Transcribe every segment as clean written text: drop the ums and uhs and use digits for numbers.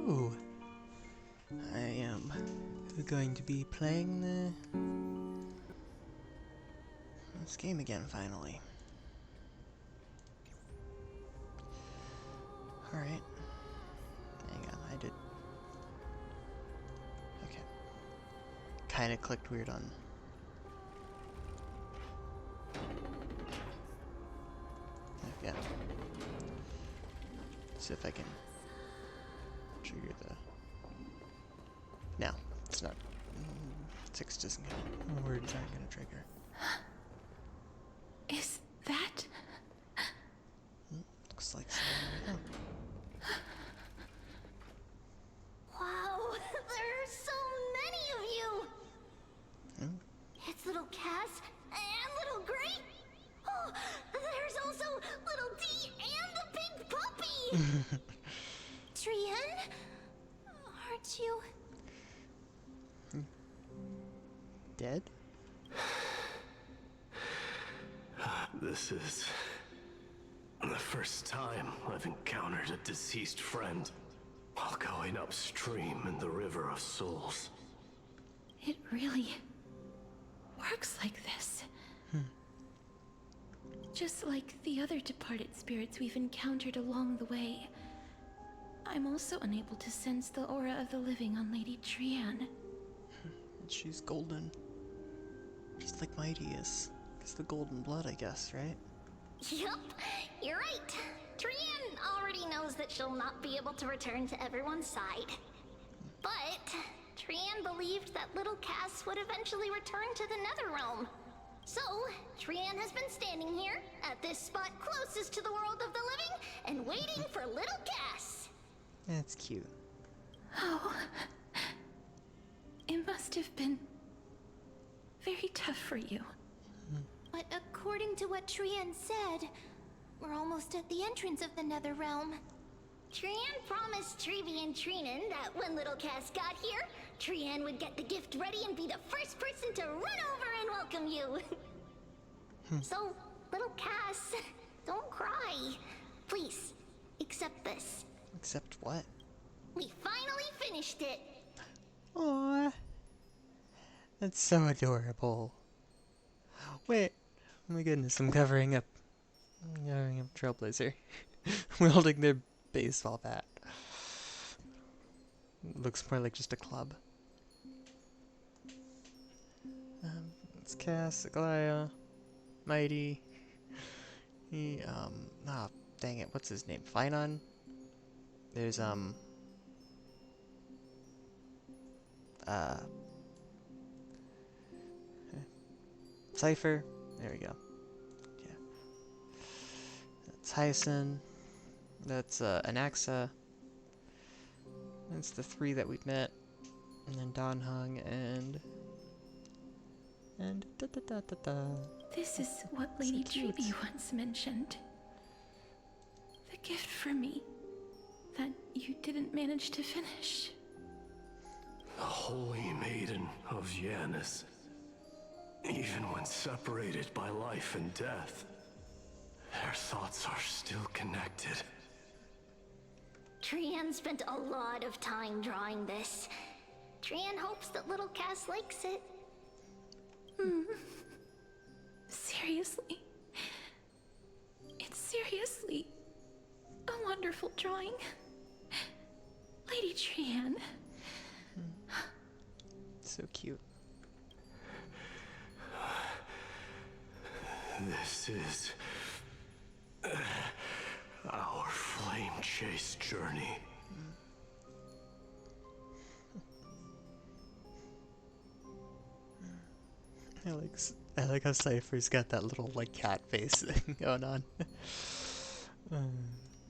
Ooh, I am going to be playing this game again finally. Alright. Hang on, I did. Okay. Kinda clicked weird on. Yeah. See if I can trigger the. No, it's not. 6 doesn't gonna. Words aren't gonna trigger. Is that? Looks like someone right Wow, there are so many of you! It's little Cass and little Gray. Oh, there's also little D and the big puppy! Trian? Aren't you... Dead? This is the first time I've encountered a deceased friend while going upstream in the River of Souls. It really works like this. Just like the other departed spirits we've encountered along the way, I'm also unable to sense the aura of the living on Lady Trian. She's golden. Just like Mighty is. It's the golden blood, I guess, right? Yup, you're right. Trian already knows that she'll not be able to return to everyone's side. But Trian believed that little Cass would eventually return to the Netherrealm. So, Trian has been standing here, at this spot closest to the world of the living, and waiting for little Cass. That's cute. Oh, it must have been very tough for you. But according to what Trian said, we're almost at the entrance of the Netherrealm. Trian promised Trevi and Trinan that when little Cass got here, Trian would get the gift ready and be the first person to run over and welcome you. So, little Cass, don't cry. Please, accept this. Except what? We finally finished it. Aww. That's so adorable. Wait. Oh my goodness, I'm covering up Trailblazer. Wielding their baseball bat. Looks more like just a club. It's Cass, Aglaya, Mighty. He, dang it, what's his name? Finon? There's, Cypher. There we go. Yeah. That's Hyacin. That's, Anaxa. That's the 3 that we've met. And then Don Hung and da da da da da. This is what So Lady cute. Treeby once mentioned. The gift for me that you didn't manage to finish. The Holy Maiden of Yanis. Even when separated by life and death, their thoughts are still connected. Trian spent a lot of time drawing this. Trian hopes that little Cass likes it. Seriously. It's seriously a wonderful drawing. Lady Trian. So cute. This is our flame chase journey. I like how Cypher's got that little like cat face thing going on.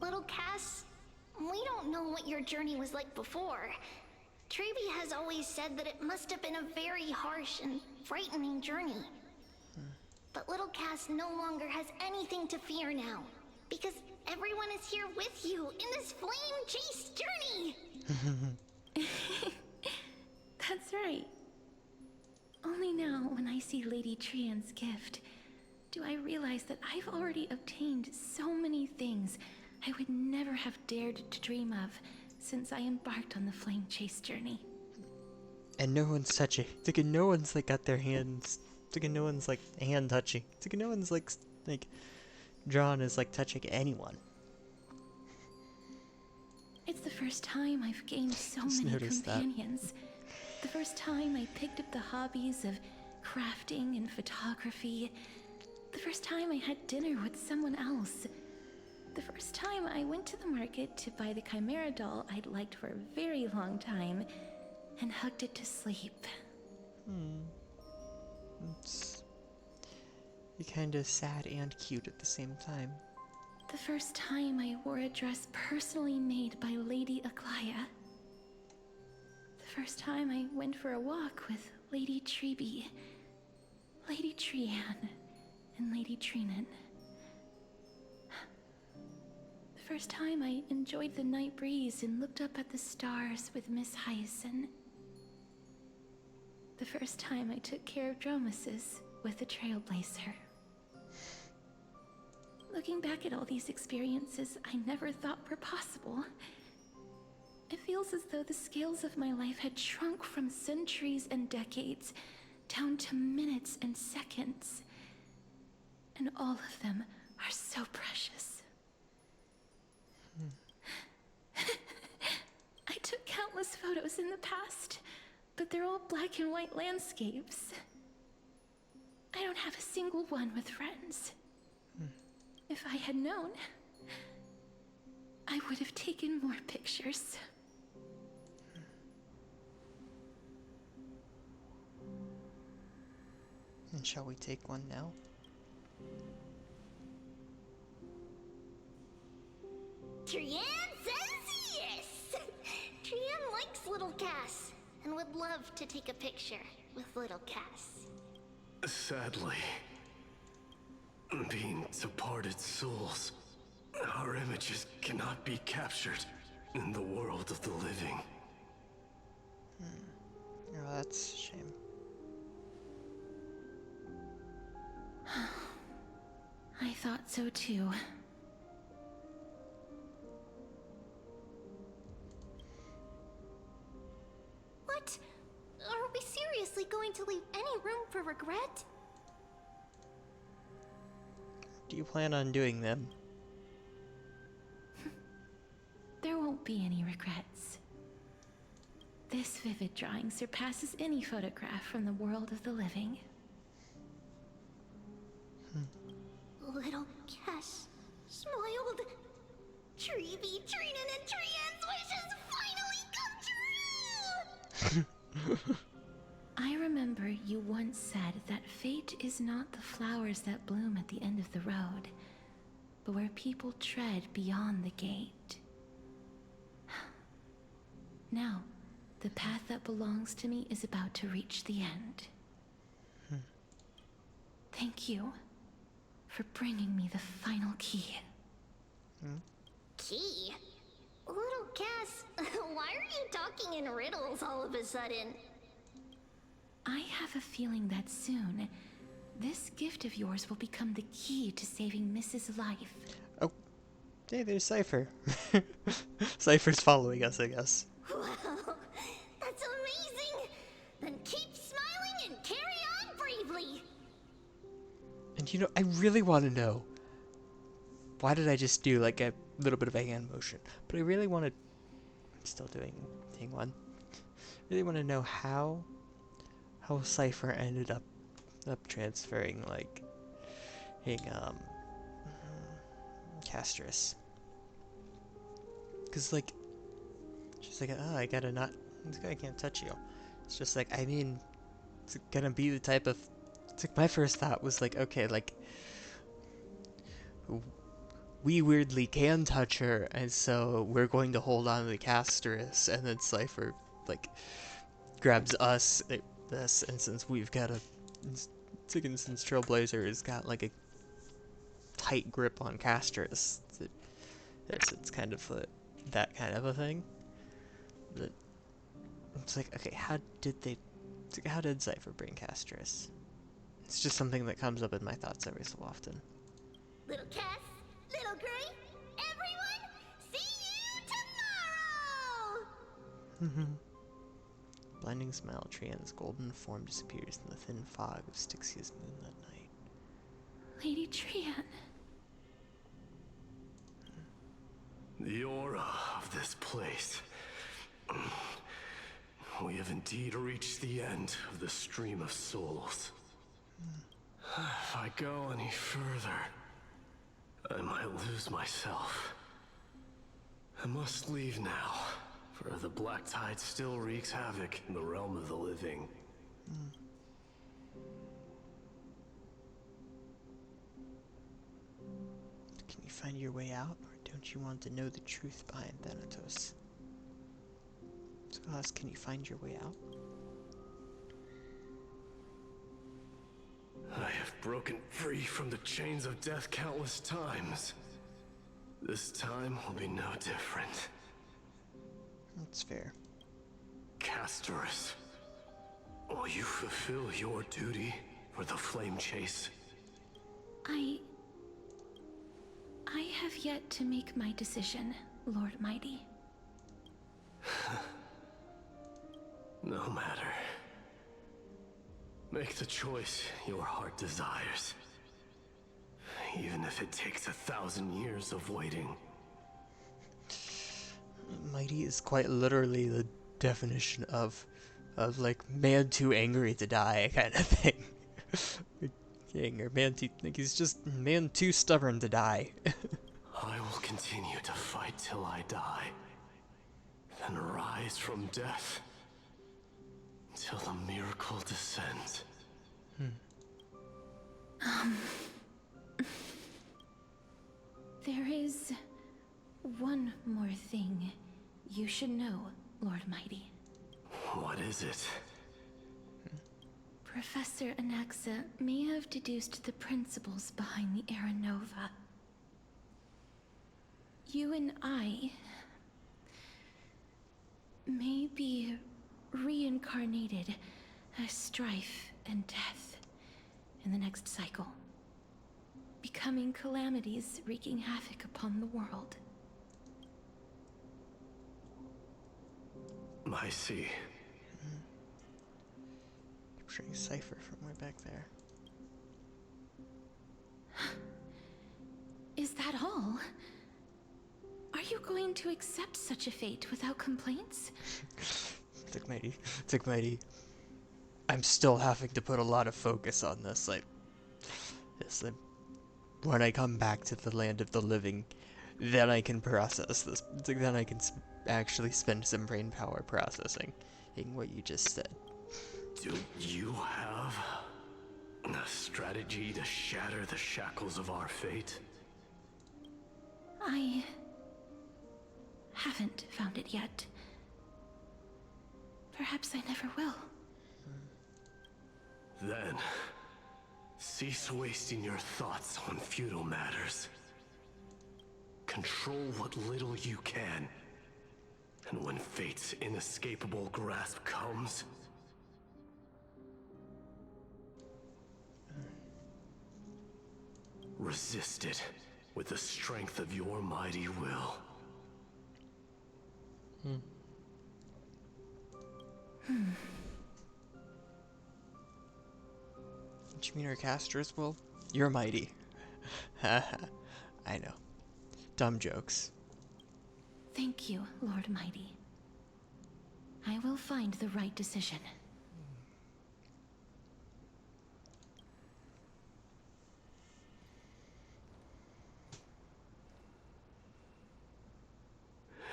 Little Cass, we don't know what your journey was like before. Treeby has always said that it must have been a very harsh and frightening journey. But little Cass no longer has anything to fear now, because everyone is here with you in this flame chase journey! That's right. Only now, when I see Lady Trian's gift, do I realize that I've already obtained so many things I would never have dared to dream of since I embarked on the flame chase journey. And no one's touching. It's like no one's like got their hands. It's like no one's like hand touching. It's like no one's like drawn as like touching anyone. It's the first time I've gained so Just many noticed that. companions. The first time I picked up the hobbies of crafting and photography. The first time I had dinner with someone else. The first time I went to the market to buy the Chimera doll I'd liked for a very long time and hugged it to sleep. It's kind of sad and cute at the same time. The first time I wore a dress personally made by Lady Aglaya. The first time I went for a walk with Lady Treeby, Lady Trian, and Lady Trinan. The first time I enjoyed the night breeze and looked up at the stars with Miss Hyacin. The first time I took care of Dromasis with the Trailblazer. Looking back at all these experiences I never thought were possible, it feels as though the scales of my life had shrunk from centuries and decades down to minutes and seconds. And all of them are so precious. I took countless photos in the past, but they're all black and white landscapes. I don't have a single one with friends. If I had known, I would have taken more pictures. And shall we take one now? Trian says yes! Trian likes little Cass and would love to take a picture with little Cass. Sadly, being departed souls, our images cannot be captured in the world of the living. Oh, that's a shame. I thought so too. What? Are we seriously going to leave any room for regret? Do you plan on doing them? There won't be any regrets. This vivid drawing surpasses any photograph from the world of the living. Treevee, Treenan, and Trian's wishes finally come true! I remember you once said that fate is not the flowers that bloom at the end of the road, but where people tread beyond the gate. Now, the path that belongs to me is about to reach the end. Thank you for bringing me the final key. Key? Little Cass, why are you talking in riddles all of a sudden? I have a feeling that soon, this gift of yours will become the key to saving Mrs. Life. Oh, hey, there's Cypher. Cypher's following us, I guess. Wow, that's amazing! Then keep smiling and carry on bravely! And you know, I really want to know, why did I just do like a little bit of a hand motion? But I really want to, I'm still doing thing one. Really want to know how Cypher ended up transferring like Castris. Cause like she's like, oh, I gotta not, this guy can't touch you. It's just like, I mean, it's gonna be the type of, it's like my first thought was like, okay, like we weirdly can touch her, and so we're going to hold on to the Castris, and then Cypher like grabs us, and since we've got a, since Trailblazer has got like a tight grip on Castris, it's kind of that kind of a thing. But it's like, okay, how did Cypher bring Castris? It's just something that comes up in my thoughts every so often. Little Cass, Little Gray, everyone, see you tomorrow! Blinding smile, Trian's golden form disappears in the thin fog of Styxia's moonlit night. Lady Trian. The aura of this place. We have indeed reached the end of the stream of souls. If I go any further, I might lose myself. I must leave now, for the black tide still wreaks havoc in the realm of the living. Can you find your way out, or don't you want to know the truth behind Thanatos? So ask, can you find your way out? I have broken free from the chains of death countless times. This time will be no different. That's fair. Castoris, will you fulfill your duty for the flame chase? I have yet to make my decision, Lord Mighty. No matter. Make the choice your heart desires. Even if it takes 1,000 years of waiting. Mighty is quite literally the definition of like man too angry to die kind of thing. Or man too, like he's just man too stubborn to die. I will continue to fight till I die. Then rise from death. Till the miracle descends. There is one more thing you should know, Lord Mighty. What is it? Professor Anaxa may have deduced the principles behind the Era Nova. You and I may be reincarnated as strife and death in the next cycle, becoming calamities wreaking havoc upon the world. I see. Capturing Cypher from way back there. Is that all? Are you going to accept such a fate without complaints? Tick Mighty. I'm still having to put a lot of focus on this. When I come back to the land of the living, then I can process this. Then I can actually spend some brain power processing in what you just said. Do you have a strategy to shatter the shackles of our fate? I haven't found it yet. Perhaps I never will. Then, cease wasting your thoughts on futile matters. Control what little you can. And when fate's inescapable grasp comes, resist it with the strength of your mighty will. What you mean our casters will? You're mighty. I know. Dumb jokes. Thank you, Lord Mighty. I will find the right decision.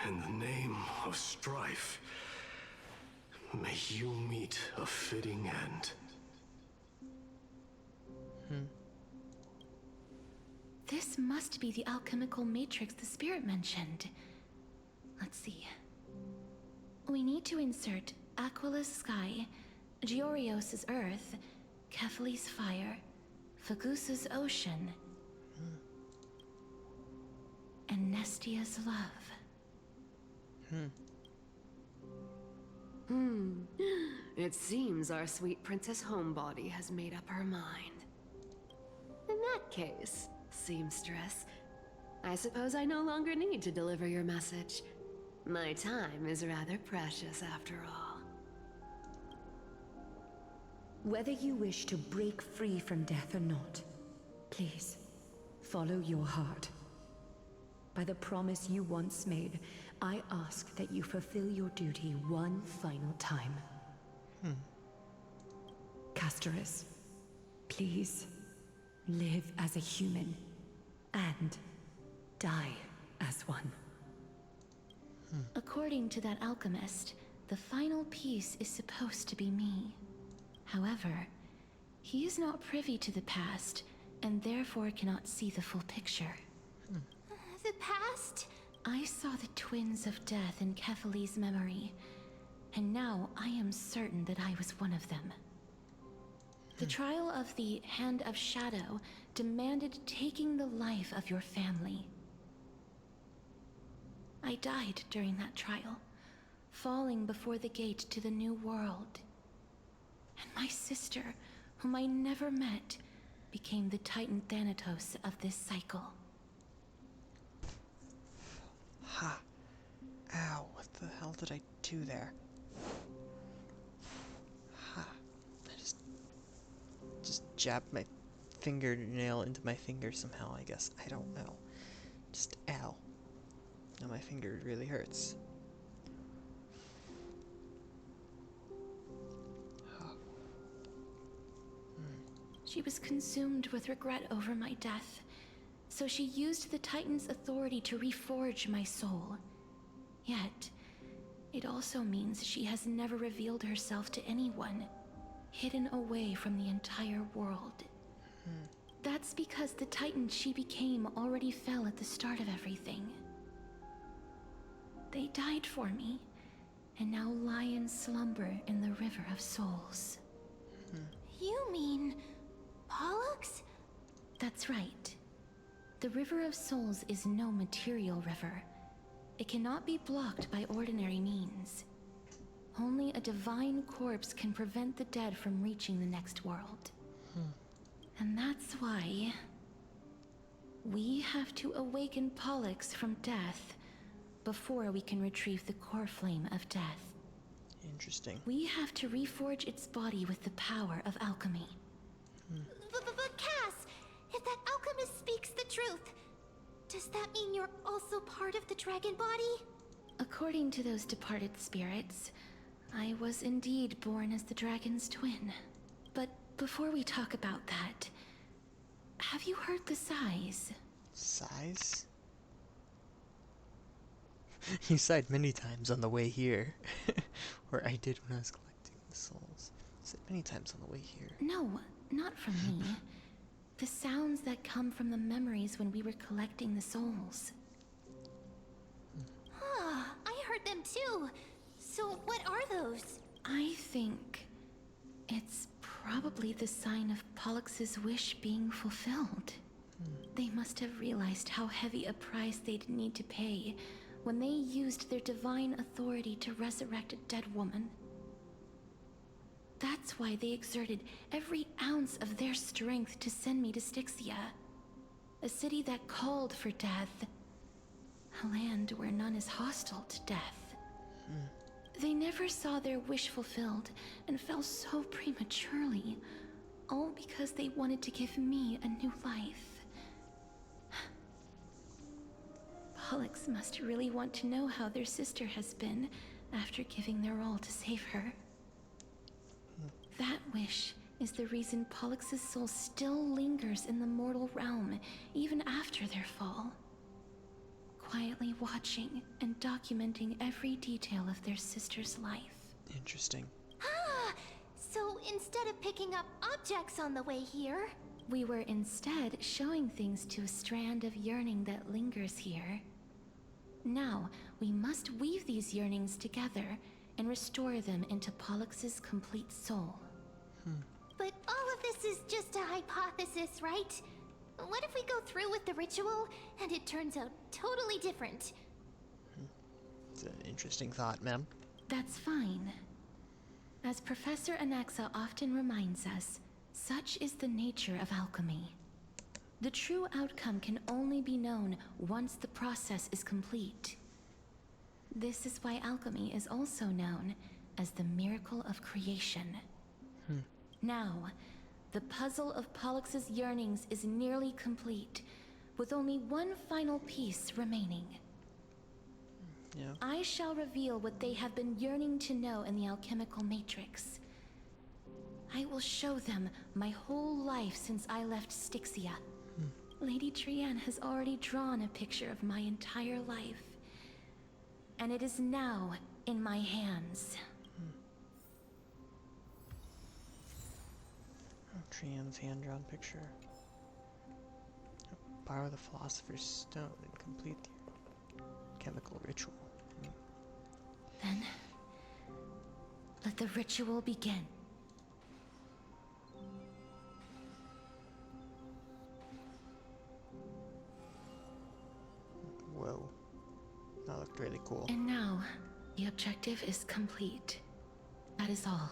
In the name of strife, may you meet a fitting end. This must be the alchemical matrix the spirit mentioned. Let's see. We need to insert Aquila's sky, Georios' earth, Kephali's fire, Fagusa's ocean, and Nestia's love. It seems our sweet Princess Homebody has made up her mind. In that case, seamstress, I suppose I no longer need to deliver your message. My time is rather precious after all. Whether you wish to break free from death or not, please, follow your heart. By the promise you once made, I ask that you fulfill your duty one final time. Castorus, please, live as a human, and die as one. According to that alchemist, the final piece is supposed to be me. However, he is not privy to the past, and therefore cannot see the full picture. The past? I saw the twins of death in Kephali's memory, and now I am certain that I was one of them. The trial of the Hand of Shadow demanded taking the life of your family. I died during that trial, falling before the gate to the new world. And my sister, whom I never met, became the Titan Thanatos of this cycle. Ha. Ow, what the hell did I do there? Ha. I just jabbed my fingernail into my finger somehow, I guess. I don't know. Just ow. Now my finger really hurts. She was consumed with regret over my death, so she used the Titan's authority to reforge my soul. Yet, it also means she has never revealed herself to anyone, hidden away from the entire world. That's because the Titan she became already fell at the start of everything. They died for me, and now lie in slumber in the River of Souls. You mean Pollux? That's right. The River of Souls is no material river. It cannot be blocked by ordinary means. Only a divine corpse can prevent the dead from reaching the next world. And that's why we have to awaken Pollux from death before we can retrieve the core flame of death. Interesting. We have to reforge its body with the power of alchemy. But Cass, if that alchemist speaks the truth, does that mean you're also part of the dragon body? According to those departed spirits, I was indeed born as the dragon's twin. But before we talk about that, have you heard the sighs? Size? You sighed many times on the way here. Or I did when I was collecting the souls. I said many times on the way here. No, not from me. The sounds that come from the memories when we were collecting the souls. Ah, I heard them too. So what are those? I think it's probably the sign of Pollux's wish being fulfilled. They must have realized how heavy a price they'd need to pay when they used their divine authority to resurrect a dead woman. That's why they exerted every ounce of their strength to send me to Styxia, a city that called for death, a land where none is hostile to death. They never saw their wish fulfilled and fell so prematurely, all because they wanted to give me a new life. Pollux must really want to know how their sister has been after giving their all to save her. That wish is the reason Pollux's soul still lingers in the mortal realm, even after their fall. Quietly watching and documenting every detail of their sister's life. Interesting. Ah, so instead of picking up objects on the way here, We were instead showing things to a strand of yearning that lingers here. Now, we must weave these yearnings together and restore them into Pollux's complete soul. but all of this is just a hypothesis, right? What if we go through with the ritual and it turns out totally different? It's an interesting thought, ma'am. That's fine. As Professor Anaxa often reminds us, such is the nature of alchemy. The true outcome can only be known once the process is complete. This is why alchemy is also known as the miracle of creation. Now, the puzzle of Pollux's yearnings is nearly complete, with only one final piece remaining. Yeah. I shall reveal what they have been yearning to know in the alchemical matrix. I will show them my whole life since I left Styxia. Lady Trianne has already drawn a picture of my entire life, and it is now in my hands. Trianne's hand-drawn picture. Borrow the Philosopher's Stone and complete the chemical ritual. Then, let the ritual begin. Whoa. That looked really cool. And now, the objective is complete. That is all.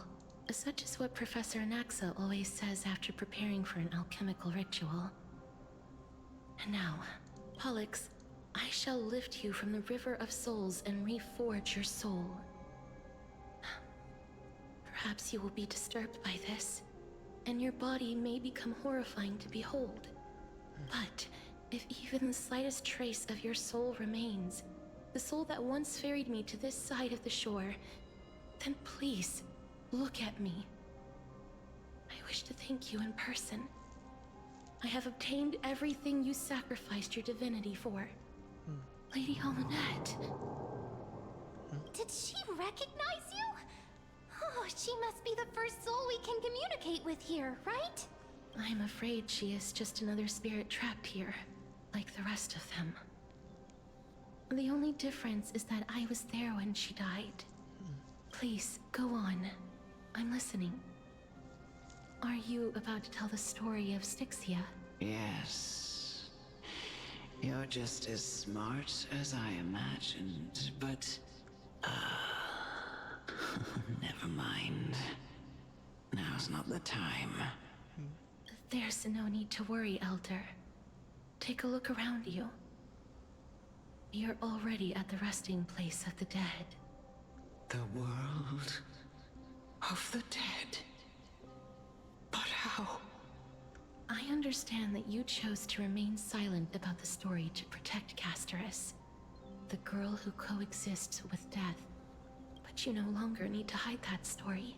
Such is what Professor Anaxa always says after preparing for an alchemical ritual. And now, Pollux, I shall lift you from the river of souls and reforge your soul. Perhaps you will be disturbed by this, and your body may become horrifying to behold. But if even the slightest trace of your soul remains, the soul that once ferried me to this side of the shore, then please, look at me. I wish to thank you in person. I have obtained everything you sacrificed your divinity for. Lady Almanette. Did she recognize you? Oh, she must be the first soul we can communicate with here, right? I'm afraid she is just another spirit trapped here, like the rest of them. The only difference is that I was there when she died. Please, go on. I'm listening. Are you about to tell the story of Styxia? Yes. You're just as smart as I imagined, but... never mind. Now's not the time. There's no need to worry, Elder. Take a look around you. You're already at the resting place of the dead. The world of the dead. But how? I understand that you chose to remain silent about the story to protect Casterus, the girl who coexists with death. But you no longer need to hide that story.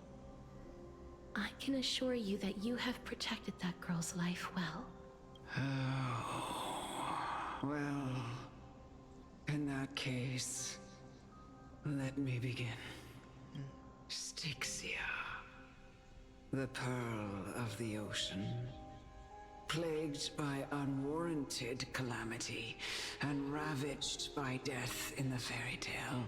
I can assure you that you have protected that girl's life well. Oh, well, In that case, let me begin. Styxia, the pearl of the ocean, plagued by unwarranted calamity and ravaged by death in the fairy tale.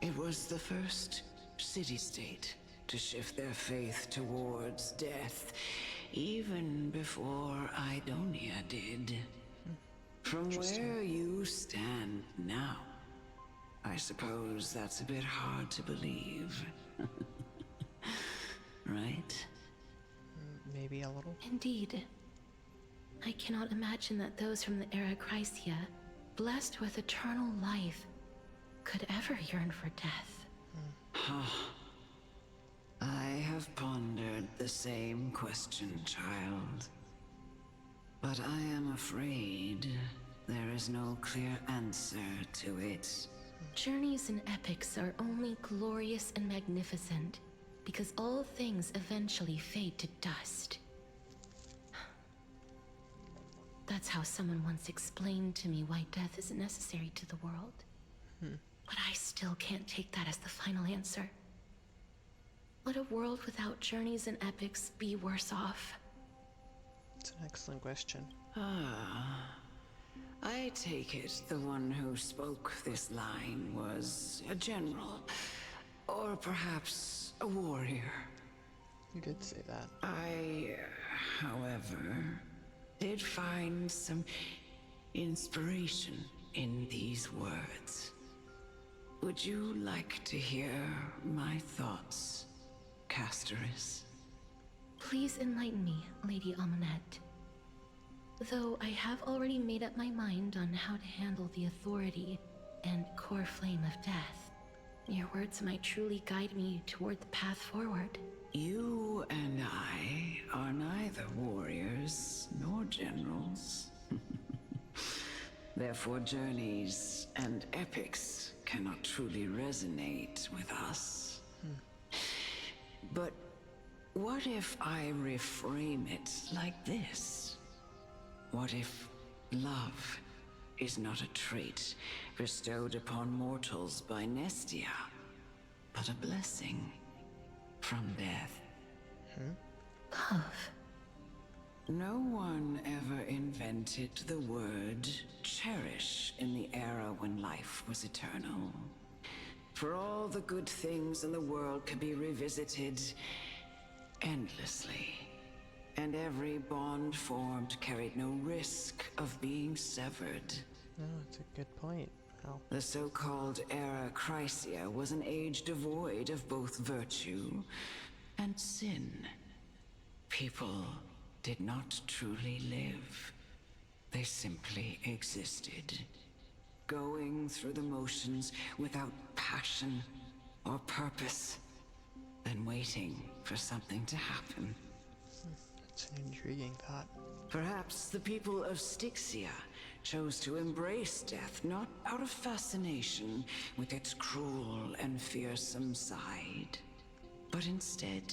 It was the first city-state to shift their faith towards death, even before Idonia did. From where you stand now, I suppose that's a bit hard to believe. Right? Maybe a little. Indeed. I cannot imagine that those from the Era Chrysia, blessed with eternal life, could ever yearn for death. I have pondered the same question, child. But I am afraid there is no clear answer to it. Journeys and epics are only glorious and magnificent because all things eventually fade to dust. That's how someone once explained to me why death is necessary to the world. But I still can't take that as the final answer. Would a world without journeys and epics be worse off? It's an excellent question. I take it the one who spoke this line was a general, or perhaps a warrior. You did say that. I, however, did find some inspiration in these words. Would you like to hear my thoughts, Castoris? Please enlighten me, Lady Amonette. Though I have already made up my mind on how to handle the authority and core flame of death, your words might truly guide me toward the path forward. You and I are neither warriors nor generals. Therefore, journeys and epics cannot truly resonate with us. But what if I reframe it like this? What if love is not a trait bestowed upon mortals by Nestia, but a blessing from death? Love. No one ever invented the word cherish in the era when life was eternal. For all the good things in the world could be revisited endlessly, and every bond formed carried no risk of being severed. No, it's a good point. Well, The so-called Era Chrysia was an age devoid of both virtue and sin. People did not truly live. They simply existed, going through the motions without passion or purpose, then waiting for something to happen. it's an intriguing thought. Perhaps the people of Styxia chose to embrace death not out of fascination with its cruel and fearsome side, but instead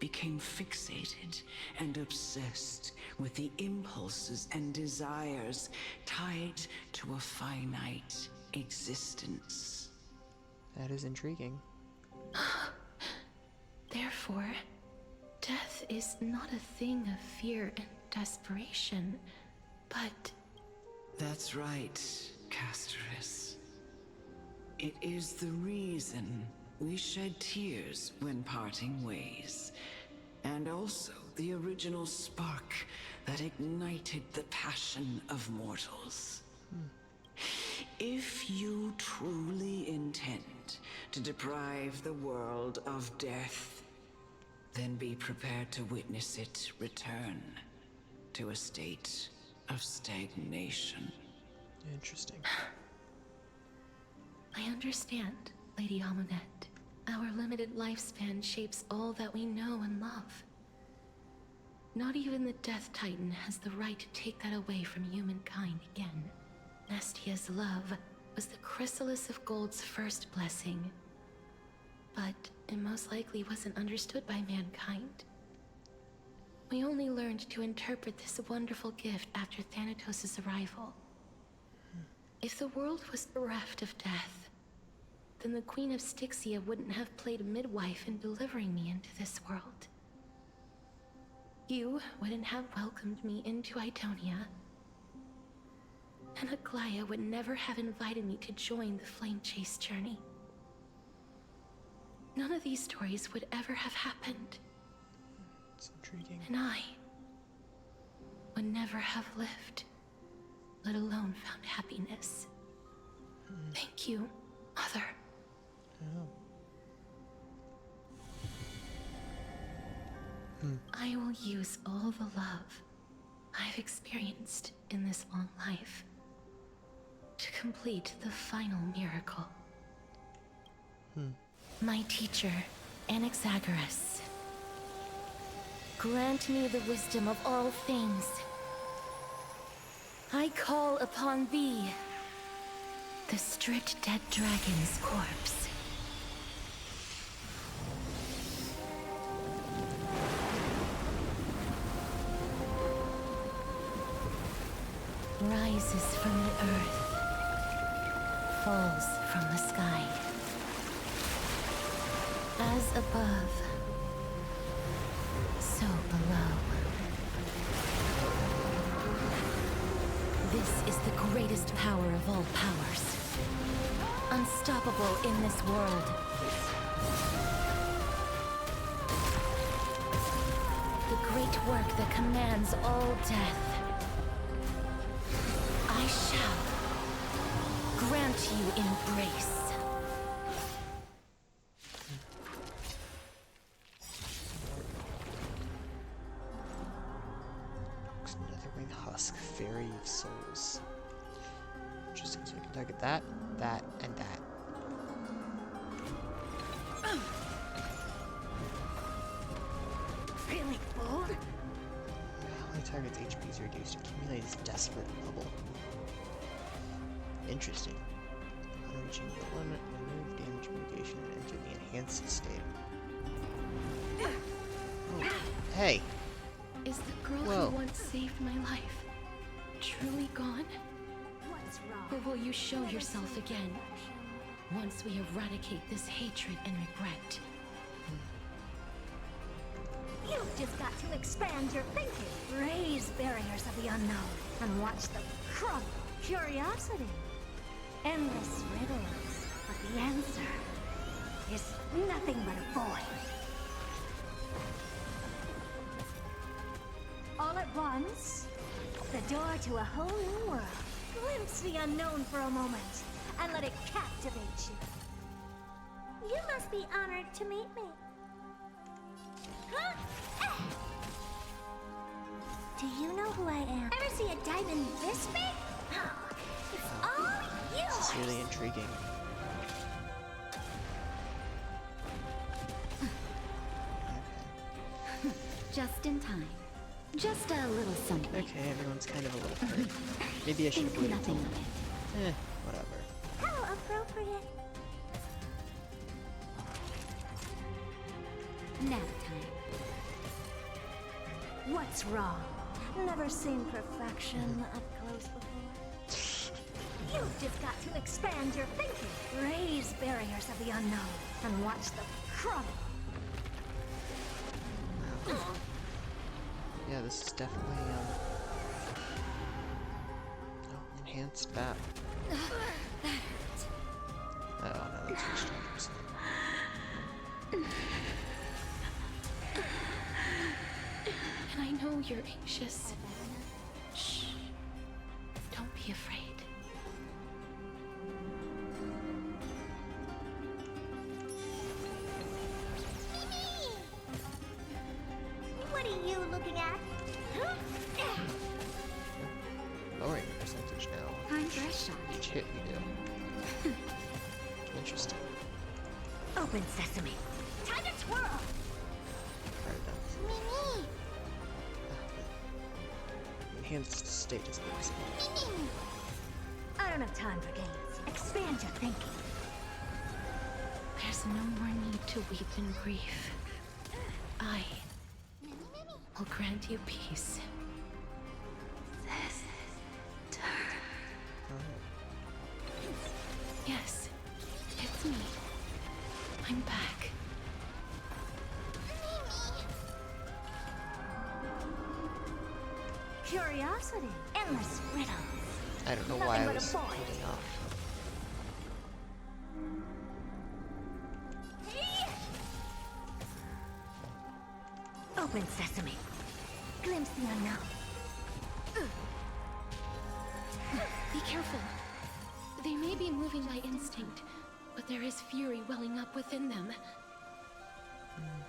became fixated and obsessed with the impulses and desires tied to a finite existence. That is intriguing. Therefore, death is not a thing of fear and desperation, but That's right, Castoris. It is the reason we shed tears when parting ways, and also the original spark that ignited the passion of mortals. If you truly intend to deprive the world of death, then be prepared to witness it return to a state of stagnation. Interesting. I understand, Lady Amonette. Our limited lifespan shapes all that we know and love. Not even the Death Titan has the right to take that away from humankind again. Nestia's love was the chrysalis of Gold's first blessing, but it most likely wasn't understood by mankind. We only learned to interpret this wonderful gift after Thanatos' arrival. If the world was bereft of death, then the Queen of Styxia wouldn't have played a midwife in delivering me into this world. You wouldn't have welcomed me into Idonia, and Aglaya would never have invited me to join the Flame Chase journey. None of these stories would ever have happened. It's intriguing. And I would never have lived, let alone found happiness. Thank you, Mother. Oh. I will use all the love I've experienced in this long life to complete the final miracle. My teacher, Anaxagoras, grant me the wisdom of all things. I call upon thee, the stripped dead dragon's corpse. Rises from the earth, falls from the sky. As above, so below. This is the greatest power of all powers. Unstoppable in this world. The great work that commands all death. I shall grant you embrace. Netherwing Husk, Fairy of Souls. Interesting, so we can target that, that, and that. Really bold? How many targets HP is reduced? Accumulate is desperate bubble. Interesting. On reaching the limit, remove damage mitigation and enter the enhanced state. Oh, hey! Is the girl Whoa. who once saved my life truly gone? What's wrong? Or will you show yourself again once we eradicate this hatred and regret? You've just got to expand your thinking. Raise barriers of the unknown and watch them crumble. Curiosity. Endless riddles. But the answer is nothing but a void. All at once, the door to a whole new world. Glimpse the unknown for a moment and let it captivate you. You must be honored to meet me. Huh? Do you know who I am? Ever see a diamond this big? Oh, it's all yours. This is really intriguing. Just in time. Just a little something. Okay, everyone's kind of a little hurt. Maybe I should have Think waited nothing till... of it. Whatever. How appropriate. Nap time. What's wrong? Never seen perfection up close before. You've just got to expand your thinking. Raise barriers of the unknown and watch them crumble. Yeah, this is definitely, oh, enhanced that. Oh, no, that's restrictions. And I know you're anxious. Shh. Don't be afraid. What are you looking at? Lowering the percentage now. Time for a shot. Each hit we do. Interesting. Open sesame. Time to twirl. Alright then. Mimi. Enhanced state is what it's called. Mimi. I don't have time for games. Expand your thinking. There's no more need to weep in grief. I will grant you peace. Curiosity, endless riddles. I don't know Nothing why I but a was boy. holding off. Open sesame. Glimpse the unknown. Be careful. They may be moving by instinct, but there is fury welling up within them.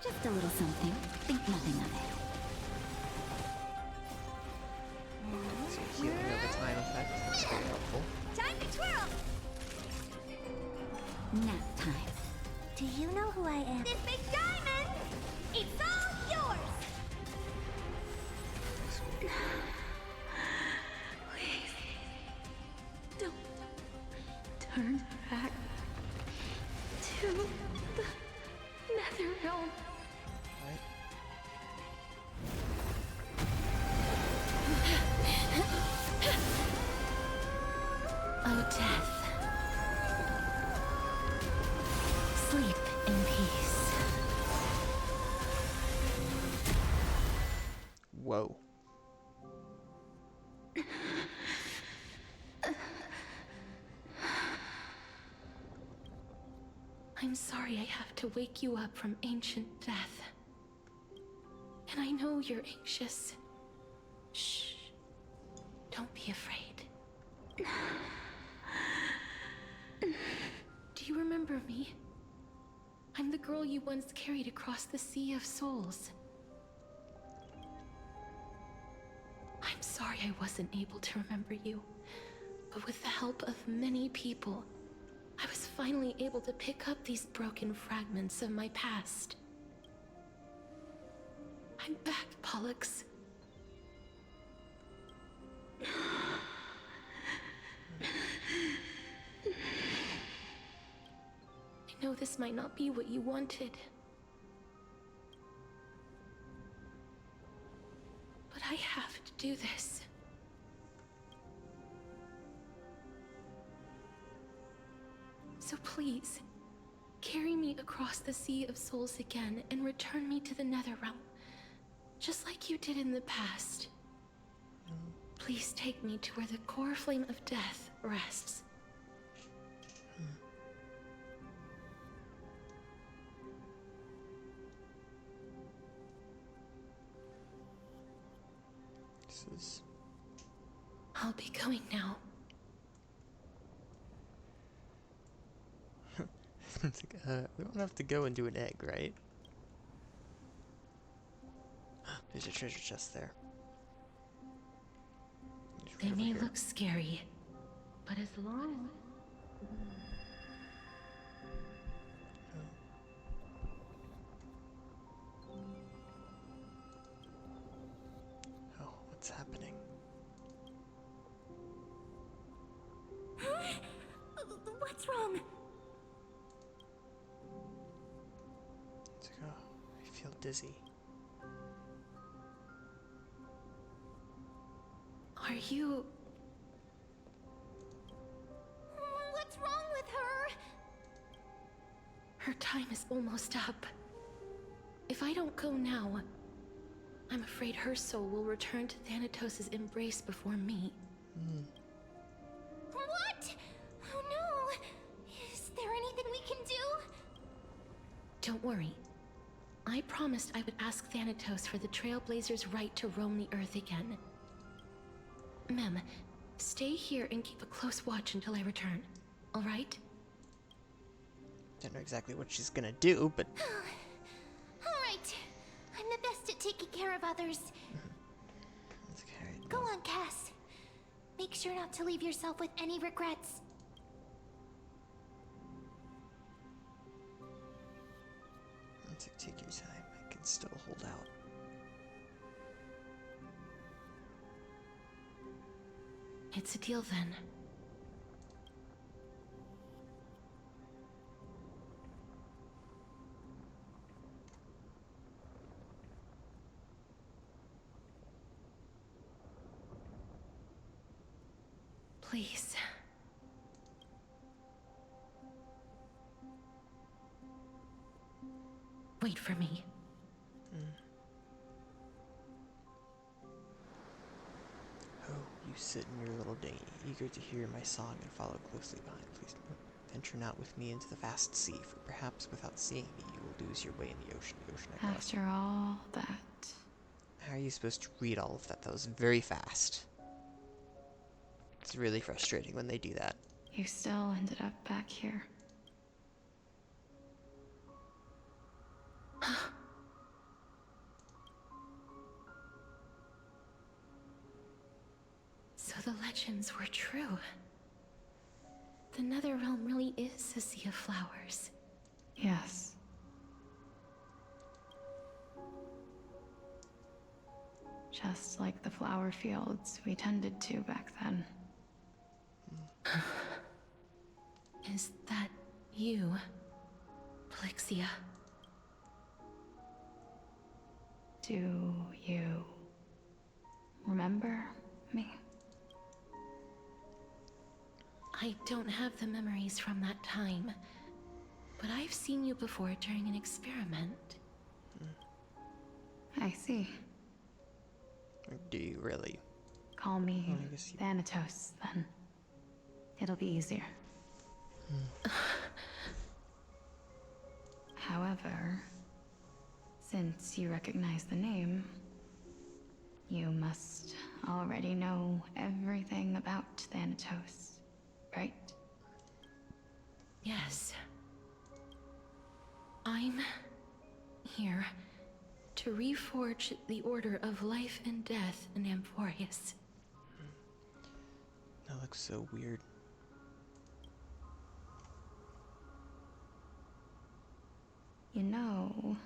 Just a little something. Think nothing of it. So healing over time effect. That's very helpful. Time to twirl! Nap time. Do you know who I am? This big diamond! It's all yours! Please. Don't turn back to the nether realm. Right? Oh, death. Sleep in peace. Whoa. I'm sorry I have to wake you up from ancient death. And I know you're anxious. Shh. Don't be afraid. Do you remember me? I'm the girl you once carried across the Sea of Souls. I'm sorry I wasn't able to remember you, but with the help of many people, I was finally able to pick up these broken fragments of my past. I'm back, Pollux. I know this might not be what you wanted. But I have to do this. So please, carry me across the Sea of Souls again and return me to the Netherrealm, just like you did in the past. Please take me to where the core flame of death rests. This is... I'll be going now. It's like, we don't have to go and do an egg, right? There's a treasure chest there. It's right They over may here. look scary, but as long... Oh, what's happening? What's wrong? It's like, oh, I feel dizzy. Are you... What's wrong with her? Her time is almost up. If I don't go now, I'm afraid her soul will return to Thanatos' embrace before me. What? Oh no! Is there anything we can do? Don't worry. I promised I would ask Thanatos for the Trailblazers' right to roam the Earth again. Mem, stay here and keep a close watch until I return, all right? Don't know exactly what she's gonna do, but Alright. I'm the best at taking care of others. let's carry it. Go on, Cass. Make sure not to leave yourself with any regrets. Let's take your time. I can still hold out. It's a deal then. Please. Wait for me. You sit in your little dinghy, eager to hear my song and follow closely behind. Please venture not with me into the vast sea, for perhaps without seeing me you will lose your way in the ocean. After all that, How are you supposed to read all of that? That was very fast. It's really frustrating when they do that. you still ended up back here. So the legends were true. The Netherrealm really is a sea of flowers. Yes. Just like the flower fields we tended to back then. Is that you, Plixia? Do you remember me? I don't have the memories from that time, but I've seen you before during an experiment. I see. Do you really? Call me Well, I guess you- Thanatos, then. It'll be easier. However, since you recognize the name, you must already know everything about Thanatos, right? Yes. I'm here to reforge the order of life and death in Amphorius. That looks so weird. You know,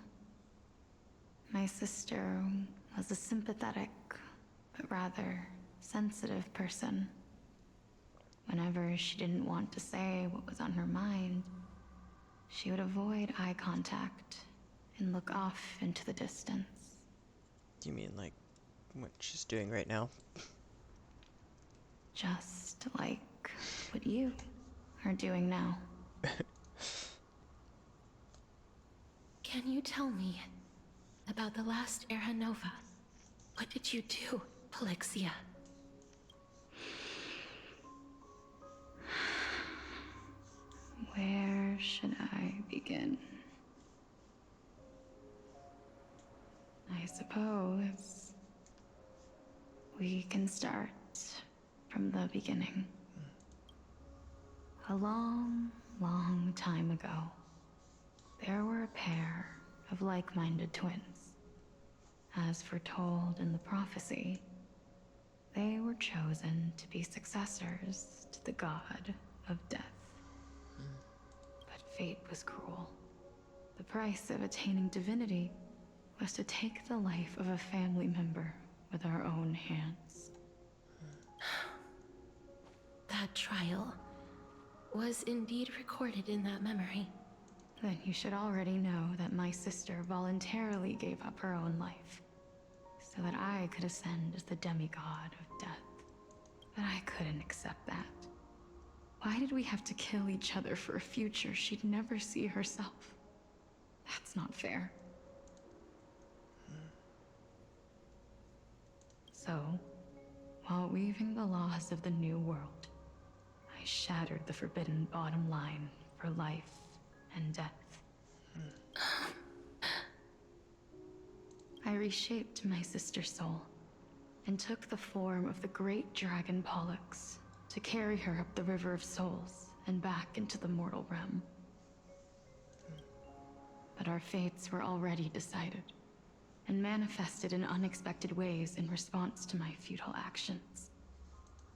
my sister was a sympathetic, but rather sensitive person. Whenever she didn't want to say what was on her mind, she would avoid eye contact and look off into the distance. You mean like what she's doing right now? Just like what you are doing now. Can you tell me about the last Era Nova? What did you do, Plixia? Where should I begin? I suppose we can start from the beginning. A long, long time ago, there were a pair of like-minded twins. As foretold in the prophecy, they were chosen to be successors to the god of death. But fate was cruel. The price of attaining divinity was to take the life of a family member with our own hands. That trial was indeed recorded in that memory. Then you should already know that my sister voluntarily gave up her own life, so that I could ascend as the demigod of death. But I couldn't accept that. Why did we have to kill each other for a future she'd never see herself? That's not fair. So, while weaving the laws of the new world, I shattered the forbidden bottom line for life and death. I reshaped my sister's soul and took the form of the great dragon Pollux to carry her up the River of Souls and back into the mortal realm. But our fates were already decided and manifested in unexpected ways in response to my futile actions.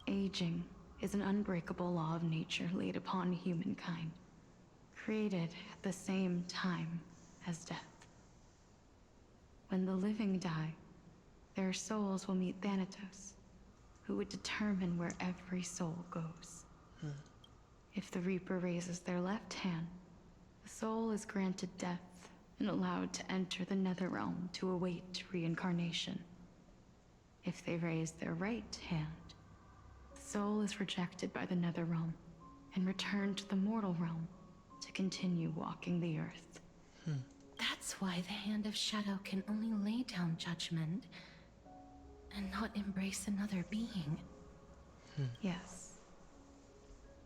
Aging is an unbreakable law of nature laid upon humankind, created at the same time as death. When the living die, their souls will meet Thanatos, who would determine where every soul goes. If the Reaper raises their left hand, the soul is granted death and allowed to enter the Netherrealm to await reincarnation. If they raise their right hand, the soul is rejected by the Netherrealm and returned to the mortal realm to continue walking the earth. That's why the Hand of Shadow can only lay down judgment and not embrace another being. Yes.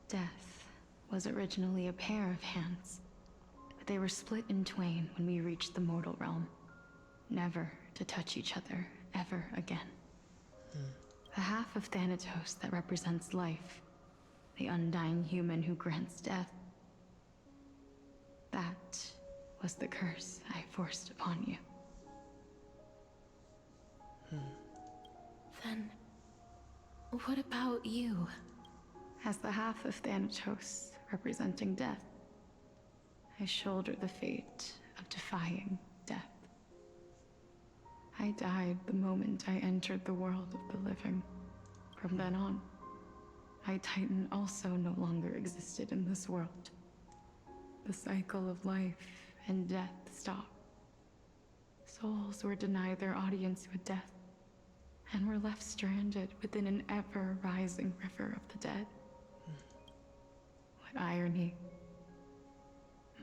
Death was originally a pair of hands, but they were split in twain when we reached the mortal realm, never to touch each other ever again. The half of Thanatos that represents life, the undying human who grants death, that was the curse I forced upon you. Then, what about you? As the half of Thanatos representing death, I shoulder the fate of defying death. I died the moment I entered the world of the living. From then on, my Titan also no longer existed in this world. The cycle of life and death stopped. Souls were denied their audience with death, and were left stranded within an ever-rising river of the dead. What irony.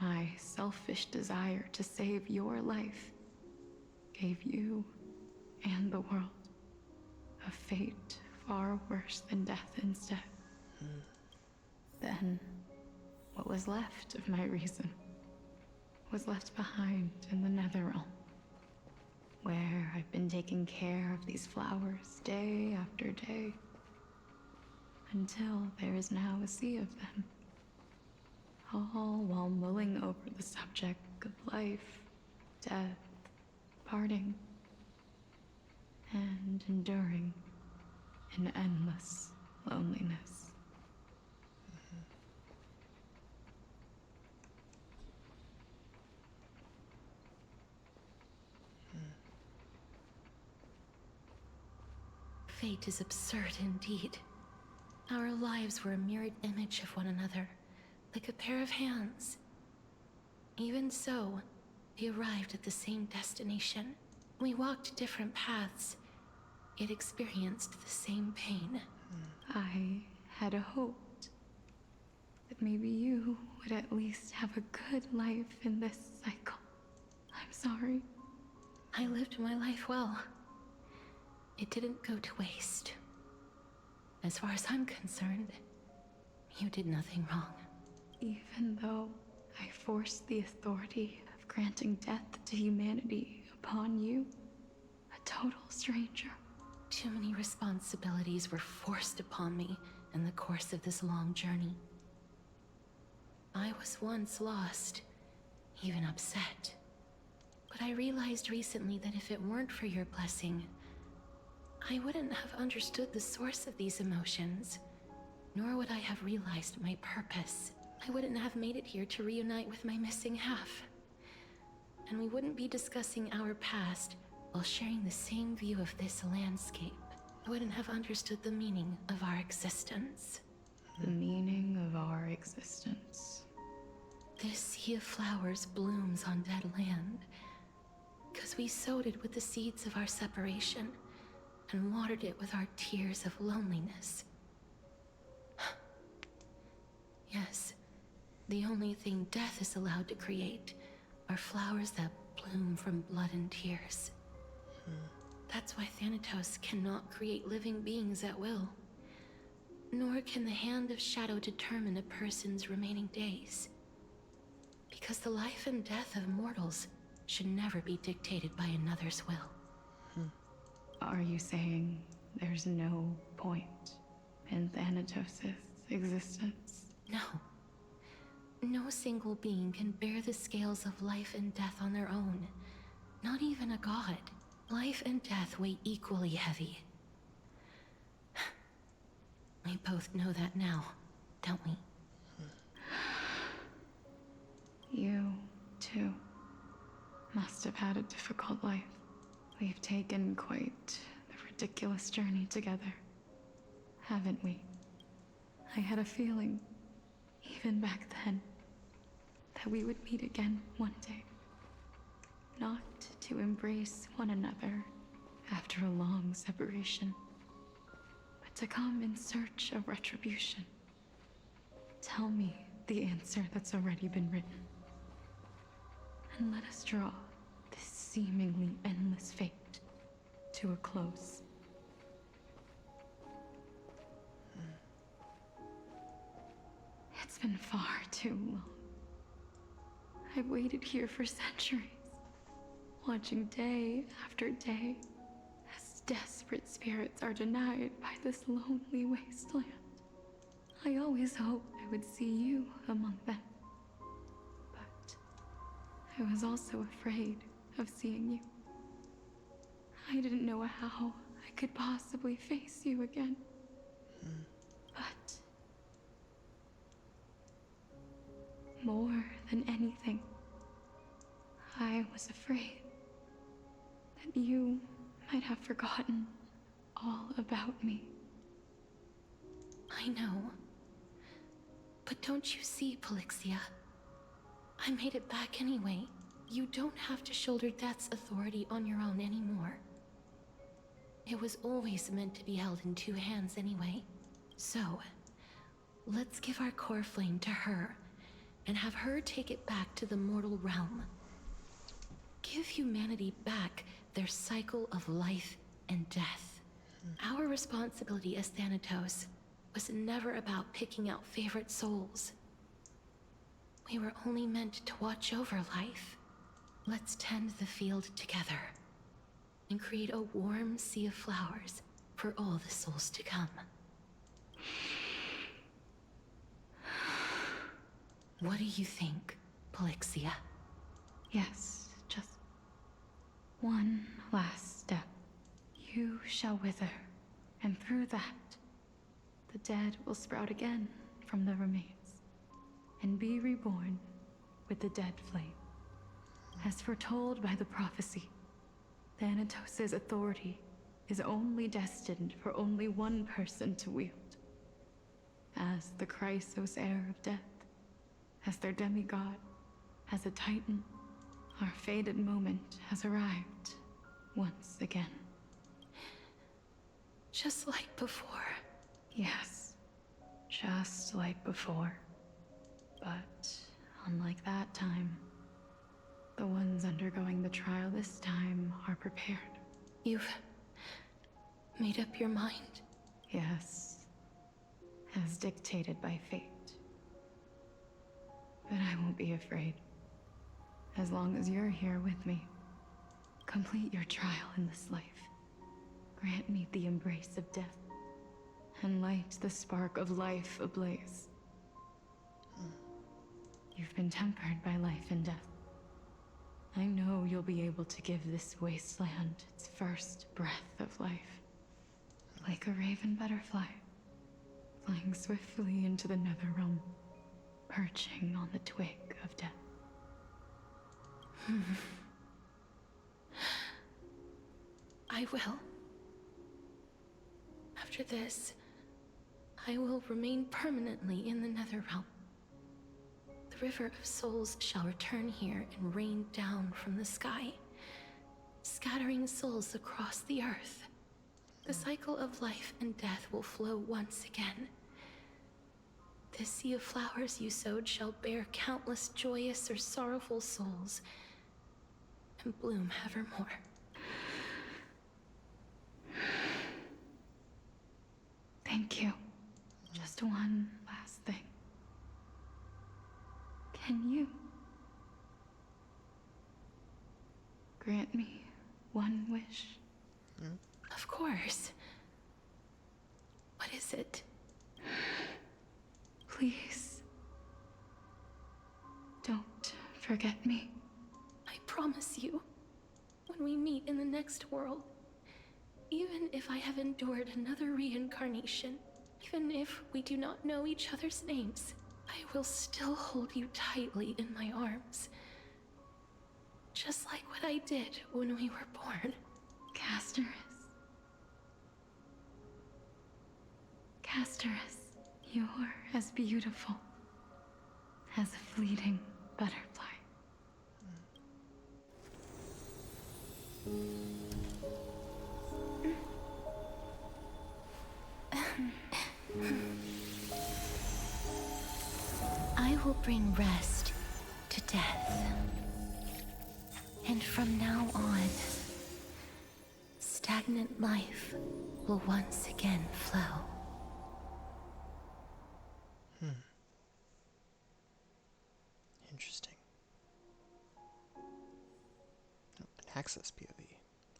My selfish desire to save your life gave you and the world a fate far worse than death instead. Then, what was left of my reason was left behind in the Netherrealm, where I've been taking care of these flowers day after day, until there is now a sea of them, all while mulling over the subject of life, death, parting, and enduring an endless loneliness. Fate is absurd indeed. Our lives were a mirrored image of one another, like a pair of hands. Even so, we arrived at the same destination. We walked different paths, yet experienced the same pain. I had hoped that maybe you would at least have a good life in this cycle. I'm sorry. I lived my life well. It didn't go to waste. As far as I'm concerned, you did nothing wrong. Even though I forced the authority of granting death to humanity upon you, a total stranger. Too many responsibilities were forced upon me in the course of this long journey. I was once lost, even upset. But I realized recently that if it weren't for your blessing, I wouldn't have understood the source of these emotions, nor would I have realized my purpose. I wouldn't have made it here to reunite with my missing half. And we wouldn't be discussing our past while sharing the same view of this landscape. I wouldn't have understood the meaning of our existence. The meaning of our existence. This sea of flowers blooms on dead land, because we sowed it with the seeds of our separation and watered it with our tears of loneliness. Yes, the only thing death is allowed to create are flowers that bloom from blood and tears. That's why Thanatos cannot create living beings at will. Nor can the Hand of Shadow determine a person's remaining days. Because the life and death of mortals should never be dictated by another's will. Are you saying there's no point in Thanatos' existence? No. No single being can bear the scales of life and death on their own. Not even a god. Life and death weigh equally heavy. We both know that now, don't we? You, too, must have had a difficult life. We've taken quite the ridiculous journey together, haven't we? I had a feeling, even back then, that we would meet again one day. Not to embrace one another after a long separation, but to come in search of retribution. Tell me the answer that's already been written, and let us draw this seemingly endless fate to a close. It's been far too long. I've waited here for centuries, watching day after day as desperate spirits are denied by this lonely wasteland. I always hoped I would see you among them. But I was also afraid of seeing you. I didn't know how I could possibly face you again. But more than anything, I was afraid that you might have forgotten all about me. I know. But don't you see, Polixia? I made it back anyway. You don't have to shoulder Death's authority on your own anymore. It was always meant to be held in two hands anyway. So, let's give our core flame to her, and have her take it back to the mortal realm. Give humanity back their cycle of life and death. Our responsibility as Thanatos was never about picking out favorite souls. We were only meant to watch over life. Let's tend the field together, and create a warm sea of flowers for all the souls to come. What do you think, Polixia? Yes, just one last step. You shall wither, and through that, the dead will sprout again from the remains, and be reborn with the dead flame. As foretold by the prophecy, Thanatos' authority is only destined for only one person to wield. As the Chrysos heir of death, as their demigod, as a titan, our fated moment has arrived once again. Just like before. Yes, just like before. But unlike that time, the ones undergoing the trial this time are prepared. You've made up your mind? Yes, as dictated by fate. But I won't be afraid. As long as you're here with me, complete your trial in this life. Grant me the embrace of death, and light the spark of life ablaze. You've been tempered by life and death. I know you'll be able to give this wasteland its first breath of life. Like a raven butterfly, flying swiftly into the netherrealm, perching on the twig of death. I will. After this, I will remain permanently in the netherrealm. The river of souls shall return here and rain down from the sky, scattering souls across the earth. The cycle of life and death will flow once again. This sea of flowers you sowed shall bear countless joyous or sorrowful souls, and bloom evermore. Thank you. Just one last thing. Can you grant me one wish? Of course. What is it? Please, don't forget me. I promise you, when we meet in the next world, even if I have endured another reincarnation, even if we do not know each other's names, I will still hold you tightly in my arms. Just like what I did when we were born. Casterus. Casterus, you're as beautiful as a fleeting butterfly. I will bring rest to death. And from now on, stagnant life will once again flow. access POV.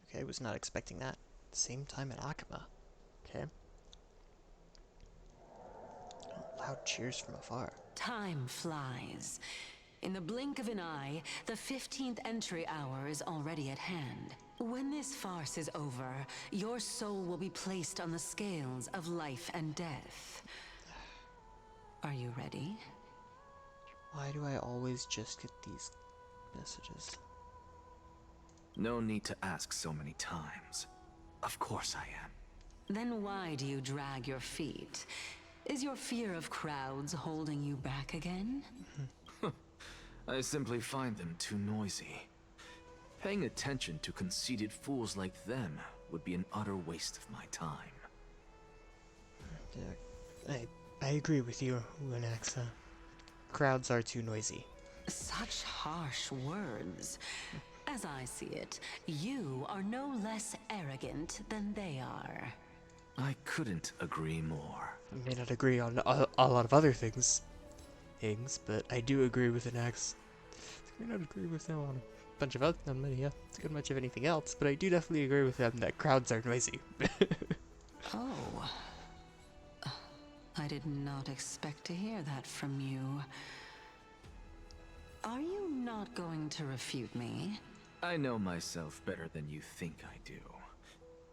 Okay, was not expecting that. Same time at Akama. Okay. Oh, loud cheers from afar. Time flies. In the blink of an eye, the 15th entry hour is already at hand. When this farce is over, your soul will be placed on the scales of life and death. Are you ready? Why do I always just get these messages? No need to ask so many times. Of course I am. Then why do you drag your feet? Is your fear of crowds holding you back again? I simply find them too noisy. Paying attention to conceited fools like them would be an utter waste of my time. Yeah, I agree with you, Unaxa. Crowds are too noisy. Such harsh words. As I see it, you are no less arrogant than they are. I couldn't agree more. I may not agree on a lot of other things, but I do agree with Unaxa. I may not agree with them on a bunch of other, good much of anything else, but I do definitely agree with them that crowds are noisy. Oh. I did not expect to hear that from you. Are you not going to refute me? I know myself better than you think I do.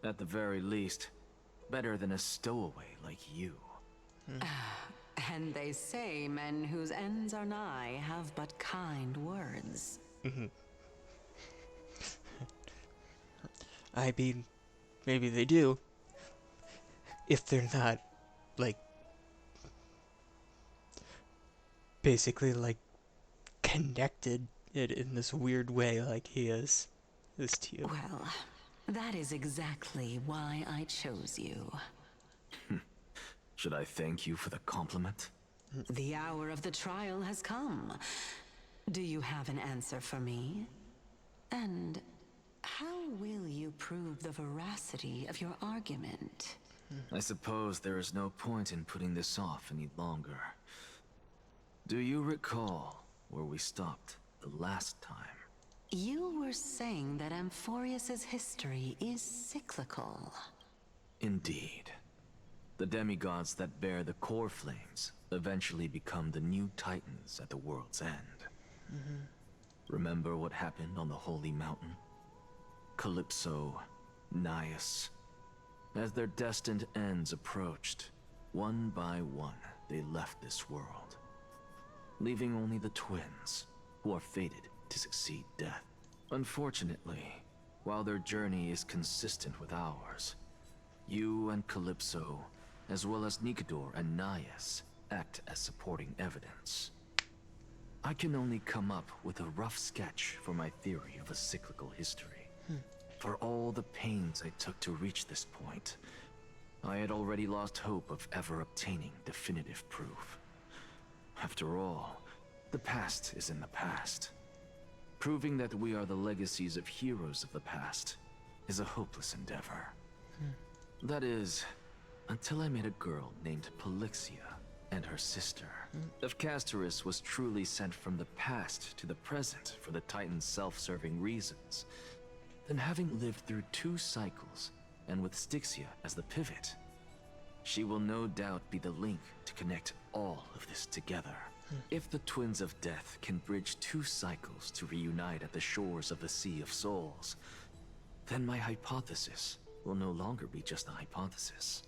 At the very least, better than a stowaway like you. And they say men whose ends are nigh have but kind words. I mean, maybe they do. If they're not, like, basically, like, connected in this weird way like he is to you. Well, that is exactly why I chose you. Should I thank you for the compliment? The hour of the trial has come. Do you have an answer for me? And how will you prove the veracity of your argument? I suppose there is no point in putting this off any longer. Do you recall where we stopped the last time? You were saying that Amphorius's history is cyclical. Indeed. The demigods that bear the core flames eventually become the new titans at the world's end. Remember what happened on the Holy Mountain? Calypso, Naias. As their destined ends approached, one by one they left this world, leaving only the twins, who are fated to succeed death. Unfortunately, while their journey is consistent with ours, you and Calypso, as well as Nikador and Naias, act as supporting evidence. I can only come up with a rough sketch for my theory of a cyclical history. For all the pains I took to reach this point, I had already lost hope of ever obtaining definitive proof. After all, the past is in the past. Proving that we are the legacies of heroes of the past is a hopeless endeavor. That is, until I met a girl named Polixia and her sister. If Castorus was truly sent from the past to the present for the Titan's self-serving reasons, then having lived through 2 cycles, and with Styxia as the pivot, she will no doubt be the link to connect all of this together. If the Twins of Death can bridge 2 cycles to reunite at the shores of the Sea of Souls, then my hypothesis will no longer be just a hypothesis.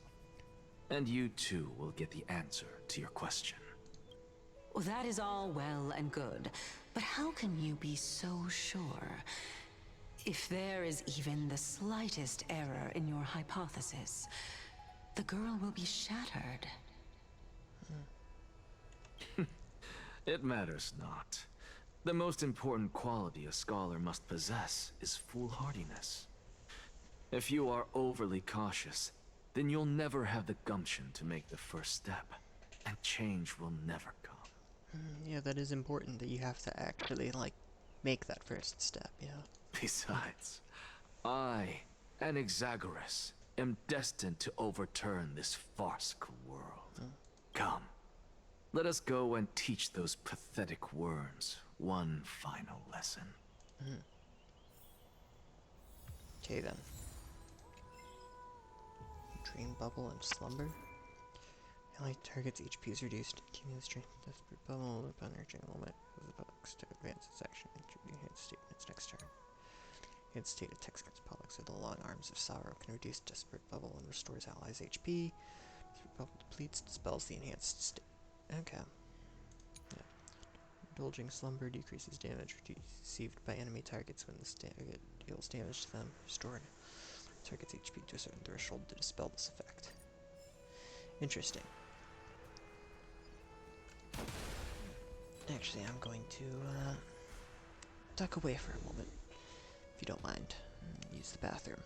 And you too will get the answer to your question. Well, that is all well and good, but how can you be so sure? If there is even the slightest error in your hypothesis, the girl will be shattered. It matters not. The most important quality a scholar must possess is foolhardiness. If you are overly cautious, then you'll never have the gumption to make the first step, and change will never come. Yeah, that is important that you have to actually, like, make that first step, yeah. Besides, I, an Exagoras, am destined to overturn this farcical world. Come, let us go and teach those pathetic worms one final lesson. Okay then. Dream bubble and slumber. Ally target's HP is reduced. Accumulates strength and desperate bubble upon reaching a limit of the box to advance its action and to be hit state in its next turn. Hit state attacks against Pollux with the long arms of sorrow can reduce desperate bubble and restores allies' HP. Desperate bubble depletes, dispels the enhanced state. Okay. Yeah. Indulging slumber decreases damage received by enemy targets when this target deals damage to them. Restored target's HP to a certain threshold to dispel this effect. Interesting. Actually, I'm going to duck away for a moment, if you don't mind, and use the bathroom.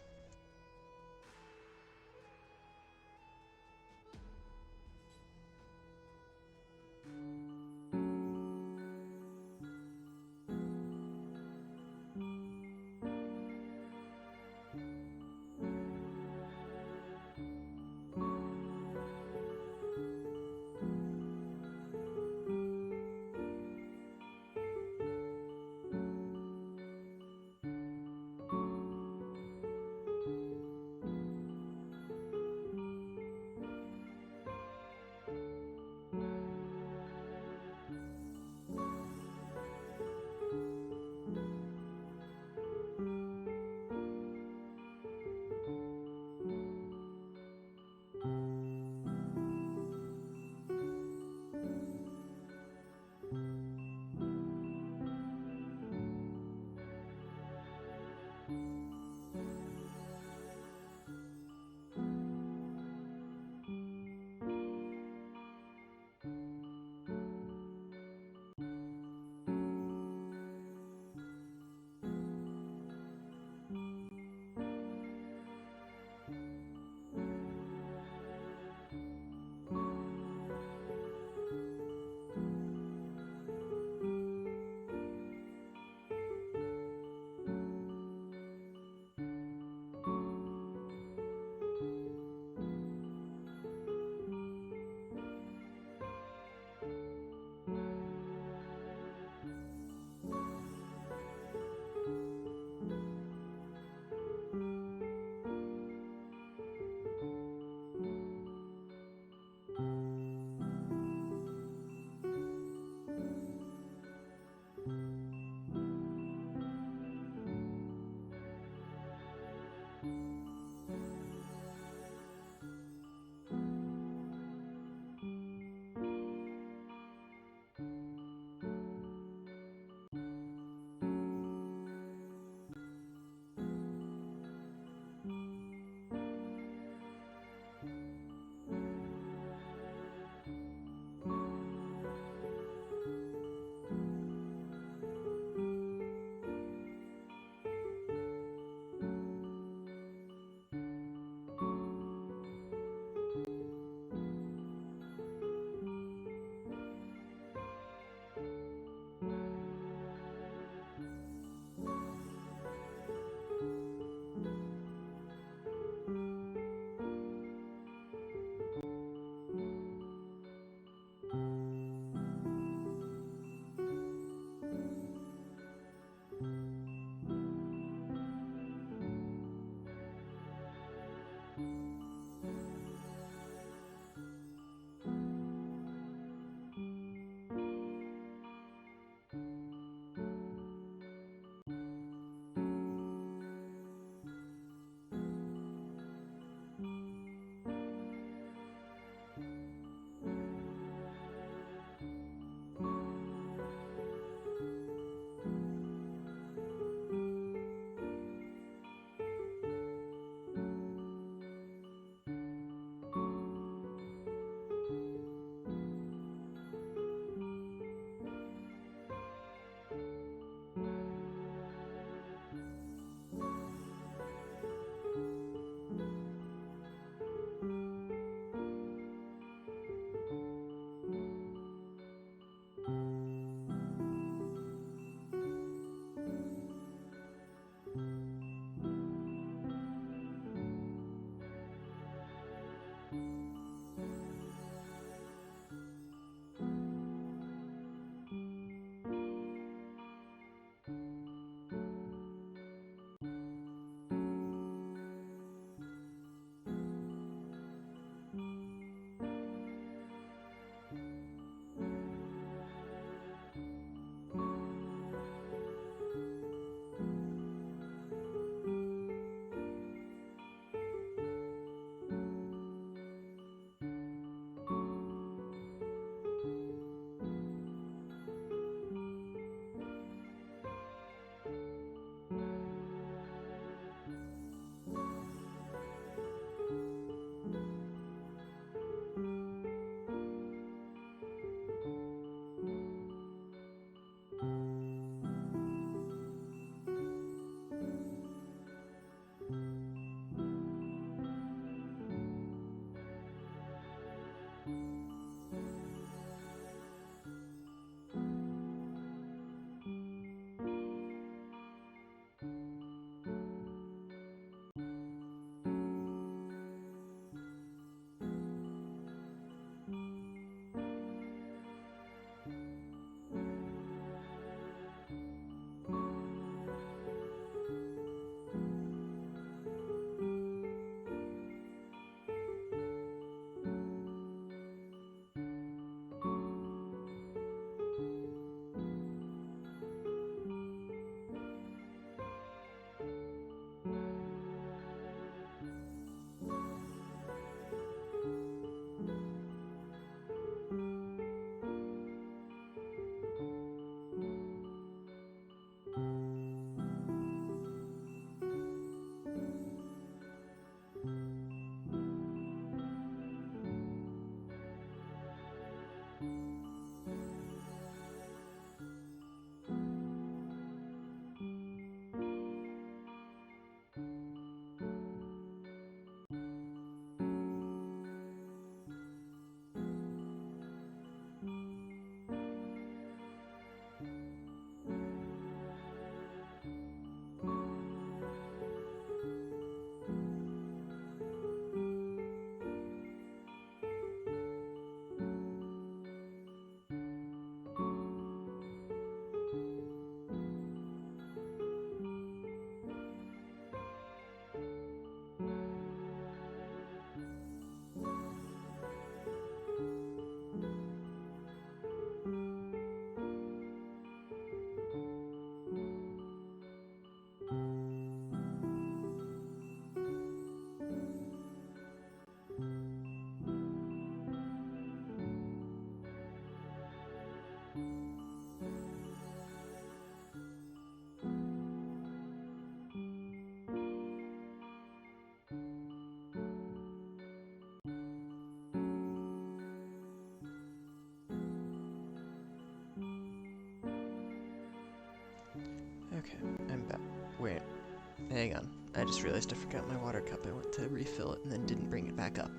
Hang on. I just realized I forgot my water cup. I went to refill it and then didn't bring it back up.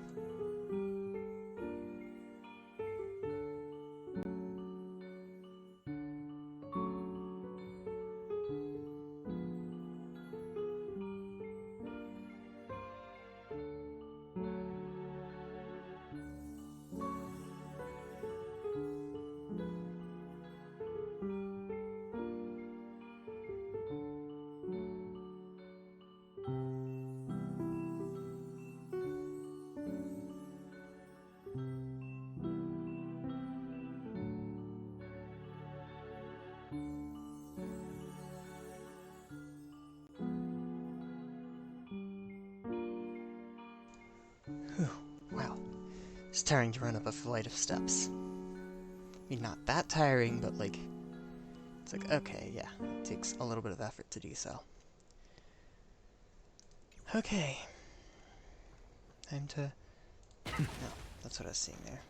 Whew, wow. It's tiring to run up a flight of steps. I mean, not that tiring, but like, it's like, okay, yeah, it takes a little bit of effort to do so. Okay. Time to... No, that's what I was seeing there.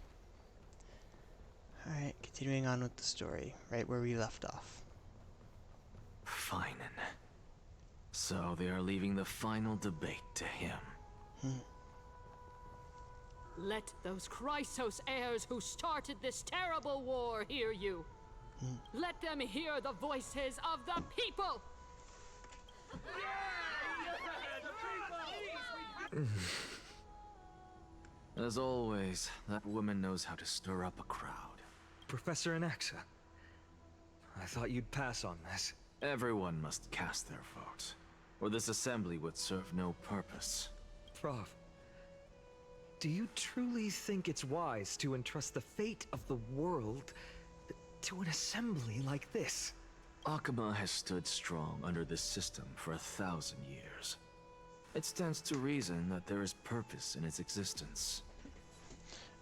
Alright, continuing on with the story, right where we left off. Fine. So they are leaving the final debate to him. Let those Chrysos heirs who started this terrible war hear you. Let them hear the voices of the people! As always, that woman knows how to stir up a crowd. Professor Anaxa, I thought you'd pass on this. Everyone must cast their vote, or this assembly would serve no purpose. Prof, do you truly think it's wise to entrust the fate of the world to an assembly like this? Akama has stood strong under this system for 1,000 years. It stands to reason that there is purpose in its existence.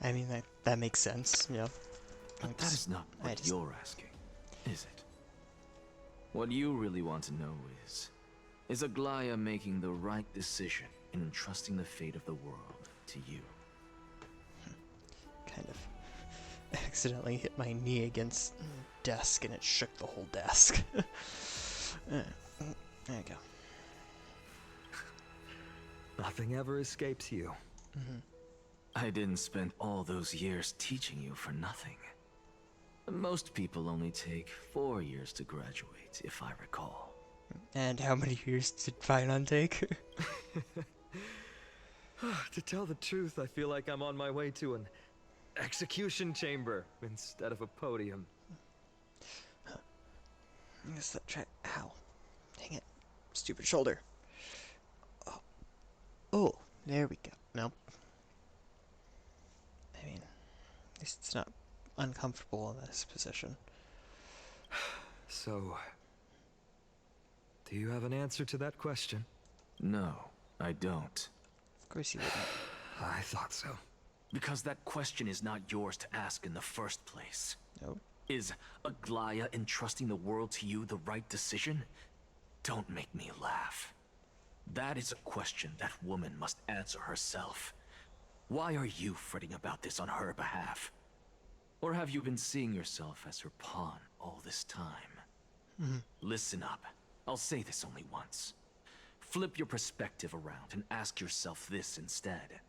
I mean, that makes sense, you know. But that is not what you're asking, is it? What you really want to know is Aglaya making the right decision in entrusting the fate of the world to you? Kind of accidentally hit my knee against the desk and it shook the whole desk. There you go. Nothing ever escapes you. I didn't spend all those years teaching you for nothing. Most people only take 4 years to graduate, if I recall. And how many years did Finon take? To tell the truth, I feel like I'm on my way to an execution chamber instead of a podium. I guess that try. Ow. Dang it. Stupid shoulder. Oh, there we go. Nope. I mean, at least it's not uncomfortable in this position. So, do you have an answer to that question? No, I don't. Of course you wouldn't. I thought so. Because that question is not yours to ask in the first place. Nope. Is Aglaya entrusting the world to you the right decision? Don't make me laugh. That is a question that woman must answer herself. Why are you fretting about this on her behalf? Or have you been seeing yourself as her pawn all this time? Listen up. I'll say this only once. Flip your perspective around and ask yourself this instead.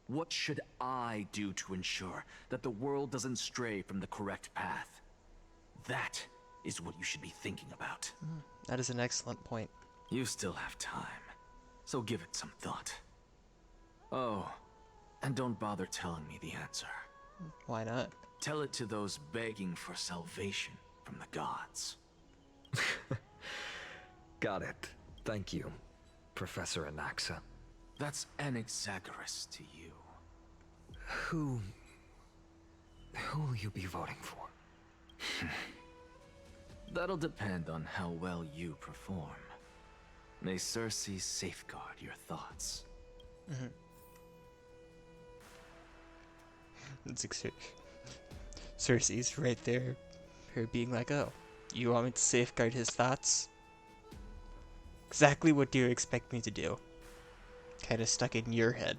What should I do to ensure that the world doesn't stray from the correct path? That is what you should be thinking about. That is an excellent point. You still have time, so give it some thought. Oh, and don't bother telling me the answer. Why not? Tell it to those begging for salvation from the gods. Got it. Thank you, Professor Anaxa. That's Anaxagoras to you. Who will you be voting for? That'll depend on how well you perform. May Circe safeguard your thoughts. It's Cersei's right there, her being like, oh, you want me to safeguard his thoughts? Exactly what do you expect me to do? Kind of stuck in your head.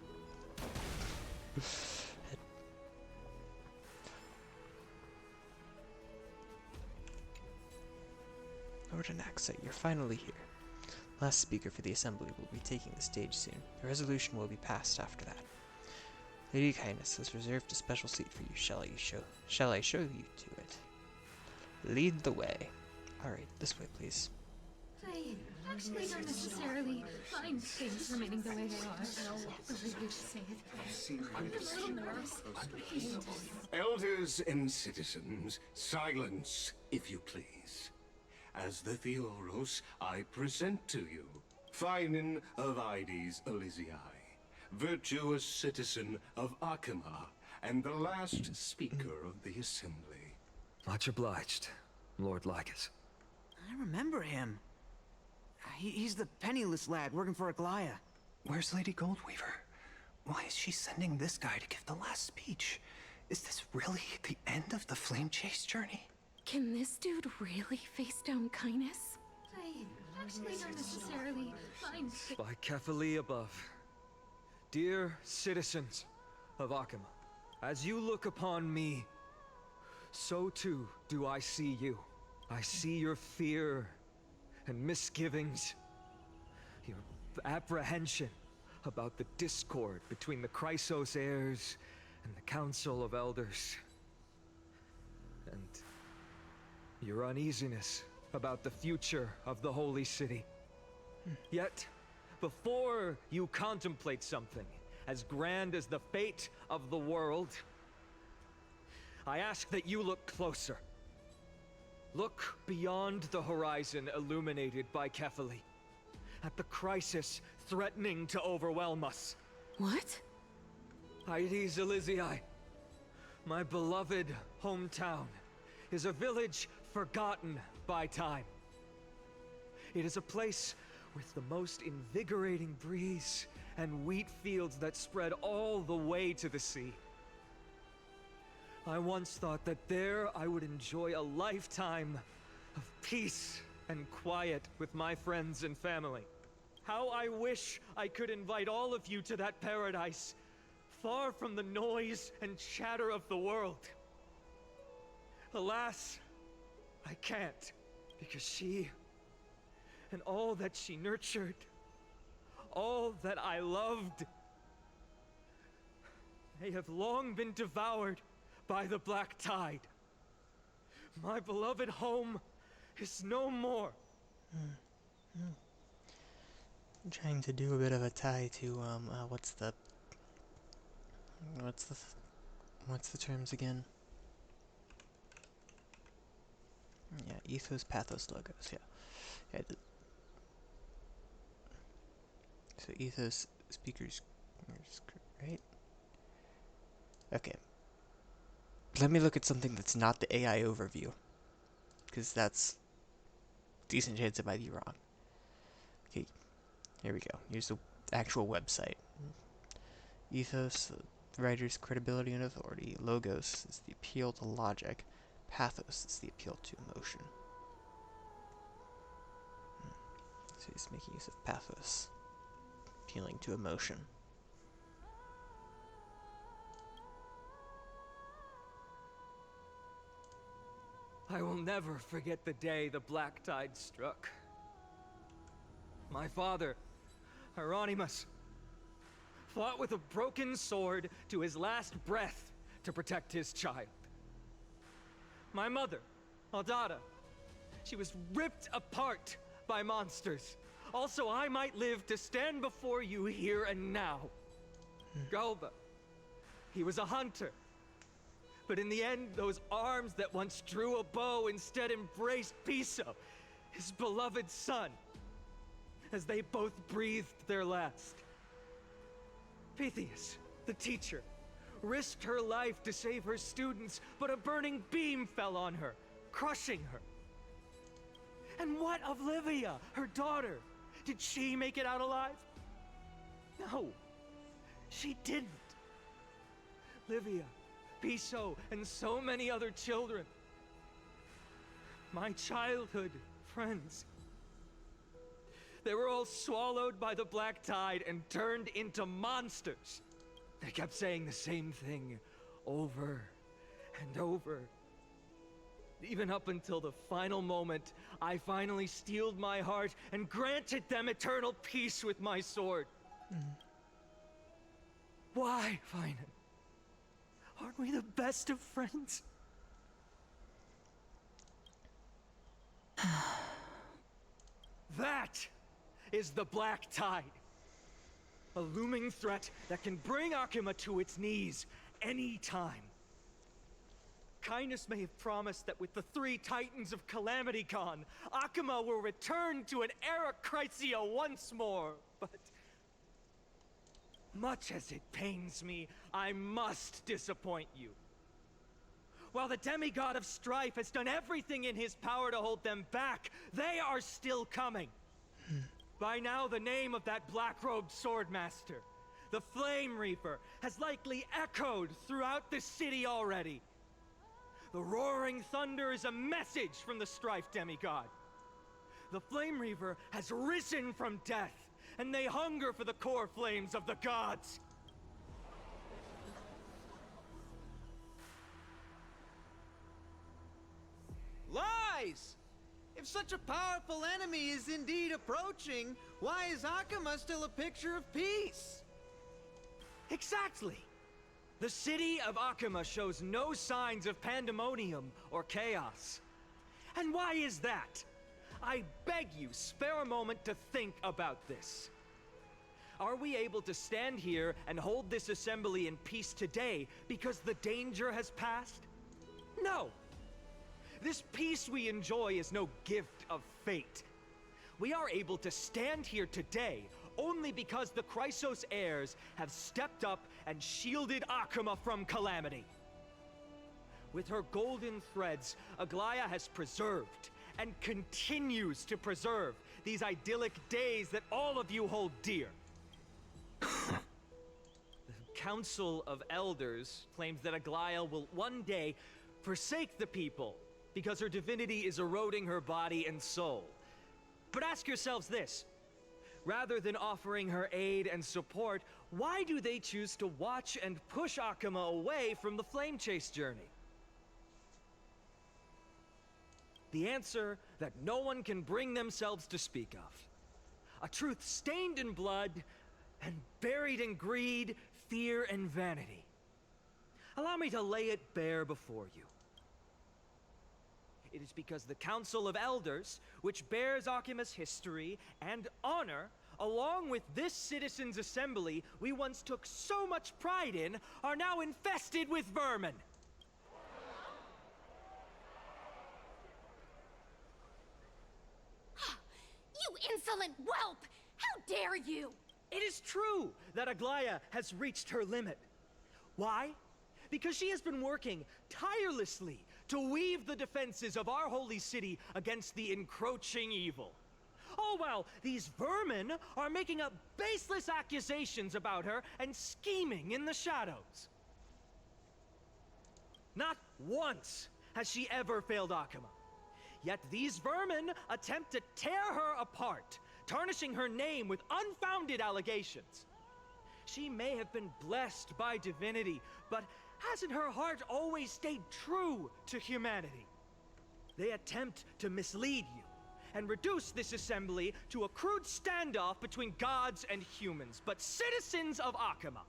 Lord Anaxa, you're finally here. Last speaker for the assembly will be taking the stage soon. The resolution will be passed after that. Lady Kindness has reserved a special seat for you. Shall I show you to it? Lead the way. Alright, this way, please. I actually don't necessarily mind things remaining the way they are. The way you say it. I'm a little nervous. Elders and citizens, silence, if you please. As the Theoros, I present to you Finan of Ides Elysiae, virtuous citizen of Akima, and the last speaker of the assembly. Much obliged, Lord Lycus. I remember him. He's the penniless lad working for Aglaya. Where's Lady Goldweaver? Why is she sending this guy to give the last speech? Is this really the end of the Flame Chase journey? Can this dude really face down kindness? I actually don't necessarily mind. By Kefali above. Dear citizens of Akima, as you look upon me, so too do I see you. I see your fear and misgivings, your apprehension about the discord between the Chrysos heirs and the Council of Elders, and your uneasiness about the future of the Holy City. Yet, before you contemplate something as grand as the fate of the world, I ask that you look closer. Look beyond the horizon illuminated by Kefali, at the crisis threatening to overwhelm us. What? Ides Elysiae, my beloved hometown, is a village forgotten by time. It is a place with the most invigorating breeze and wheat fields that spread all the way to the sea. I once thought that there I would enjoy a lifetime of peace and quiet with my friends and family. How I wish I could invite all of you to that paradise, far from the noise and chatter of the world. Alas, I can't, because she, and all that she nurtured, all that I loved, they have long been devoured by the black tide. My beloved home is no more. I'm trying to do a bit of a tie to what's the terms again? Yeah, ethos, pathos, logos. Yeah. So ethos, speakers, right? Okay. Let me look at something that's not the AI overview, because that's decent chance it might be wrong. Okay, here we go. Here's the actual website. Ethos, the writer's credibility and authority. Logos is the appeal to logic. Pathos is the appeal to emotion. So he's making use of pathos, appealing to emotion. I will never forget the day the black tide struck. My father, Hieronymus, fought with a broken sword to his last breath to protect his child. My mother, Aldada, she was ripped apart by monsters. Also, I might live to stand before you here and now. Galba, he was a hunter. But in the end, those arms that once drew a bow instead embraced Piso, his beloved son, as they both breathed their last. Pythias, the teacher, risked her life to save her students, but a burning beam fell on her, crushing her. And what of Livia, her daughter? Did she make it out alive? No, she didn't. Livia, Piso, and so many other children, my childhood friends, they were all swallowed by the black tide and turned into monsters. They kept saying the same thing over and over. Even up until the final moment, I finally steeled my heart and granted them eternal peace with my sword. Why, Finan? Aren't we the best of friends? That is the Black Tide. A looming threat that can bring Akuma to its knees any time. Kindness may have promised that with the 3 Titans of Calamity gone, Akuma will return to an era Chrysia once more, but... much as it pains me, I must disappoint you. While the demigod of strife has done everything in his power to hold them back, they are still coming. By now, the name of that black-robed swordmaster, the Flame Reaper, has likely echoed throughout the city already. The roaring thunder is a message from the strife demigod. The Flame Reaver has risen from death, and they hunger for the core flames of the gods. Lies! If such a powerful enemy is indeed approaching, why is Akuma still a picture of peace? Exactly! The city of Akuma shows no signs of pandemonium or chaos. And why is that? I beg you, spare a moment to think about this. Are we able to stand here and hold this assembly in peace today because the danger has passed? No! This peace we enjoy is no gift of fate. We are able to stand here today only because the Chrysos heirs have stepped up and shielded Akuma from calamity. With her golden threads, Aglaya has preserved and continues to preserve these idyllic days that all of you hold dear. The Council of Elders claims that Aglaya will one day forsake the people because her divinity is eroding her body and soul. But ask yourselves this. Rather than offering her aid and support, why do they choose to watch and push Akuma away from the Flame Chase journey? The answer that no one can bring themselves to speak of. A truth stained in blood and buried in greed, fear, and vanity. Allow me to lay it bare before you. It is because the Council of Elders, which bears Akuma's history and honor, along with this citizens' assembly we once took so much pride in, are now infested with vermin. You insolent whelp! How dare you! It is true that Aglaya has reached her limit. Why? Because she has been working tirelessly to weave the defenses of our holy city against the encroaching evil. All while these vermin are making up baseless accusations about her and scheming in the shadows. Not once has she ever failed Akuma. Yet these vermin attempt to tear her apart, tarnishing her name with unfounded allegations. She may have been blessed by divinity, but hasn't her heart always stayed true to humanity? They attempt to mislead you and reduce this assembly to a crude standoff between gods and humans, but citizens of Akuma.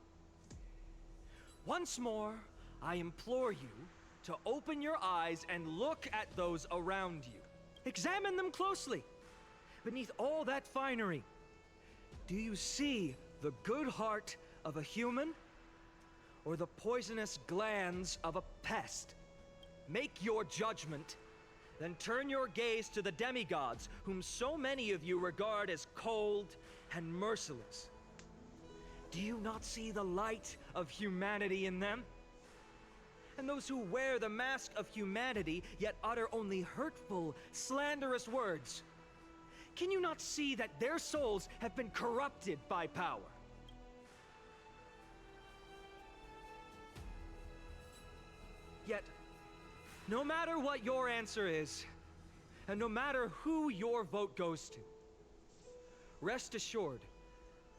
Once more, I implore you to open your eyes and look at those around you. Examine them closely. Beneath all that finery, do you see the good heart of a human or the poisonous glands of a pest? Make your judgment, then turn your gaze to the demigods whom so many of you regard as cold and merciless. Do you not see the light of humanity in them? And those who wear the mask of humanity yet utter only hurtful, slanderous words. Can you not see that their souls have been corrupted by power? Yet, no matter what your answer is, and no matter who your vote goes to, rest assured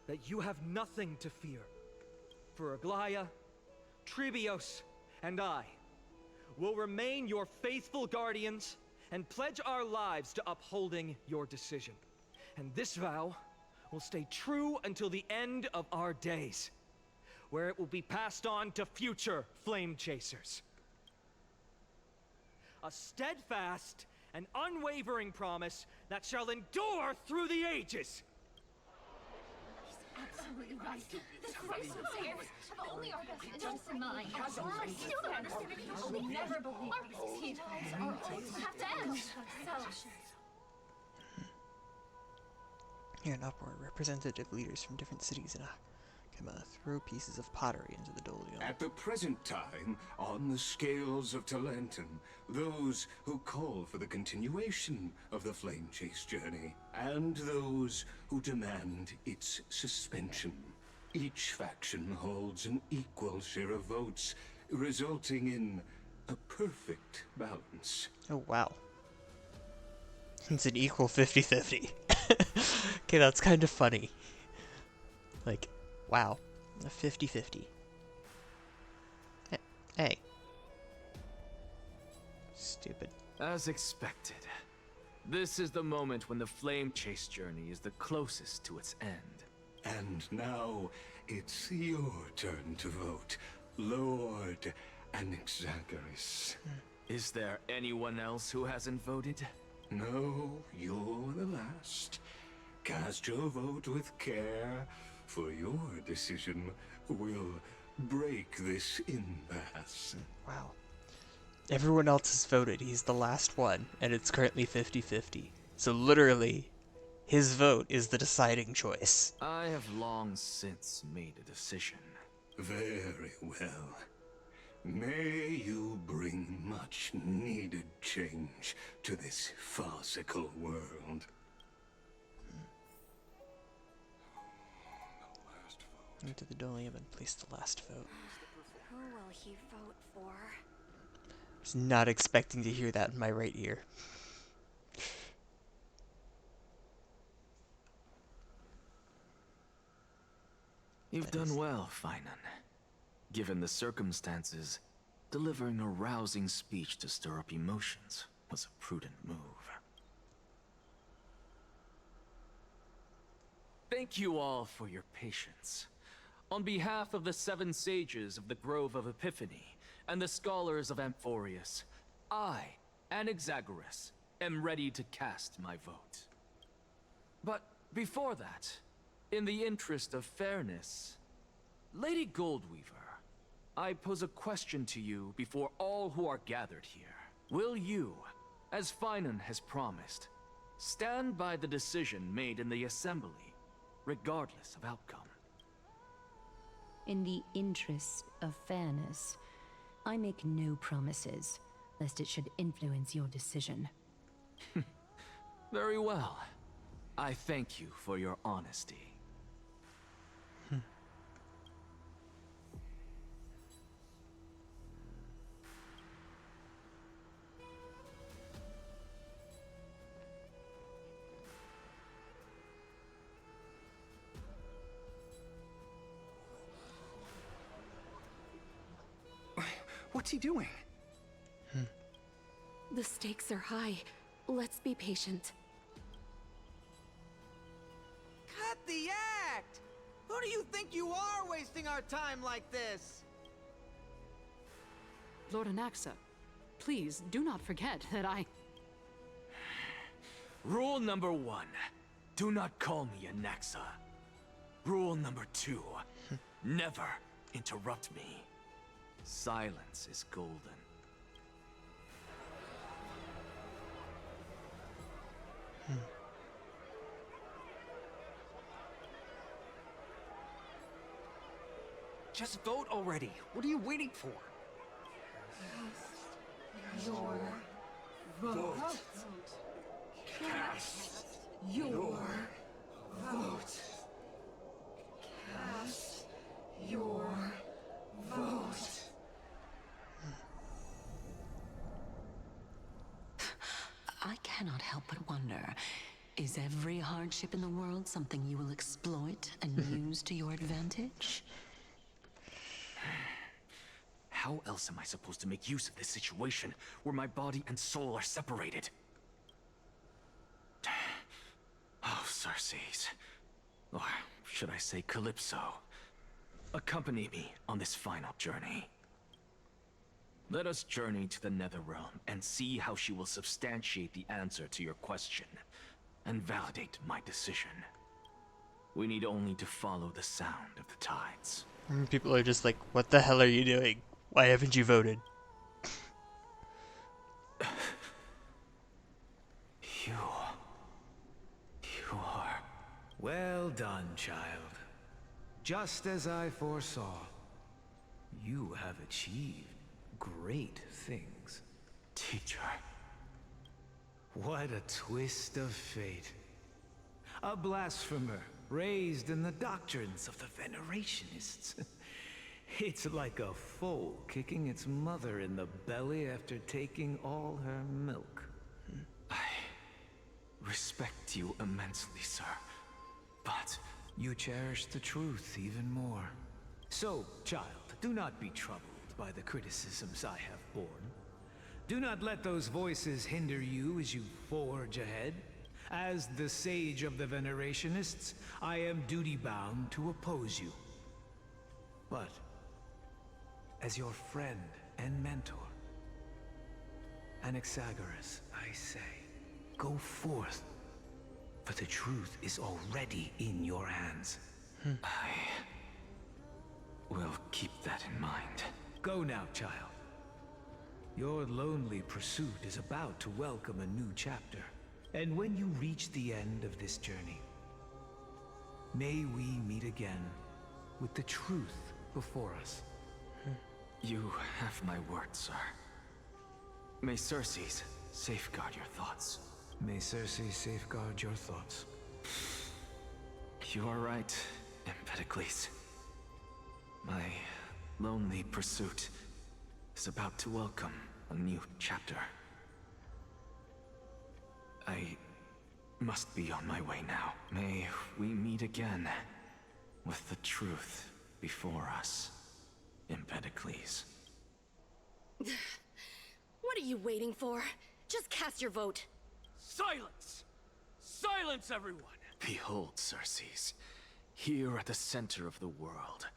that you have nothing to fear. For Aglaya, Trebios, and I, will remain your faithful guardians and pledge our lives to upholding your decision. And this vow will stay true until the end of our days, where it will be passed on to future flame chasers. A steadfast and unwavering promise that shall endure through the ages. Absolutely right. The Christ heirs have only our best interests in mind. I still don't understand it. You will never believe our tea times are always have to end. So, Here in Uproar, representative leaders from different cities in Akima throw pieces of pottery into the Dolium. At the present time, on the scales of Talentum, those who call for the continuation of the Flame Chase journey, and those who demand its suspension. Each faction holds an equal share of votes, resulting in a perfect balance. Oh, wow. It's an equal 50-50. Okay, that's kind of funny. Like, wow. A 50-50. Hey. Stupid. As expected. This is the moment when the Flame Chase journey is the closest to its end. And now, it's your turn to vote, Lord Anaxagoras. Is there anyone else who hasn't voted? No, you're the last. Cast your vote with care, for your decision will break this impasse. Wow. Everyone else has voted. He's the last one, and it's currently 50-50. So literally, his vote is the deciding choice. I have long since made a decision. Very well. May you bring much needed change to this farcical world. Into the Dolium and place the last vote. who will he vote for? I was not expecting to hear that in my right ear. You've done well, Finan. Given the circumstances, delivering a rousing speech to stir up emotions was a prudent move. Thank you all for your patience. On behalf of the 7 sages of the Grove of Epiphany and the scholars of Amphorius, I, Anaxagoras, am ready to cast my vote. But before that, in the interest of fairness, Lady Goldweaver, I pose a question to you before all who are gathered here. Will you, as Finan has promised, stand by the decision made in the Assembly, regardless of outcome? In the interest of fairness, I make no promises, lest it should influence your decision. Very well. I thank you for your honesty. What's he doing? The stakes are high. Let's be patient. Cut the act! Who do you think you are wasting our time like this? Lord Anaxa, please do not forget that I... Rule number 1. Do not call me Anaxa. Rule number 2. Never interrupt me. Silence is golden. Just vote already. What are you waiting for? Your vote. Cast your vote. Cast your vote. I cannot help but wonder, is every hardship in the world something you will exploit and use to your advantage? how else am I supposed to make use of this situation where my body and soul are separated? Oh, Circes. Or should I say Calypso? Accompany me on this final journey. Let us journey to the Netherrealm and see how she will substantiate the answer to your question and validate my decision. We need only to follow the sound of the tides. People are just like, what the hell are you doing? Why haven't you voted? You are... Well done, child. Just as I foresaw, you have achieved great things. Teacher. What a twist of fate. A blasphemer raised in the doctrines of the Venerationists. It's like a foal kicking its mother in the belly after taking all her milk. I respect you immensely, sir, but... You cherish the truth even more. So, child, do not be troubled by the criticisms I have borne. Do not let those voices hinder you as you forge ahead. As the sage of the Venerationists, I am duty-bound to oppose you. But, as your friend and mentor, Anaxagoras, I say, go forth, for the truth is already in your hands. I will keep that in mind. Go now, child. Your lonely pursuit is about to welcome a new chapter. And when you reach the end of this journey, may we meet again with the truth before us. You have my word, sir. May Circes safeguard your thoughts. May Circes safeguard your thoughts. You are right, Empedocles. My lonely pursuit is about to welcome a new chapter. I must be on my way now. May we meet again with the truth before us, Empedocles. What are you waiting for? Just cast your vote. Silence! Silence, everyone! Behold, Circes, here at the center of the world,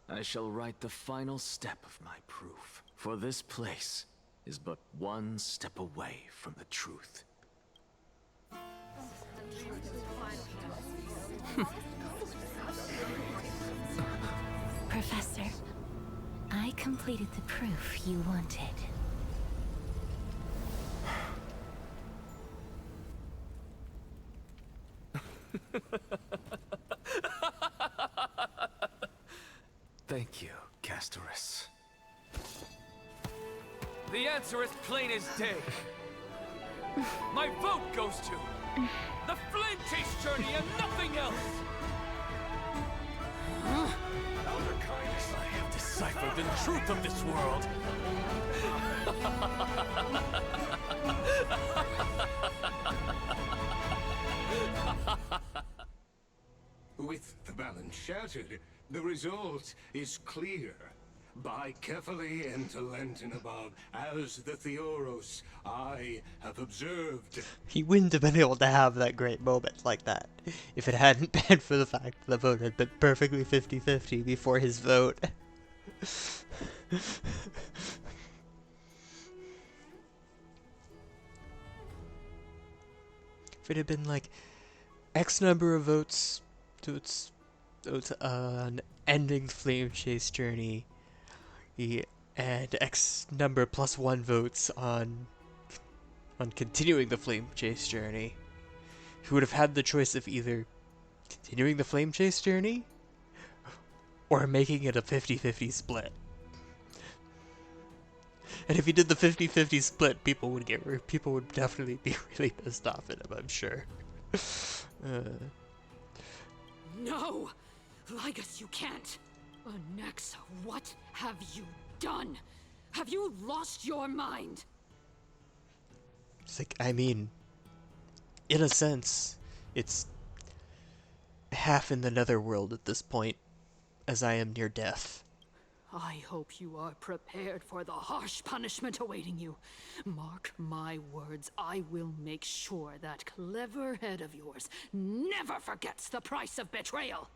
I shall write the final step of my proof. For this place is but one step away from the truth. Professor, I completed the proof you wanted. Thank you, Castorus. The answer is plain as day. My vote goes to the Flame Chase journey and nothing else! Elder Kindness, I have deciphered the truth of this world. With the balance shattered, the result is clear. By carefully enter Lenten above, as the Theoros I have observed. He wouldn't have been able to have that great moment like that if it hadn't been for the fact that the vote had been perfectly 50-50 before his vote. If it had been like X number of votes to its ending Flame Chase journey, and X number plus 1 votes on continuing the Flame Chase journey, he would have had the choice of either continuing the Flame Chase journey or making it a 50-50 split. And if he did the 50-50 split, people would definitely be really pissed off at him, I'm sure. No! Ligus, you can't! Anaxa, what have you done? Have you lost your mind? It's like, I mean, in a sense, it's half in the netherworld at this point, as I am near death. I hope you are prepared for the harsh punishment awaiting you. Mark my words, I will make sure that clever head of yours never forgets the price of betrayal.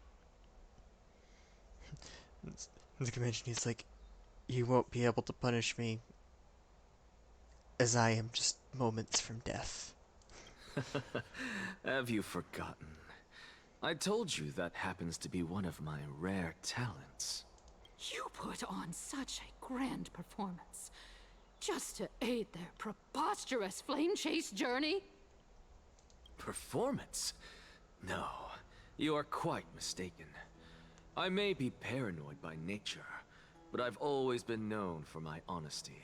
The convention, he's like, you won't be able to punish me, as I am just moments from death. Have you forgotten? I told you that happens to be one of my rare talents. You put on such a grand performance, just to aid their preposterous flame chase journey? Performance? No, you are quite mistaken. I may be paranoid by nature, but I've always been known for my honesty.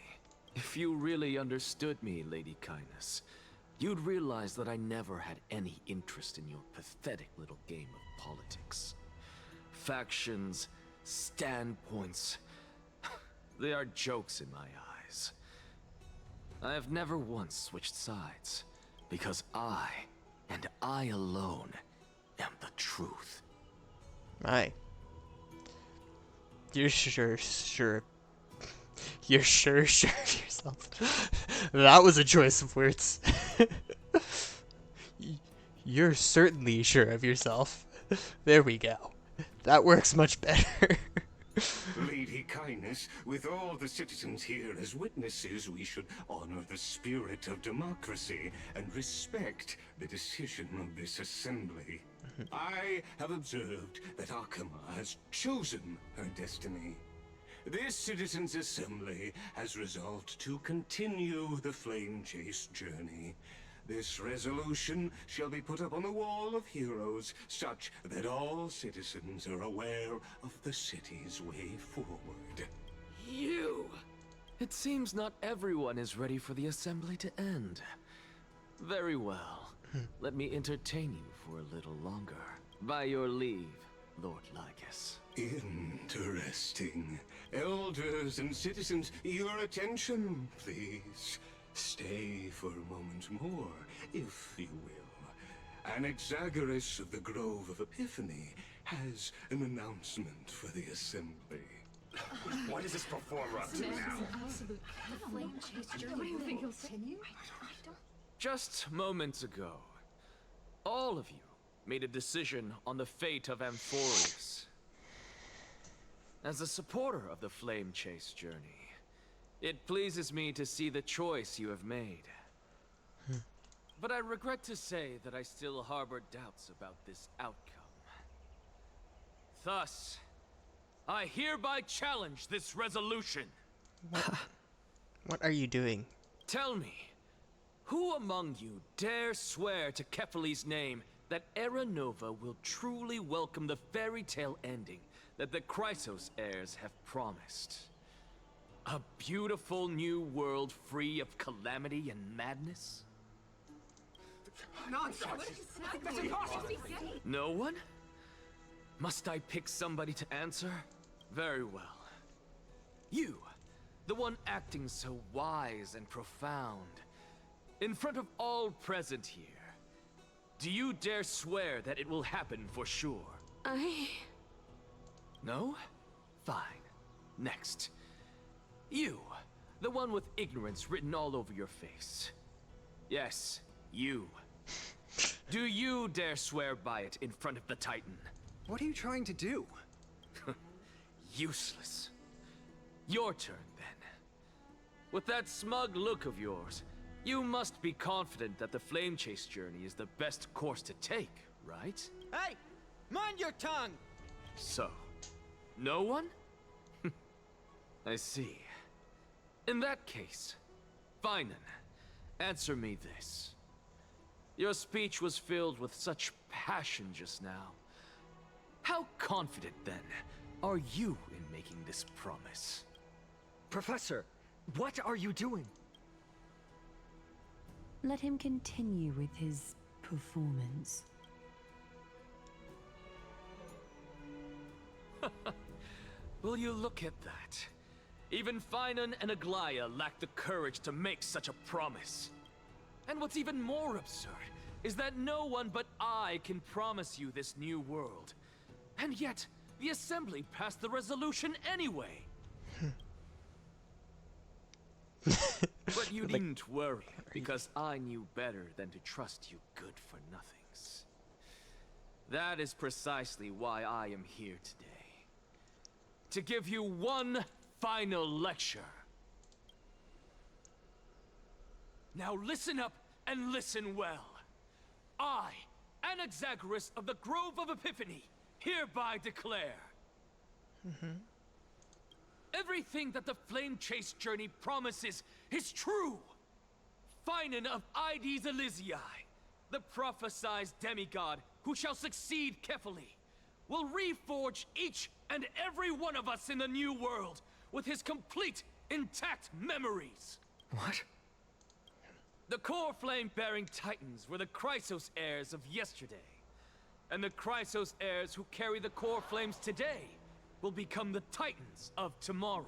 If you really understood me, Lady Kindness, you'd realize that I never had any interest in your pathetic little game of politics. Factions, standpoints, they are jokes in my eyes. I have never once switched sides, because I, and I alone, am the truth. Aye. You're sure You're sure of yourself. That was a choice of words. You're certainly sure of yourself. There we go. That works much better. Lady Kindness, with all the citizens here as witnesses, we should honor the spirit of democracy and respect the decision of this assembly. I have observed that Akama has chosen her destiny. This citizens' assembly has resolved to continue the flame chase journey. This resolution shall be put up on the wall of heroes, such that all citizens are aware of the city's way forward. You! It seems not everyone is ready for the assembly to end. Very well. Let me entertain you for a little longer. By your leave, Lord Lycus. Interesting. Elders and citizens, your attention, please. Stay for a moment more, if you will. Anaxagoras of the Grove of Epiphany has an announcement for the assembly. What is this performer up to now? Just moments ago, all of you made a decision on the fate of Amphorius. As a supporter of the Flame Chase journey, it pleases me to see the choice you have made. But I regret to say that I still harbor doubts about this outcome. Thus, I hereby challenge this resolution. What are you doing? Tell me, who among you dare swear to Kefali's name that Era Nova will truly welcome the fairy tale ending that the Chrysos heirs have promised? A beautiful new world free of calamity and madness? No one? Must I pick somebody to answer? Very well. You, the one acting so wise and profound, in front of all present here, do you dare swear that it will happen for sure? No? Fine. Next. You, the one with ignorance written all over your face. Yes, you. Do you dare swear by it in front of the Titan? What are you trying to do? Useless. Your turn, then. With that smug look of yours, you must be confident that the Flame Chase journey is the best course to take, right? Hey! Mind your tongue! So, no one? I see. In that case, Finan, answer me this. Your speech was filled with such passion just now. How confident, then, are you in making this promise? Professor, what are you doing? Let him continue with his performance. Will you look at that? Even Finan and Aglaya lack the courage to make such a promise. And what's even more absurd is that no one but I can promise you this new world. And yet, the Assembly passed the resolution anyway. But you needn't worry, because I knew better than to trust you good-for-nothings. That is precisely why I am here today. To give you one final lecture. Now listen up and listen well. I, Anaxagoras of the Grove of Epiphany, hereby declare... Everything that the Flame Chase journey promises is true! Finan of Ides Elysiae, the prophesized demigod who shall succeed Kefali, will reforge each and every one of us in the new world with his complete, intact memories. What? The core flame-bearing titans were the Chrysos heirs of yesterday. And the Chrysos heirs who carry the core flames today will become the titans of tomorrow.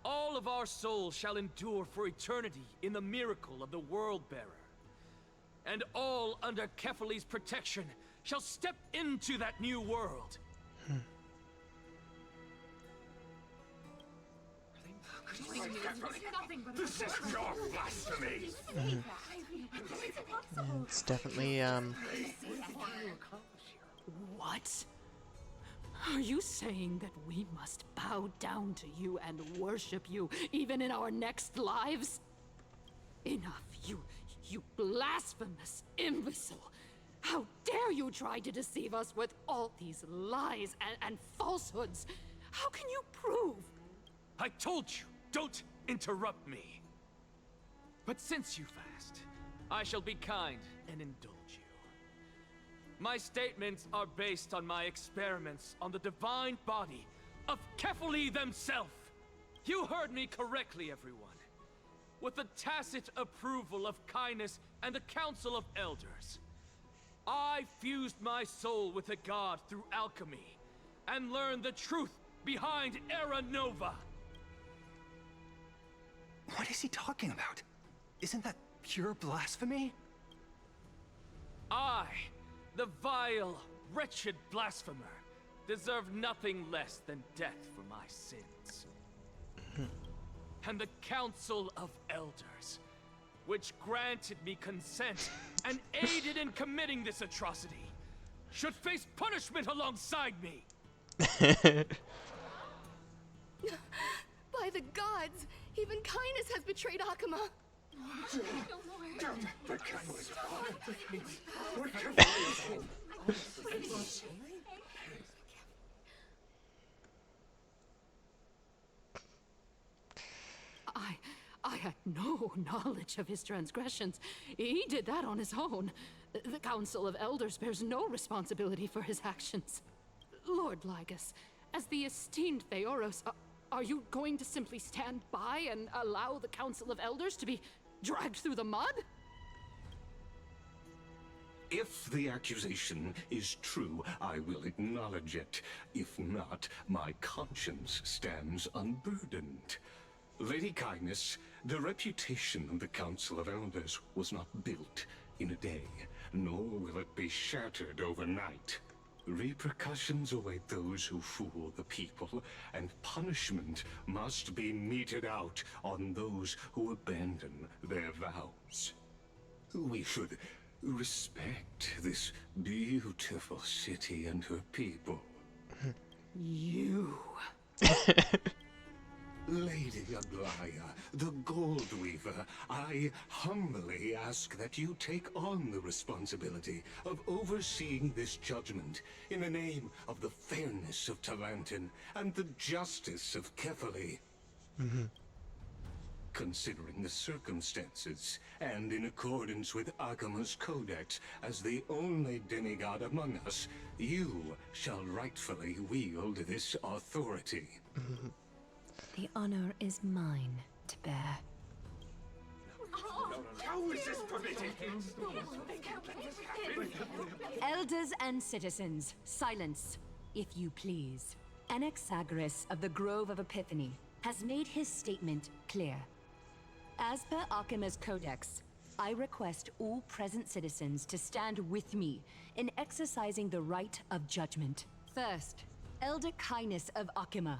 All of our souls shall endure for eternity in the miracle of the World-Bearer. And all under Kefali's protection shall step into that new world. This is your blasphemy! It's definitely, What? Are you saying that we must bow down to you and worship you, even in our next lives? Enough, you blasphemous imbecile! How dare you try to deceive us with all these lies and falsehoods? How can you prove? I told you, don't interrupt me. But since you've asked, I shall be kind and indulge you. My statements are based on my experiments on the divine body of Kefali themselves. You heard me correctly, everyone. With the tacit approval of Kindness and the Council of Elders, I fused my soul with a god through alchemy and learned the truth behind Era Nova. What is he talking about? Isn't that pure blasphemy? I, the vile, wretched blasphemer, deserve nothing less than death for my sins. And the Council of Elders, which granted me consent and aided in committing this atrocity, should face punishment alongside me. By the gods, even Kindness has betrayed Akuma. I had no knowledge of his transgressions. He did that on his own. The Council of Elders bears no responsibility for his actions. Lord Lygus, as the esteemed Theoros, are you going to simply stand by and allow the Council of Elders to be dragged through the mud? If the accusation is true, I will acknowledge it. If not, my conscience stands unburdened. Lady Kindness, the reputation of the Council of Elders was not built in a day, nor will it be shattered overnight. Repercussions await those who fool the people, and punishment must be meted out on those who abandon their vows. We should respect this beautiful city and her people. You... Lady Aglaya, the Gold Weaver, I humbly ask that you take on the responsibility of overseeing this judgment in the name of the fairness of Talantin and the justice of Kefali. Considering the circumstances, and in accordance with Akuma's codex as the only demigod among us, you shall rightfully wield this authority. The honor is mine to bear. How is this permitted? Elders and citizens, silence, if you please. Anaxagoras of the Grove of Epiphany has made his statement clear. As per Akuma's codex, I request all present citizens to stand with me in exercising the right of judgment. First, Elder Kindness of Akuma,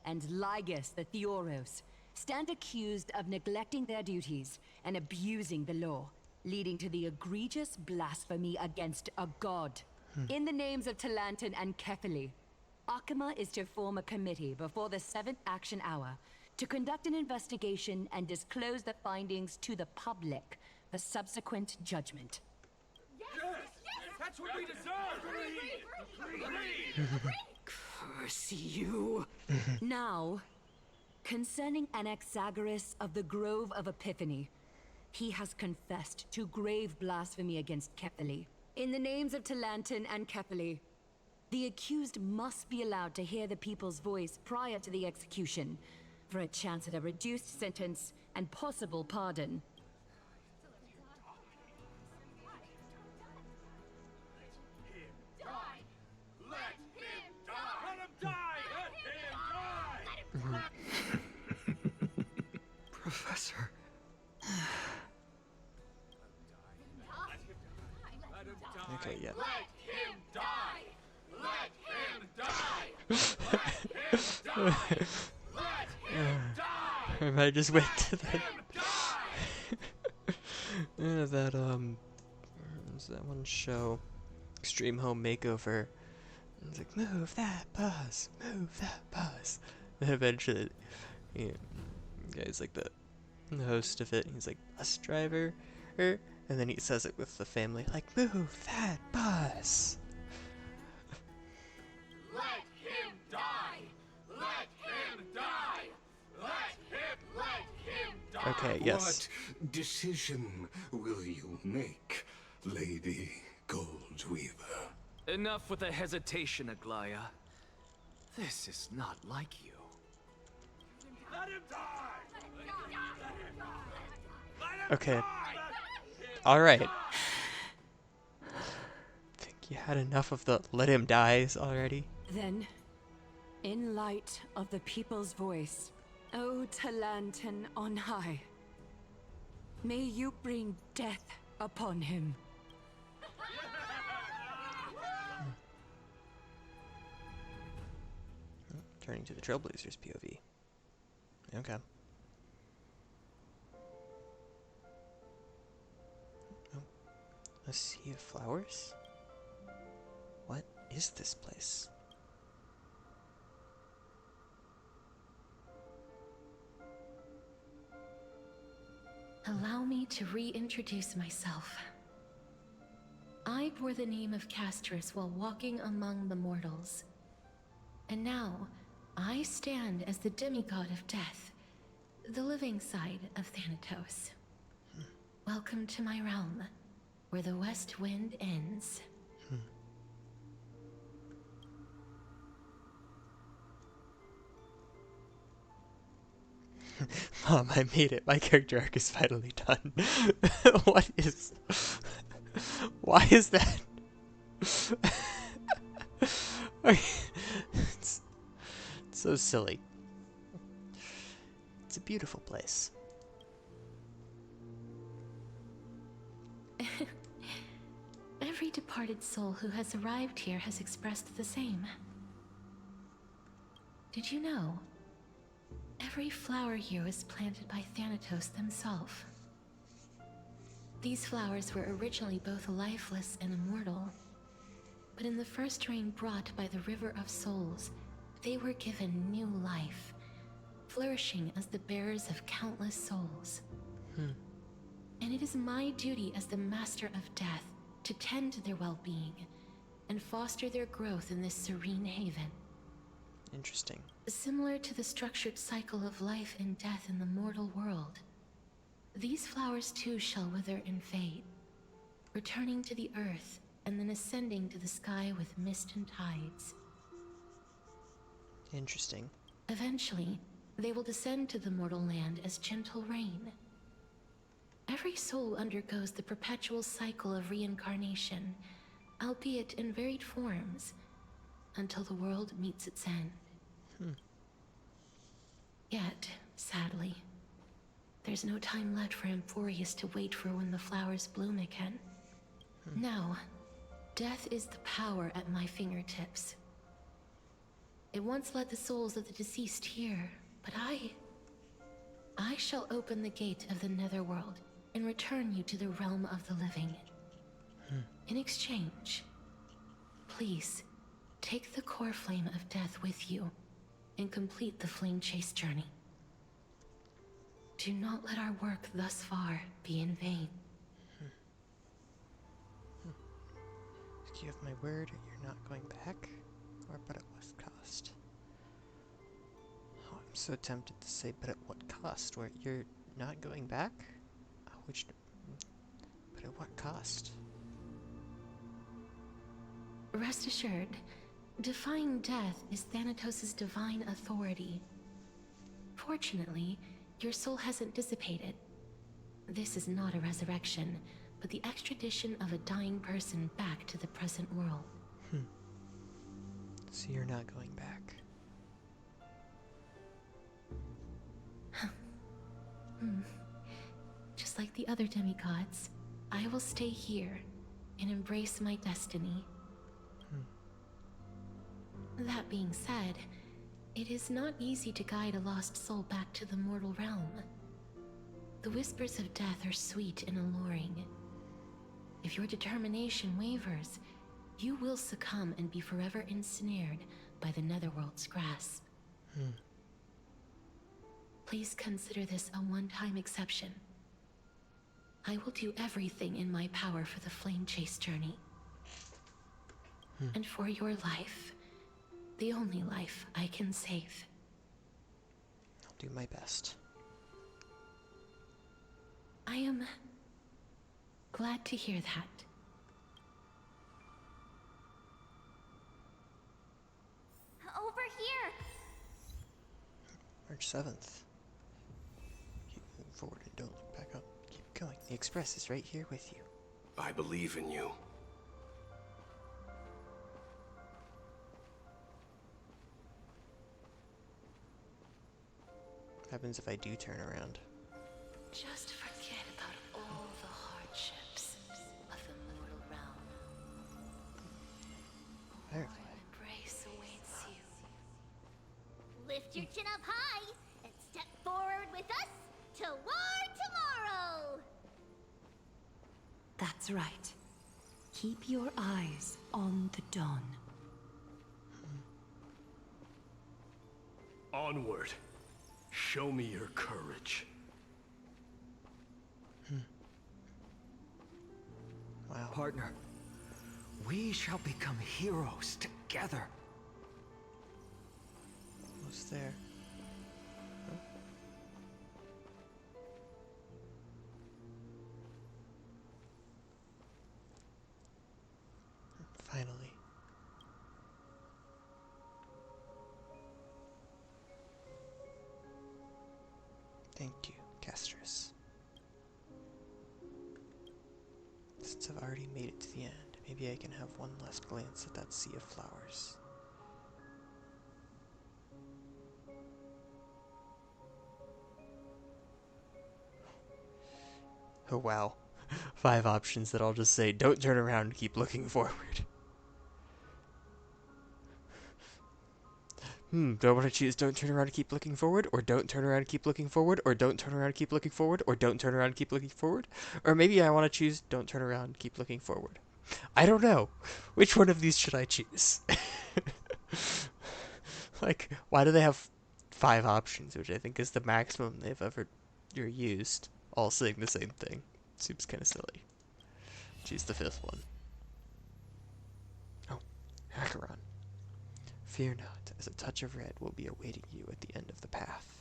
and Lygus the Theoros, stand accused of neglecting their duties and abusing the law, leading to the egregious blasphemy against a god. In the names of Talantan and Kefili, Akama is to form a committee before the 7th action hour to conduct an investigation and disclose the findings to the public for subsequent judgment. That's what we deserve! Curse you! Now, concerning Anaxagoras of the Grove of Epiphany, he has confessed to grave blasphemy against Kefili. In the names of Talantan and Kefili, the accused must be allowed to hear the people's voice prior to the execution, for a chance at a reduced sentence and possible pardon. Professor. Okay, yeah. Let him die! Let him die! Let him die! I might just wait to that. There's that one show, Extreme Home Makeover. It's like, move that bus, move that bus. And eventually, you know, the guy's like the host of it. He's like, bus driver, and then he says it with the family, like, move that bus. Let him die! Let him die! Let him die! Okay, yes. What decision will you make, Lady Goldweaver? Enough with the hesitation, Aglaya. This is not like you. Let him die! Okay. Alright. Think you had enough of the let him dies already? Then, in light of the people's voice, O Talantan on high, may you bring death upon him. Turning to the Trailblazers POV. Okay. Oh, a sea of flowers? What is this place? Allow me to reintroduce myself. I bore the name of Castris while walking among the mortals. And now, I stand as the demigod of death, the living side of Thanatos. Welcome to my realm, where the west wind ends. Mom, I made it. My character arc is finally done. What is... Why is that? It's so silly. It's a beautiful place. Every departed soul who has arrived here has expressed the same. Did you know? Every flower here was planted by Thanatos themselves. These flowers were originally both lifeless and immortal, but in the first rain brought by the River of Souls, they were given new life, flourishing as the bearers of countless souls. And it is my duty as the Master of Death to tend to their well-being and foster their growth in this serene haven. Interesting. Similar to the structured cycle of life and death in the mortal world, these flowers too shall wither and fade, returning to the earth and then ascending to the sky with mist and tides. Interesting. Eventually, they will descend to the mortal land as gentle rain. Every soul undergoes the perpetual cycle of reincarnation, albeit in varied forms, until the world meets its end. Yet, sadly, there's no time left for Amphorius to wait for when the flowers bloom again. Now, death is the power at my fingertips. It once led the souls of the deceased here, but I I shall open the gate of the Netherworld and return you to the realm of the living. In exchange, please take the core flame of death with you and complete the flame chase journey. Do not let our work thus far be in vain. Do you have my word you're not going back? Or but at what cost? Oh, I'm so tempted to say but at what cost, where you're not going back? But at what cost? Rest assured, defying death is Thanatos' divine authority. Fortunately, your soul hasn't dissipated. This is not a resurrection, but the extradition of a dying person back to the present world. So you're not going back. Just like the other demigods, I will stay here and embrace my destiny. That being said, it is not easy to guide a lost soul back to the mortal realm. The whispers of death are sweet and alluring. If your determination wavers, you will succumb and be forever ensnared by the Netherworld's grasp. Please consider this a one-time exception. I will do everything in my power for the flame chase journey. And for your life, the only life I can save. I'll do my best. I am glad to hear that. Over here! March 7th. Keep moving forward and don't look back up. Keep going. The express is right here with you. I believe in you. What happens if I do turn around? Just forget about all the hardships of the mortal realm. Firefly. Embrace awaits you. Lift your chin up high and step forward with us toward tomorrow! That's right. Keep your eyes on the dawn. Onward. Show me your courage. Wow. Partner, we shall become heroes together. Almost there. Huh? Finally. Thank you, Castris. Since I've already made it to the end, maybe I can have one last glance at that sea of flowers. Oh wow. 5 options that I'll just say, don't turn around, keep looking forward. Do I want to choose don't turn around and keep looking forward, or don't turn around and keep looking forward, or don't turn around and keep looking forward, or don't turn around and keep looking forward? Or maybe I want to choose don't turn around and keep looking forward. I don't know. Which one of these should I choose? Like, why do they have 5 options, which I think is the maximum they've ever used, all saying the same thing? Seems kind of silly. Choose the 5th one. Oh, Acheron. Fear not, as a touch of red will be awaiting you at the end of the path.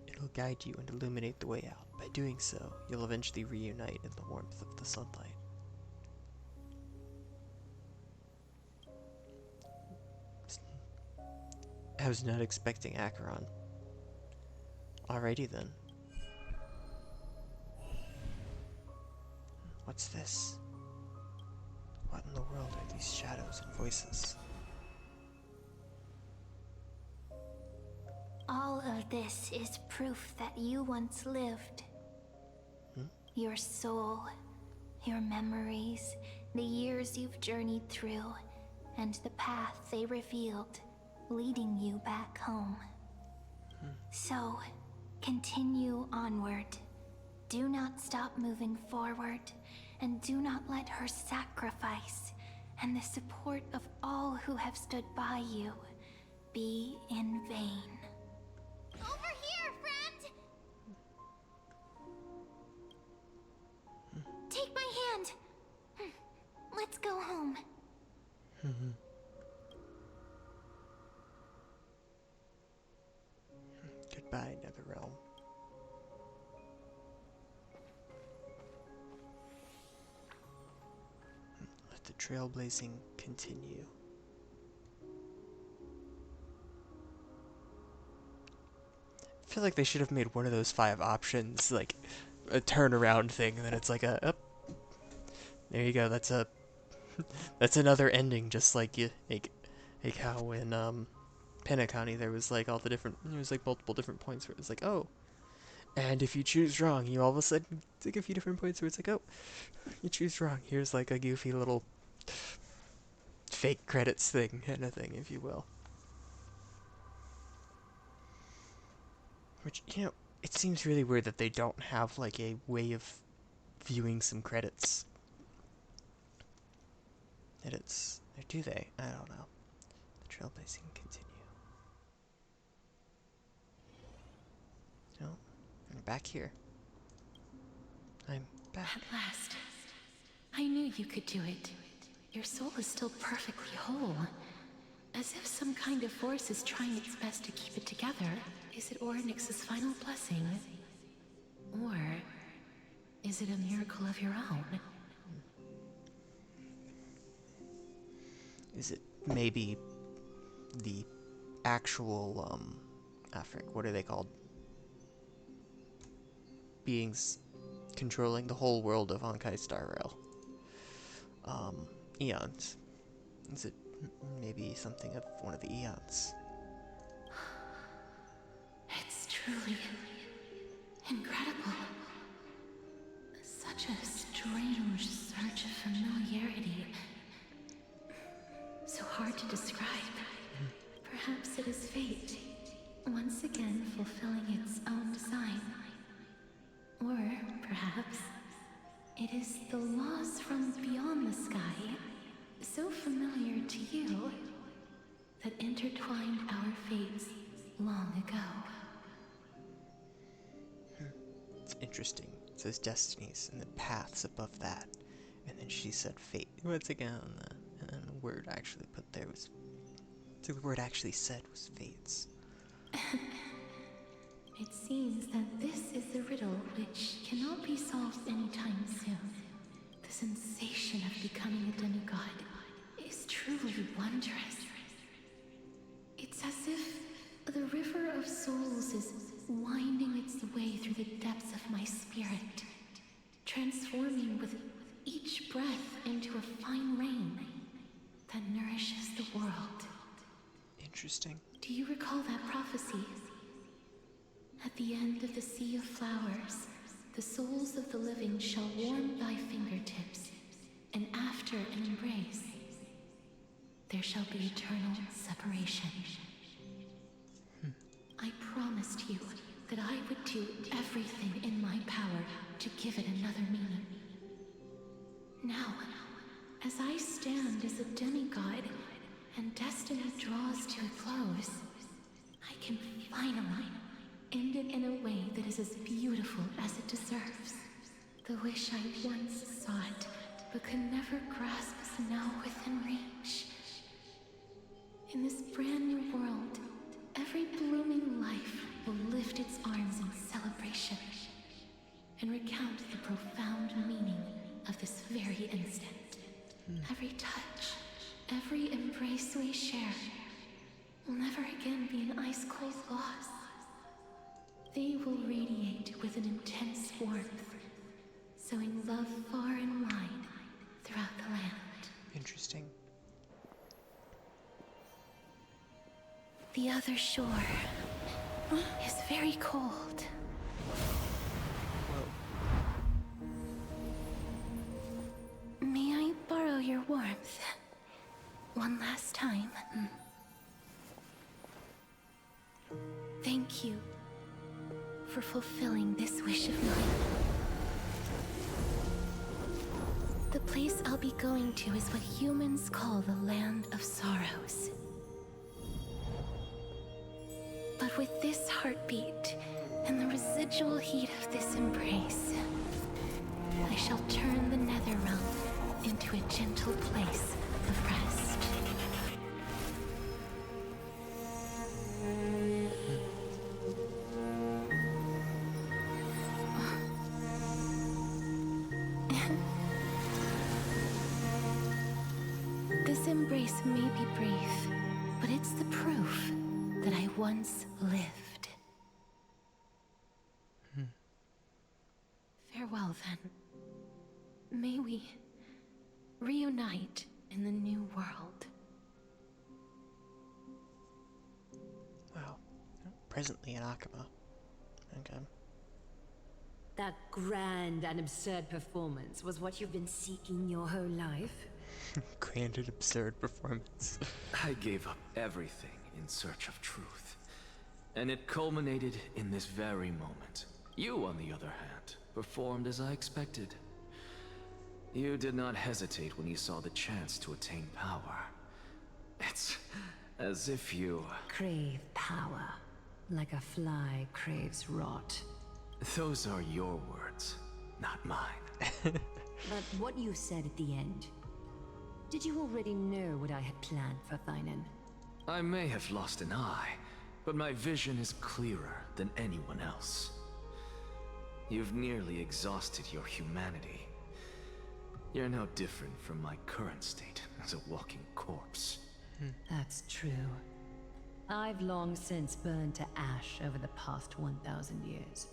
It'll guide you and illuminate the way out. By doing so, you'll eventually reunite in the warmth of the sunlight. I was not expecting Acheron. Alrighty then. What's this? What in the world are these shadows and voices? All of this is proof that you once lived. Your soul, your memories, the years you've journeyed through, and the path they revealed, leading you back home. So, continue onward. Do not stop moving forward, and do not let her sacrifice and the support of all who have stood by you be in vain. Over here, friend! Take my hand. Let's go home. Goodbye, Netherrealm. Let the trailblazing continue. I feel like they should have made one of those 5 options like a turnaround thing, and then it's like a there you go. That's another ending, just like you like how in Pinna County there was like multiple different points where it was like, oh, and if you choose wrong, you all of a sudden take a few different points where it's like, oh, you choose wrong. Here's like a goofy little fake credits thing, kind of thing, if you will. Which, you know, it seems really weird that they don't have like a way of viewing some credits. That it's, or do they? I don't know. The trailblazing continue. No, I'm back here. I'm back. At last. I knew you could do it. Your soul is still perfectly whole. As if some kind of force is trying its best to keep it together. Is it Oryx's final blessing? Or is it a miracle of your own? Is it maybe the actual, what are they called? Beings controlling the whole world of Honkai Star Rail. Eons. Is it maybe something of one of the eons? It's truly incredible. Such a strange surge of familiarity. So hard to describe. Perhaps it is fate, once again fulfilling its own design. Or perhaps it is the laws from beyond the sky, so familiar to you, that intertwined our fates long ago. It's interesting. It says destinies and the paths above that. And then she said fate. Once again, and then the word actually put there was... So the word actually said was fates. It seems that this is the riddle which cannot be solved anytime soon. The sensation of becoming a demigod is truly wondrous. It's as if the river of souls is winding its way through the depths of my spirit, transforming with each breath into a fine rain that nourishes the world. Interesting. Do you recall that prophecy? At the end of the sea of flowers, the souls of the living shall warm thy fingertips, and after an embrace, there shall be eternal separation. I promised you that I would do everything in my power to give it another meaning. Now, as I stand as a demigod, and destiny draws to a close, I can finally end it in a way that is as beautiful as it deserves. The wish I once sought, but could never grasp is now within reach. In this brand new world, every blooming life will lift its arms in celebration and recount the profound meaning of this very instant. Every touch, every embrace we share will never again be an ice-cold loss. They will radiate with an intense warmth, sowing love far and wide throughout the land. Interesting. The other shore is very cold. May I borrow your warmth? one last time. Thank you for fulfilling this wish of mine. The place I'll be going to is what humans call the Land of Sorrows. But with this heartbeat and the residual heat of this embrace, I shall turn the Netherrealm into a gentle place of rest. This embrace may be brief, but it's the proof that I once lived. Farewell, then. May we reunite in the new world. Wow. Presently in Akama. Okay. That grand and absurd performance was what you've been seeking your whole life? Grand and absurd performance. I gave up everything in search of truth. And it culminated in this very moment. You, on the other hand, performed as I expected. You did not hesitate when you saw the chance to attain power. It's as if you... Crave power, like a fly craves rot. Those are your words, not mine. But what you said at the end, did you already know what I had planned for Thynan? I may have lost an eye, but my vision is clearer than anyone else. You've nearly exhausted your humanity. You're no different from my current state as a walking corpse. That's true. I've long since burned to ash over the past 1,000 years.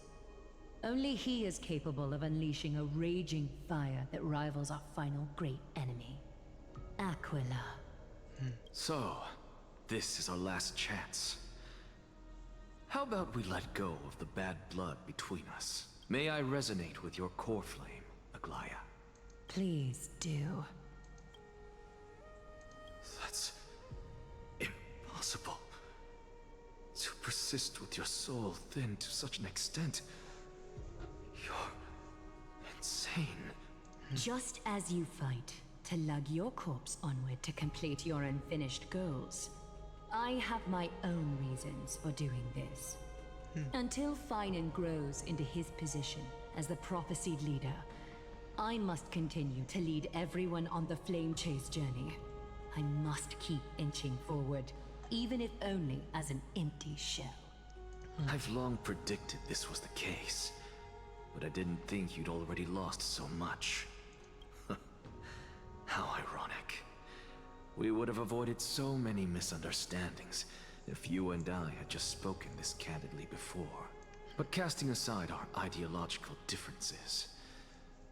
Only he is capable of unleashing a raging fire that rivals our final great enemy, Aquila. So, this is our last chance. How about we let go of the bad blood between us? May I resonate with your core flame, Aglaya? Please do. That's impossible. To persist with your soul thinned to such an extent. You're insane. Just as you fight to lug your corpse onward to complete your unfinished goals, I have my own reasons for doing this. Until Thynan grows into his position as the prophesied leader, I must continue to lead everyone on the flame chase journey. I must keep inching forward, even if only as an empty shell. I've long predicted this was the case, but I didn't think you'd already lost so much. How ironic. We would have avoided so many misunderstandings if you and I had just spoken this candidly before. But casting aside our ideological differences,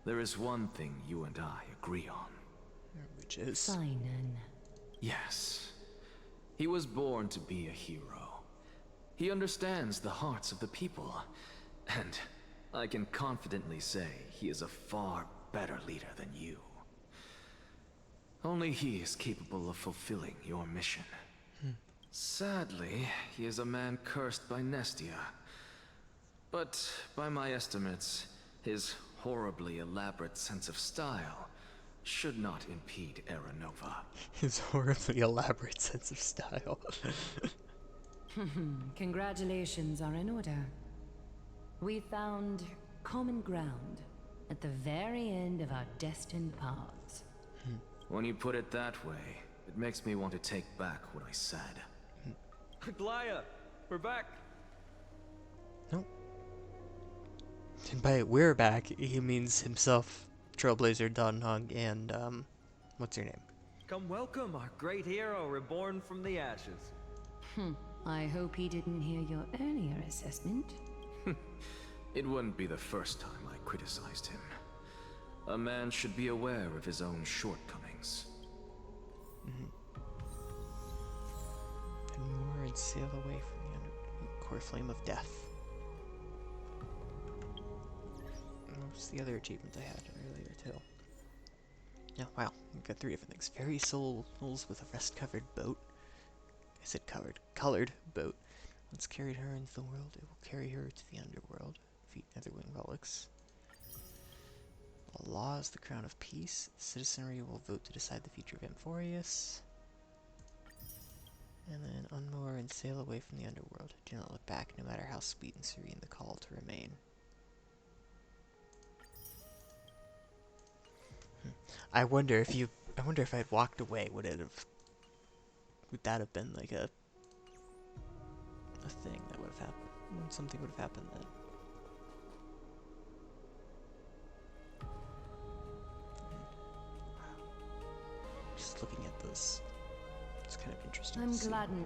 there is one thing you and I agree on. Which is... Thynan. Yes. He was born to be a hero. He understands the hearts of the people, and I can confidently say he is a far better leader than you. Only he is capable of fulfilling your mission. Sadly, he is a man cursed by Nestia. But by my estimates, his horribly elaborate sense of style should not impede Aranova. His horribly elaborate sense of style. Congratulations are in order. We found common ground at the very end of our destined paths. When you put it that way, it makes me want to take back what I said. Aglaya, we're back. Nope. And by we're back, he means himself, Trailblazer, Danhong, and, what's your name? Come welcome our great hero reborn from the ashes. I hope he didn't hear your earlier assessment. It wouldn't be the first time I criticized him. A man should be aware of his own shortcomings. And more and sail away from the core flame of death. What was the other achievement I had earlier, too? Yeah, wow, we've got 3 different things. Fairy souls with a rust-covered boat. I said colored boat. Let's carry her into the world. It will carry her to the underworld. Feet netherwing relics. Law is the crown of peace. Citizenry will vote to decide the future of Amphorius. And then unmoor and sail away from the underworld. Do not look back, no matter how sweet and serene the call to remain. I wonder if I had walked away, would that have been like a thing that would have happened? Something would have happened then. Just looking at this, it's kind of interesting. I'm to see. gladdened.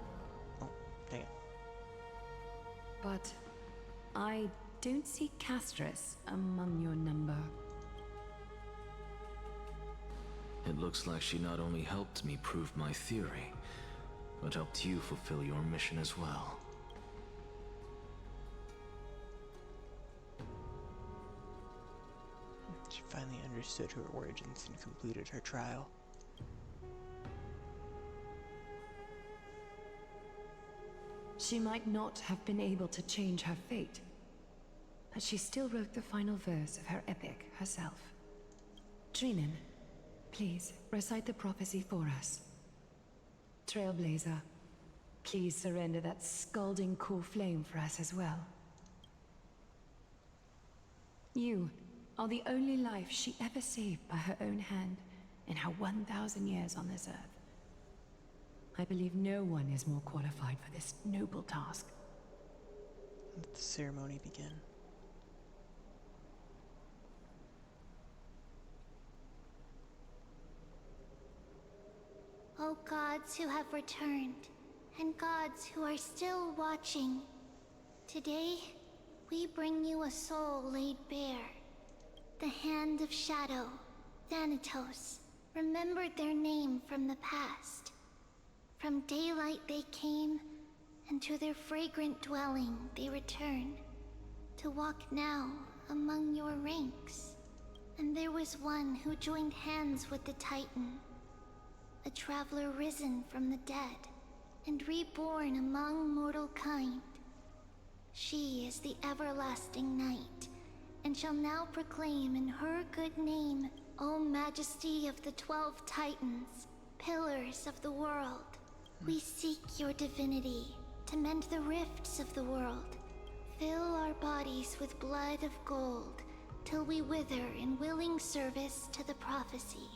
Oh, dang it. But I don't see Castris among your number. It looks like she not only helped me prove my theory, but helped you fulfill your mission as well. She finally understood her origins and completed her trial. She might not have been able to change her fate, but she still wrote the final verse of her epic herself. Trinan, please recite the prophecy for us. Trailblazer, please surrender that scalding core flame for us as well. You are the only life she ever saved by her own hand in her 1,000 years on this earth. I believe no one is more qualified for this noble task. Let the ceremony begin. O gods who have returned, and gods who are still watching, today we bring you a soul laid bare. The Hand of Shadow, Thanatos, remembered their name from the past. From daylight they came, and to their fragrant dwelling they return, to walk now among your ranks. And there was one who joined hands with the Titan, a traveler risen from the dead, and reborn among mortal kind. She is the everlasting night, and shall now proclaim in her good name, O Majesty of the 12 Titans, pillars of the world. We seek your divinity to mend the rifts of the world. Fill our bodies with blood of gold, till we wither in willing service to the prophecy.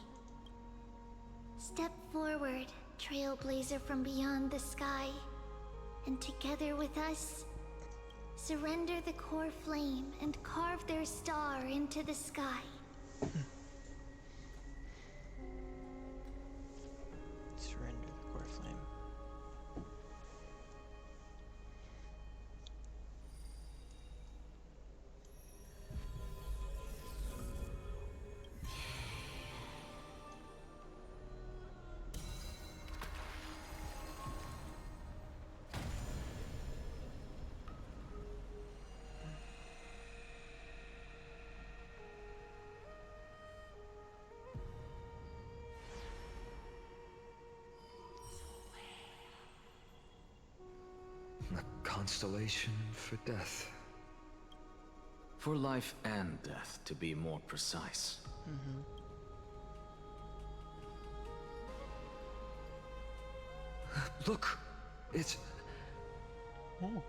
Step forward, trailblazer from beyond the sky, and together with us, surrender the core flame and carve their star into the sky. Surrender the core flame. A constellation for death. For life and death, to be more precise. Look! It's... Oh.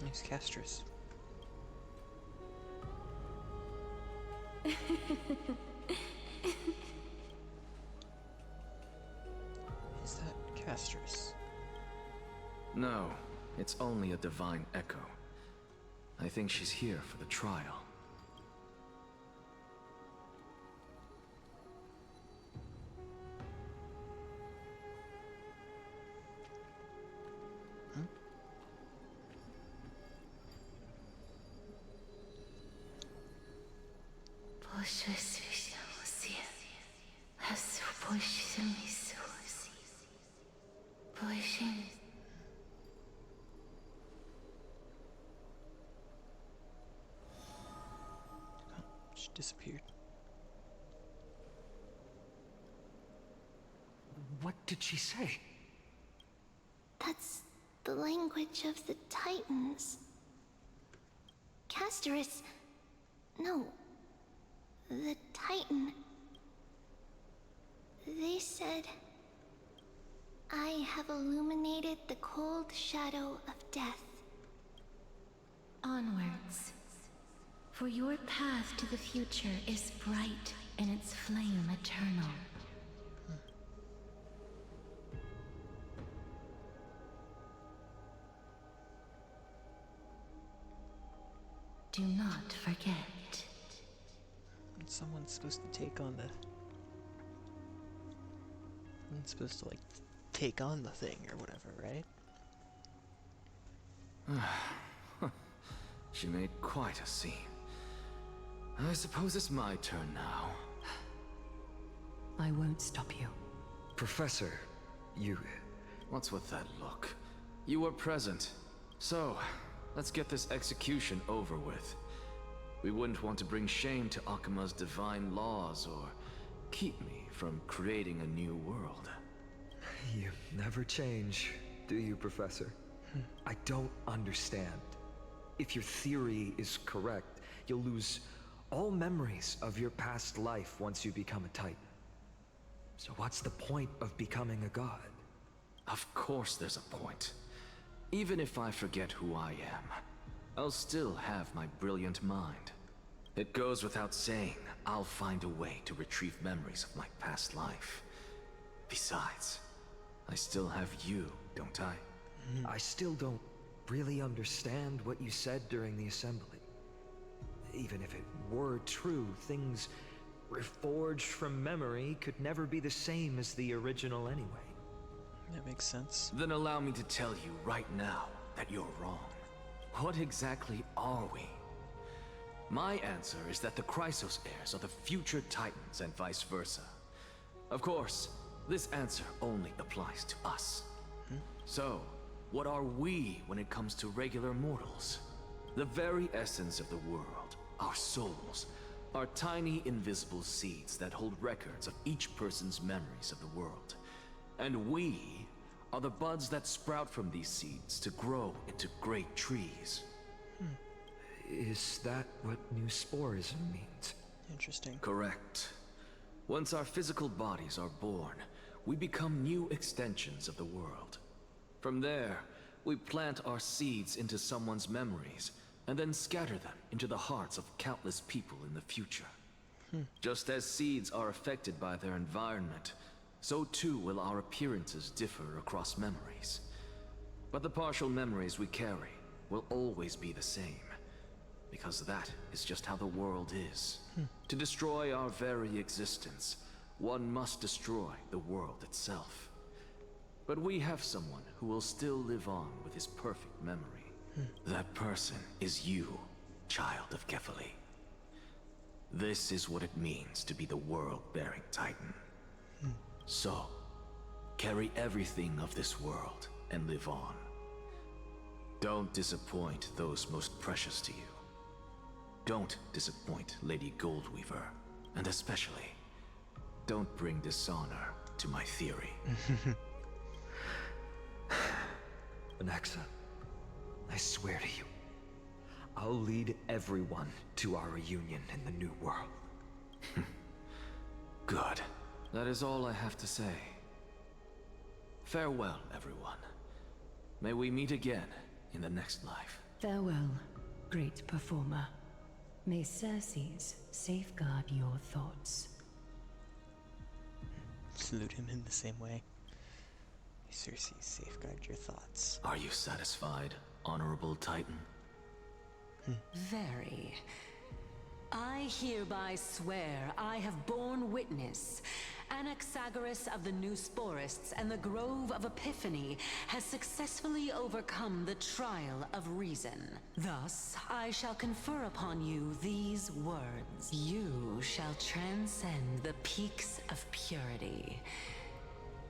Nice Castris. Is that Castris? No, it's only a divine echo. I think she's here for the trial. She disappeared. What did she say? That's the language of the Titans. Castorus... No. The Titan... They said... I have illuminated the cold shadow of death. Onwards. For your path to the future is bright and its flame eternal. Do not forget. Someone's supposed to take on the... Someone's supposed to, like, take on the thing or whatever, right? She made quite a scene. I suppose it's my turn now. I won't stop you. Professor, you... What's with that look? You were present. So, let's get this execution over with. We wouldn't want to bring shame to Akima's divine laws or keep me from creating a new world. You never change, do you, Professor? I don't understand. If your theory is correct, you'll lose all memories of your past life once you become a Titan. So what's the point of becoming a god? Of course there's a point. Even if I forget who I am, I'll still have my brilliant mind. It goes without saying, I'll find a way to retrieve memories of my past life. Besides, I still have you, don't I? I still don't really understand what you said during the assembly. Even if it were true, things reforged from memory could never be the same as the original anyway. That makes sense. Then allow me to tell you right now that you're wrong. What exactly are we? My answer is that the Chrysos heirs are the future Titans and vice versa. Of course, this answer only applies to us. So, what are we when it comes to regular mortals? The very essence of the world, our souls, are tiny invisible seeds that hold records of each person's memories of the world. And we are the buds that sprout from these seeds to grow into great trees. Is that what new sporism means? Interesting. Correct. Once our physical bodies are born, we become new extensions of the world. From there, we plant our seeds into someone's memories, and then scatter them into the hearts of countless people in the future. Just as seeds are affected by their environment, so too will our appearances differ across memories. But the partial memories we carry will always be the same, because that is just how the world is. To destroy our very existence, one must destroy the world itself. But we have someone who will still live on with his perfect memory. That person is you, child of Kefali. This is what it means to be the world-bearing Titan. So, carry everything of this world and live on. Don't disappoint those most precious to you. Don't disappoint Lady Goldweaver, and especially, don't bring dishonor to my theory. Anaxa, I swear to you, I'll lead everyone to our reunion in the new world. Good. That is all I have to say. Farewell, everyone. May we meet again in the next life. Farewell, great performer. May Circes safeguard your thoughts. Salute him in the same way. Circe, safeguard your thoughts. Are you satisfied, Honorable Titan? Very. I hereby swear I have borne witness. Anaxagoras of the New Sporists and the Grove of Epiphany has successfully overcome the trial of reason. Thus, I shall confer upon you these words. You shall transcend the peaks of purity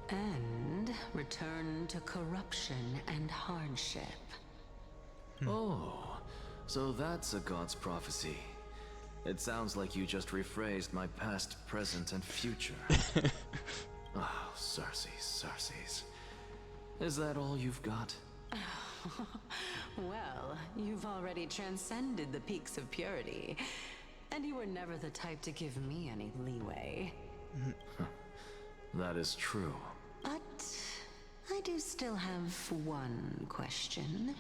and return to corruption and hardship. Oh, so that's a god's prophecy. It sounds like you just rephrased my past, present, and future. Ah, Circes. Cersei's. Is that all you've got? Well, you've already transcended the peaks of purity, and you were never the type to give me any leeway. That is true. But I do still have one question.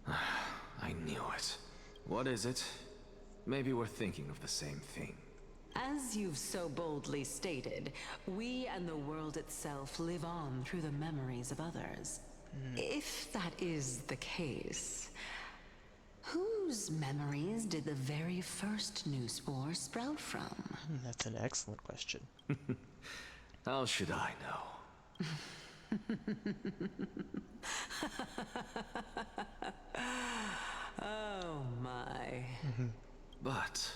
I knew it. What is it? Maybe we're thinking of the same thing. As you've so boldly stated, we and the world itself live on through the memories of others. If that is the case, whose memories did the very first new spore sprout from? That's an excellent question. How should I know? Oh my. But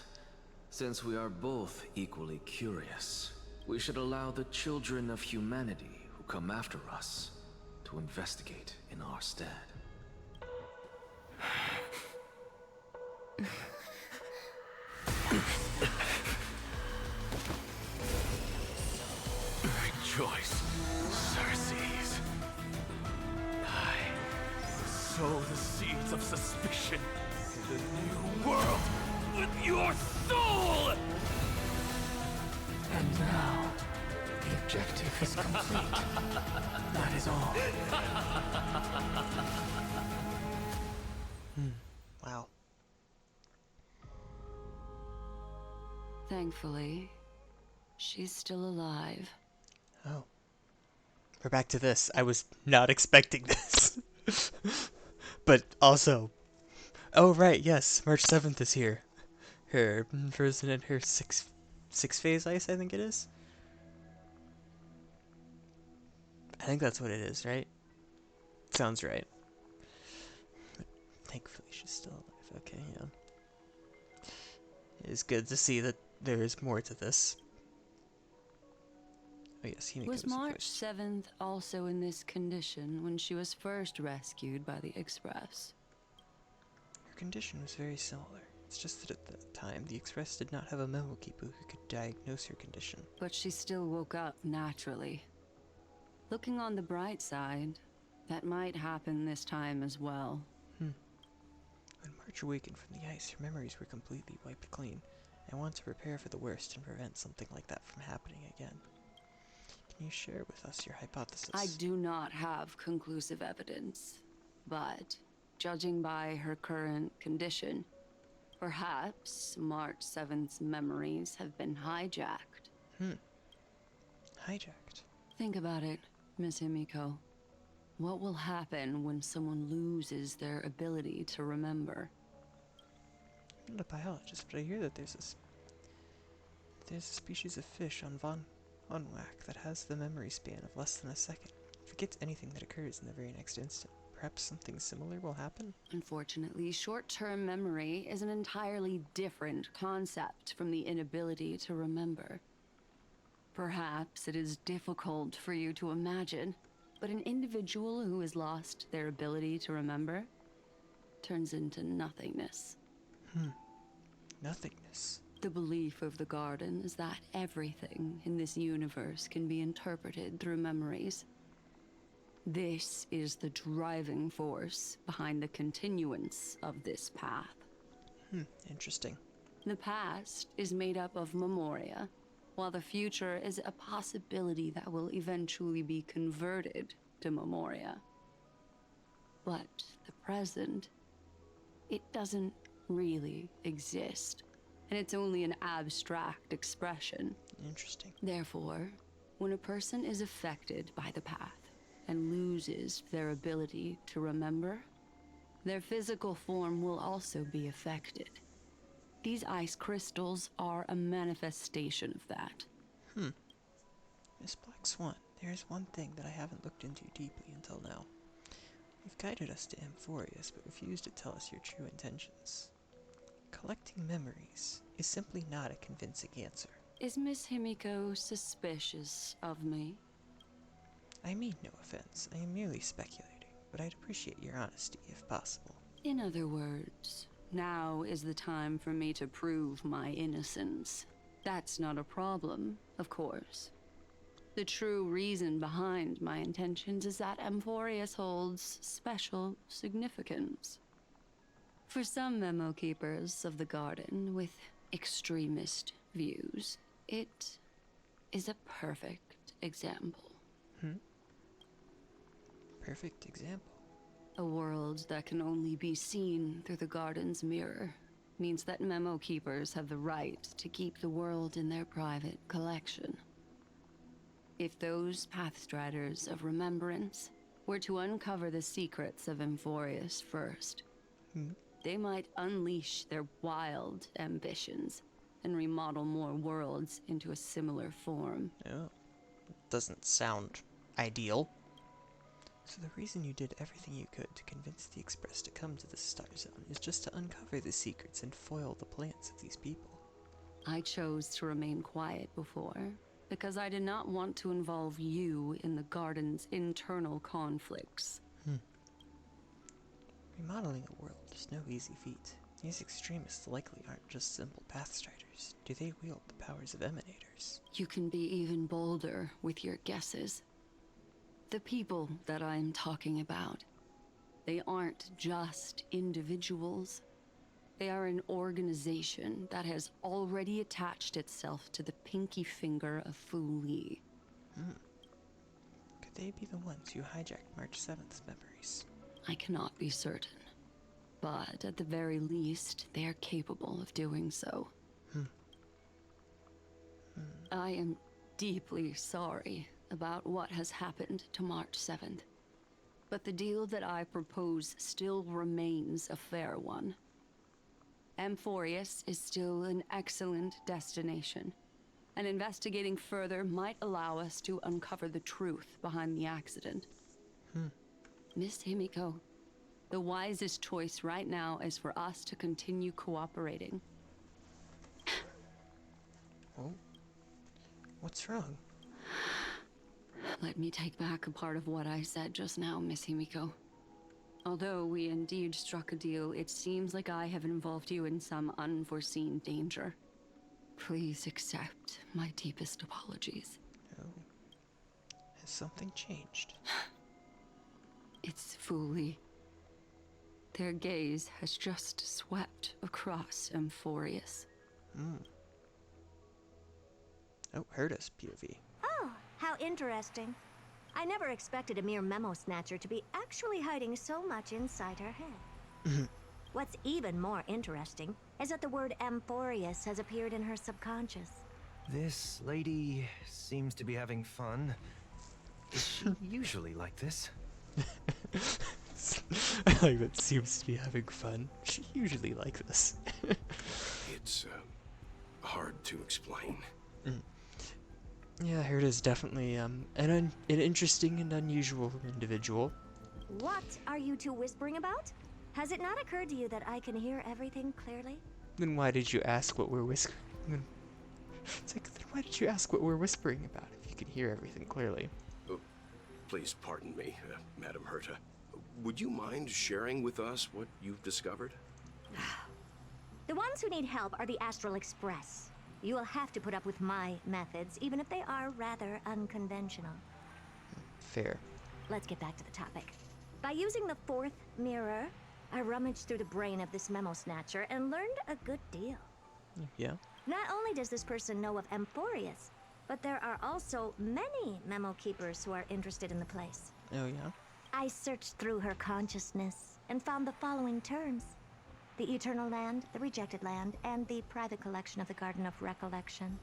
since we are both equally curious, we should allow the children of humanity who come after us to investigate in our stead. Rejoice, Cersei's. I sow the seeds of suspicion in the new world with your soul! And now, the objective is complete. That is all. Wow. Thankfully, she's still alive. Oh. We're back to this. I was not expecting this. But also... Oh, right, yes. March 7th is here. Her version in her six phase ice, I think it is. I think that's what it is, right? Sounds right. But thankfully she's still alive. Okay, yeah. It is good to see that there is more to this. Oh yes, he Was March 7th also in this condition when she was first rescued by the Express? Her condition was very similar. It's just that at the time, the Express did not have a memo keeper who could diagnose her condition. But she still woke up naturally. Looking on the bright side, that might happen this time as well. When March awakened from the ice, her memories were completely wiped clean. I want to prepare for the worst and prevent something like that from happening again. Can you share with us your hypothesis? I do not have conclusive evidence, but judging by her current condition, perhaps March 7th's memories have been hijacked. Hijacked? Think about it, Miss Himiko. What will happen when someone loses their ability to remember? I'm not a biologist, but I hear that there's a species of fish on Vonwak that has the memory span of less than a second. It forgets anything that occurs in the very next instant. Perhaps something similar will happen? Unfortunately, short-term memory is an entirely different concept from the inability to remember. Perhaps it is difficult for you to imagine, but an individual who has lost their ability to remember turns into nothingness. Nothingness. The belief of the Garden is that everything in this universe can be interpreted through memories. This is the driving force behind the continuance of this path. Interesting. The past is made up of memoria, while the future is a possibility that will eventually be converted to memoria. But the present, it doesn't really exist, and it's only an abstract expression. Interesting. Therefore, when a person is affected by the path and loses their ability to remember, their physical form will also be affected. These ice crystals are a manifestation of that. Miss Black Swan, there is one thing that I haven't looked into deeply until now. You've guided us to Amphorius, but refused to tell us your true intentions. Collecting memories is simply not a convincing answer. Is Miss Himiko suspicious of me? I mean no offense. I am merely speculating, but I'd appreciate your honesty if possible. In other words, now is the time for me to prove my innocence. That's not a problem, of course. The true reason behind my intentions is that Amphorius holds special significance. For some memo keepers of the garden with extremist views, it is a perfect example. Perfect example. A world that can only be seen through the garden's mirror means that memo keepers have the right to keep the world in their private collection. If those Pathstriders of Remembrance were to uncover the secrets of Amphorius first, they might unleash their wild ambitions and remodel more worlds into a similar form. Oh, doesn't sound ideal. So the reason you did everything you could to convince the Express to come to the Star Zone is just to uncover the secrets and foil the plans of these people. I chose to remain quiet before, because I did not want to involve you in the garden's internal conflicts. Remodeling a world is no easy feat. These extremists likely aren't just simple Pathstriders. Do they wield the powers of Emanators? You can be even bolder with your guesses. The people that I'm talking about, they aren't just individuals. They are an organization that has already attached itself to the pinky finger of Fu Li. Could they be the ones who hijacked March 7th's memories? I cannot be certain, but at the very least, they are capable of doing so. I am deeply sorry about what has happened to March 7th, but the deal that I propose still remains a fair one. Amphorius is still an excellent destination, and investigating further might allow us to uncover the truth behind the accident. Miss Himiko, the wisest choice right now is for us to continue cooperating. Oh, what's wrong? Let me take back a part of what I said just now, Miss Himiko. Although we indeed struck a deal, it seems like I have involved you in some unforeseen danger. Please accept my deepest apologies. Oh. Has something changed? It's Fu Li. Their gaze has just swept across Amphorius. Oh, heard us, POV. Oh, how interesting. I never expected a mere memo snatcher to be actually hiding so much inside her head. What's even more interesting is that the word Amphorius has appeared in her subconscious. This lady seems to be having fun. Is she usually like this? I like that seems to be having fun. She usually like this. It's hard to explain. Yeah, Herta is definitely an interesting and unusual individual. What are you two whispering about? Has it not occurred to you that I can hear everything clearly? Then why did you ask what we're whispering? It's like, then why did you ask what we're whispering about if you can hear everything clearly? Please pardon me, Madam Herta. Would you mind sharing with us what you've discovered? The ones who need help are the Astral Express. You will have to put up with my methods, even if they are rather unconventional. Fair. Let's get back to the topic. By using the fourth mirror, I rummaged through the brain of this memo snatcher and learned a good deal. Yeah? Not only does this person know of Amphorius, but there are also many memo keepers who are interested in the place. Oh, yeah? I searched through her consciousness and found the following terms: the Eternal Land, the Rejected Land, and the private collection of the Garden of Recollection.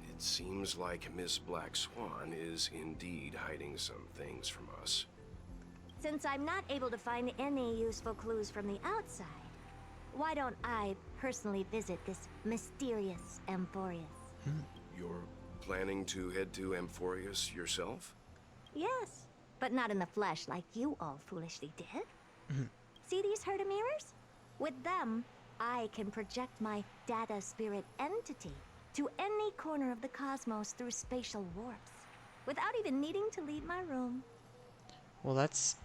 It seems like Miss Black Swan is indeed hiding some things from us. Since I'm not able to find any useful clues from the outside, why don't I personally visit this mysterious Amphorius? You're planning to head to Amphorius yourself? Yes, but not in the flesh like you all foolishly did. See these Herta mirrors? With them, I can project my data spirit entity to any corner of the cosmos through spatial warps, without even needing to leave my room. Well, that's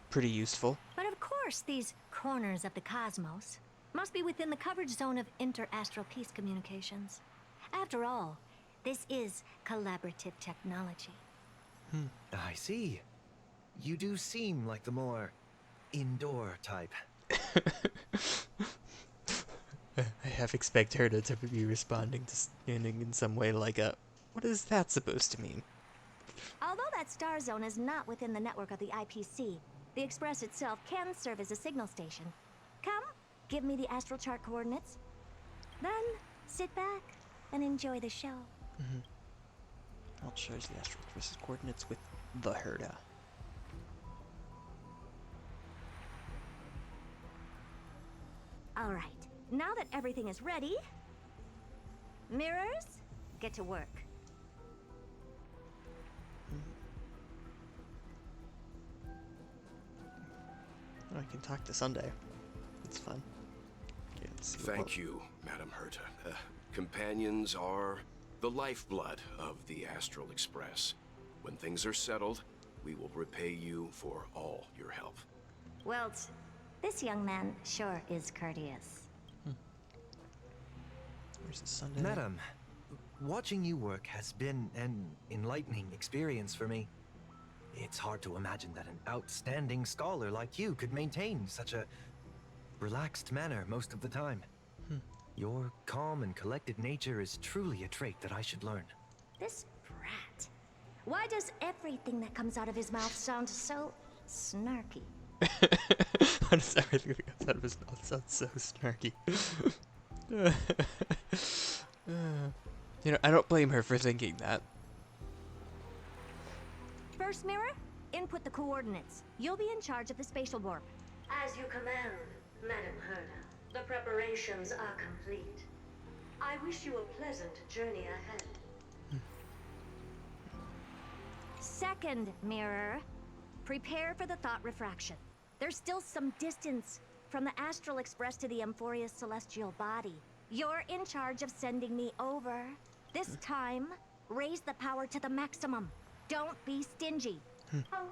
pretty useful. But of course, these corners of the cosmos must be within the coverage zone of inter-astral peace communications. After all, This is collaborative technology. I see. You do seem like the more indoor type. I half expect her to be responding to scanning in some way like a, what is that supposed to mean? Although that star zone is not within the network of the IPC, the Express itself can serve as a signal station. Come, give me the astral chart coordinates. Then, sit back and enjoy the show. I'll choose the astral Express's coordinates with the Herda. Alright, now that everything is ready, mirrors, get to work. I can talk to Sunday. It's fun. Okay, let's see Thank you, Madam Herta. Companions are the lifeblood of the Astral Express. When things are settled, we will repay you for all your help. Well, this young man sure is courteous. Where's the Sunday? Madam, watching you work has been an enlightening experience for me. It's hard to imagine that an outstanding scholar like you could maintain such a relaxed manner most of the time. Your calm and collected nature is truly a trait that I should learn. This brat. Why does everything that comes out of his mouth sound so snarky? Why does everything that comes out of his mouth sound so snarky? You know, I don't blame her for thinking that. First mirror, input the coordinates. You'll be in charge of the spatial warp. As you command, Madam Herda. The preparations are complete. I wish you a pleasant journey ahead. Second mirror, prepare for the thought refraction. There's still some distance from the Astral Express to the Amphoria's celestial body. You're in charge of sending me over. This time, raise the power to the maximum. Don't be stingy. Oh,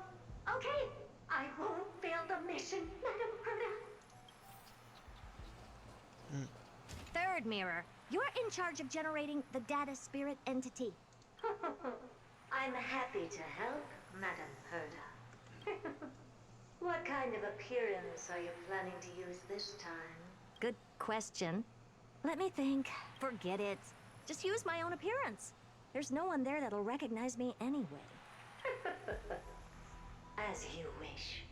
okay. I won't fail the mission, Madam Herda. Third mirror, you're in charge of generating the data spirit entity. I'm happy to help, Madam Herda. What kind of appearance are you planning to use this time? Good question. Let me think. Forget it. Just use my own appearance. There's no one there that'll recognize me anyway. As you wish.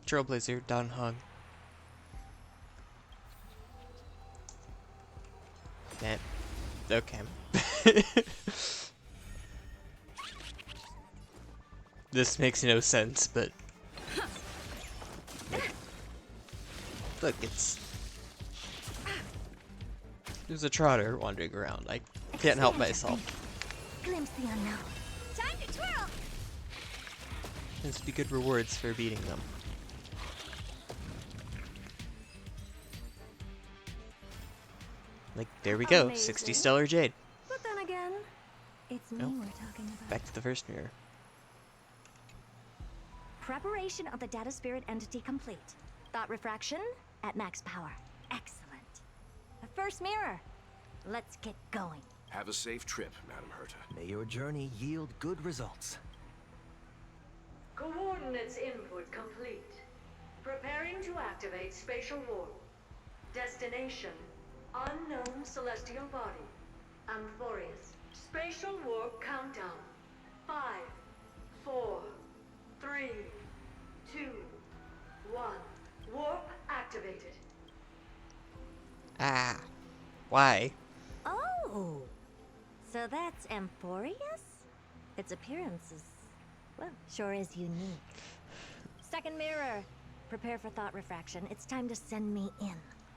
Trailblazer, Don Hung. Man. Okay. This makes no sense, but look, there's a trotter wandering around. I can't help myself. Glimpse the unknown. Time to twirl. This would be good rewards for beating them. Like, there we go, 60 stellar jade. But then again, it's me we're talking about. Back to the first mirror. Preparation of the data spirit entity complete. Thought refraction at max power. Excellent. The first mirror. Let's get going. Have a safe trip, Madam Herta. May your journey yield good results. Coordinates input complete. Preparing to activate spatial warp. Destination, unknown celestial body. Amphorius. Spatial warp countdown. 5, 4, 3, 2, 1. Warp activated. Ah. Why? Oh. So that's Amphorius? Its appearance is, well, sure is unique. Second mirror. Prepare for thought refraction. It's time to send me in.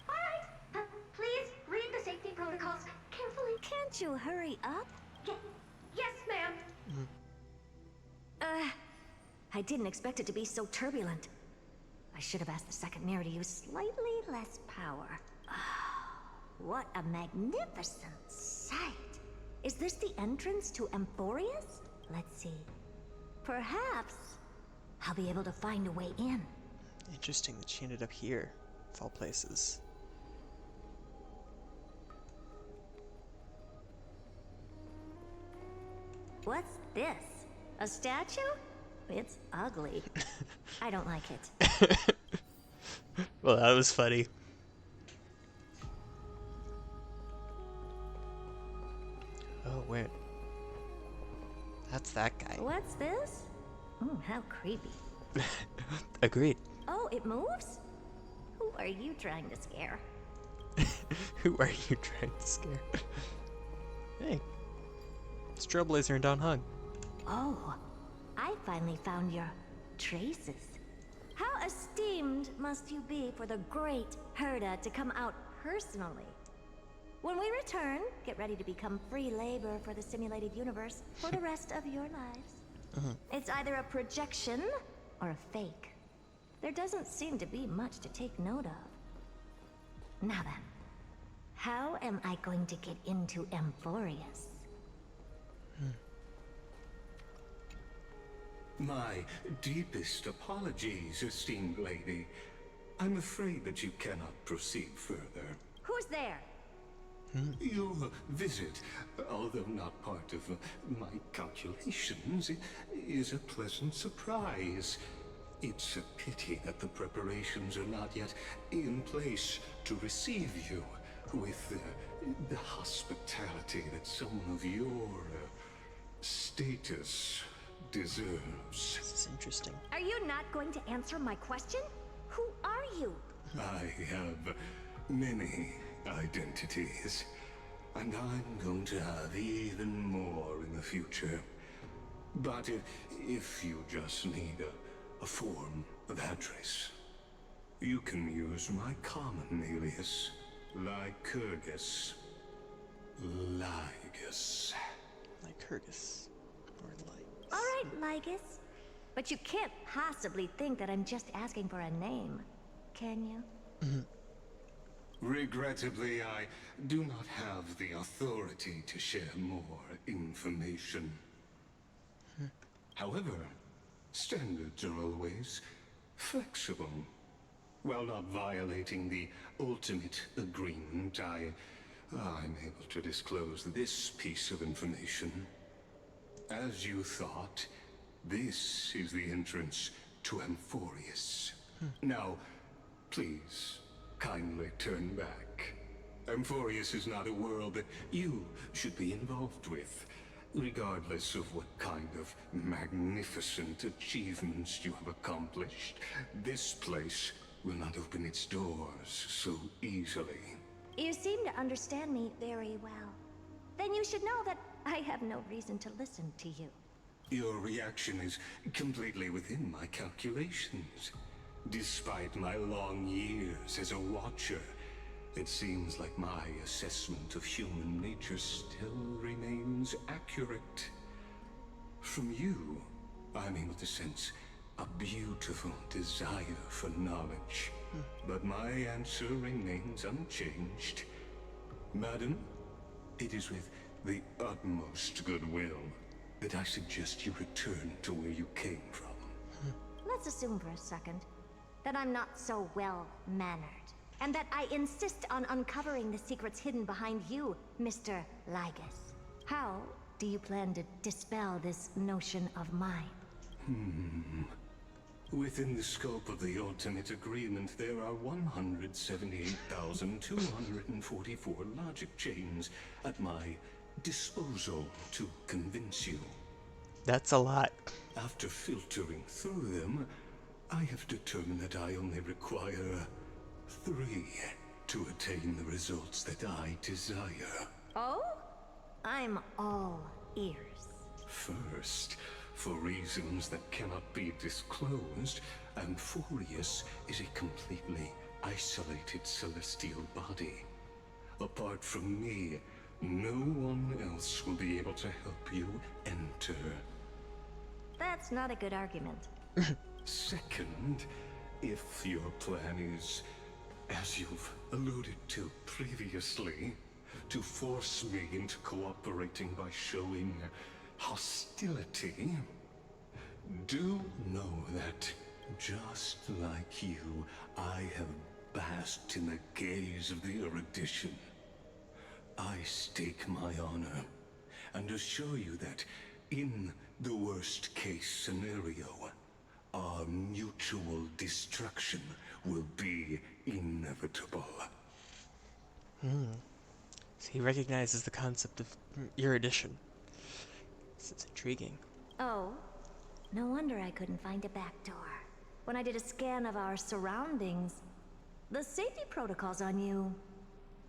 Alright, please read the safety protocols carefully. Can't you hurry up? Yes, ma'am. I didn't expect it to be so turbulent. I should have asked the second mirror to use slightly less power. What a magnificent sight. Is this the entrance to Amphorius? Let's see. Perhaps I'll be able to find a way in. Interesting that she ended up here, of all places. What's this? A statue? It's ugly. I don't like it. Well, that was funny. Oh, wait. That's that guy. What's this? Oh, how creepy. Agreed. Oh, it moves? Who are you trying to scare? Who are you trying to scare? Hey. It's Trailblazer and Don Hug. Oh, I finally found your traces. How esteemed must you be for the great Herda to come out personally? When we return, get ready to become free labor for the simulated universe for the rest of your lives. It's either a projection or a fake. There doesn't seem to be much to take note of. Now then, how am I going to get into Amphorius? My deepest apologies, esteemed lady. I'm afraid that you cannot proceed further. Who's there? Your visit, although not part of my calculations, is a pleasant surprise. It's a pity that the preparations are not yet in place to receive you with the hospitality that someone of your status deserves. This is interesting. Are you not going to answer my question? Who are you? I have many identities, and I'm going to have even more in the future. But if you just need a form of address, you can use my common alias, Lycurgus. Lygus. Lycurgus. Or Lygus. All right, Lygus. But you can't possibly think that I'm just asking for a name, can you? Regrettably, I do not have the authority to share more information. However, standards are always flexible. While not violating the ultimate agreement, I'm able to disclose this piece of information. As you thought, this is the entrance to Amphorius. Now, please, kindly turn back. Amphorius is not a world that you should be involved with, regardless of what kind of magnificent achievements you have accomplished. This place will not open its doors so easily. You seem to understand me very well. Then you should know that I have no reason to listen to you. Your reaction is completely within my calculations. Despite my long years as a watcher, it seems like my assessment of human nature still remains accurate. From you, I'm able to sense a beautiful desire for knowledge. But my answer remains unchanged. Madam, it is with the utmost goodwill that I suggest you return to where you came from. Let's assume for a second that I'm not so well-mannered, and that I insist on uncovering the secrets hidden behind you, Mr. Lygus. How do you plan to dispel this notion of mine? Within the scope of the ultimate agreement, there are 178,244 logic chains at my disposal to convince you. That's a lot. After filtering through them, I have determined that I only require 3 to attain the results that I desire. Oh? I'm all ears. First, for reasons that cannot be disclosed, Amphorius is a completely isolated celestial body. Apart from me, no one else will be able to help you enter. That's not a good argument. Second, if your plan is, as you've alluded to previously, to force me into cooperating by showing hostility, do know that, just like you, I have basked in the gaze of the erudition. I stake my honor, and assure you that In the worst case scenario, our mutual destruction will be inevitable. So he recognizes the concept of erudition. This is intriguing. Oh, no wonder I couldn't find a back door. When I did a scan of our surroundings, the safety protocols on you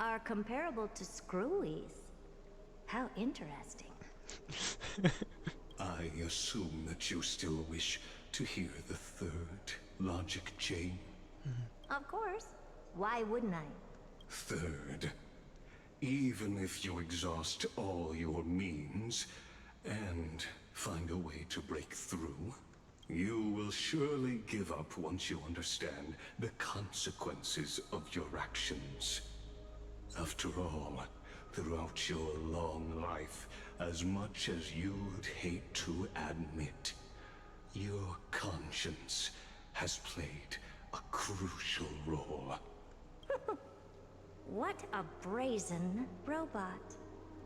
are comparable to Screwy's. How interesting. I assume that you still wish to hear the third logic chain? Of course. Why wouldn't I? Third, even if you exhaust all your means and find a way to break through, you will surely give up once you understand the consequences of your actions. After all, throughout your long life, as much as you'd hate to admit, your conscience has played a crucial role. What a brazen robot.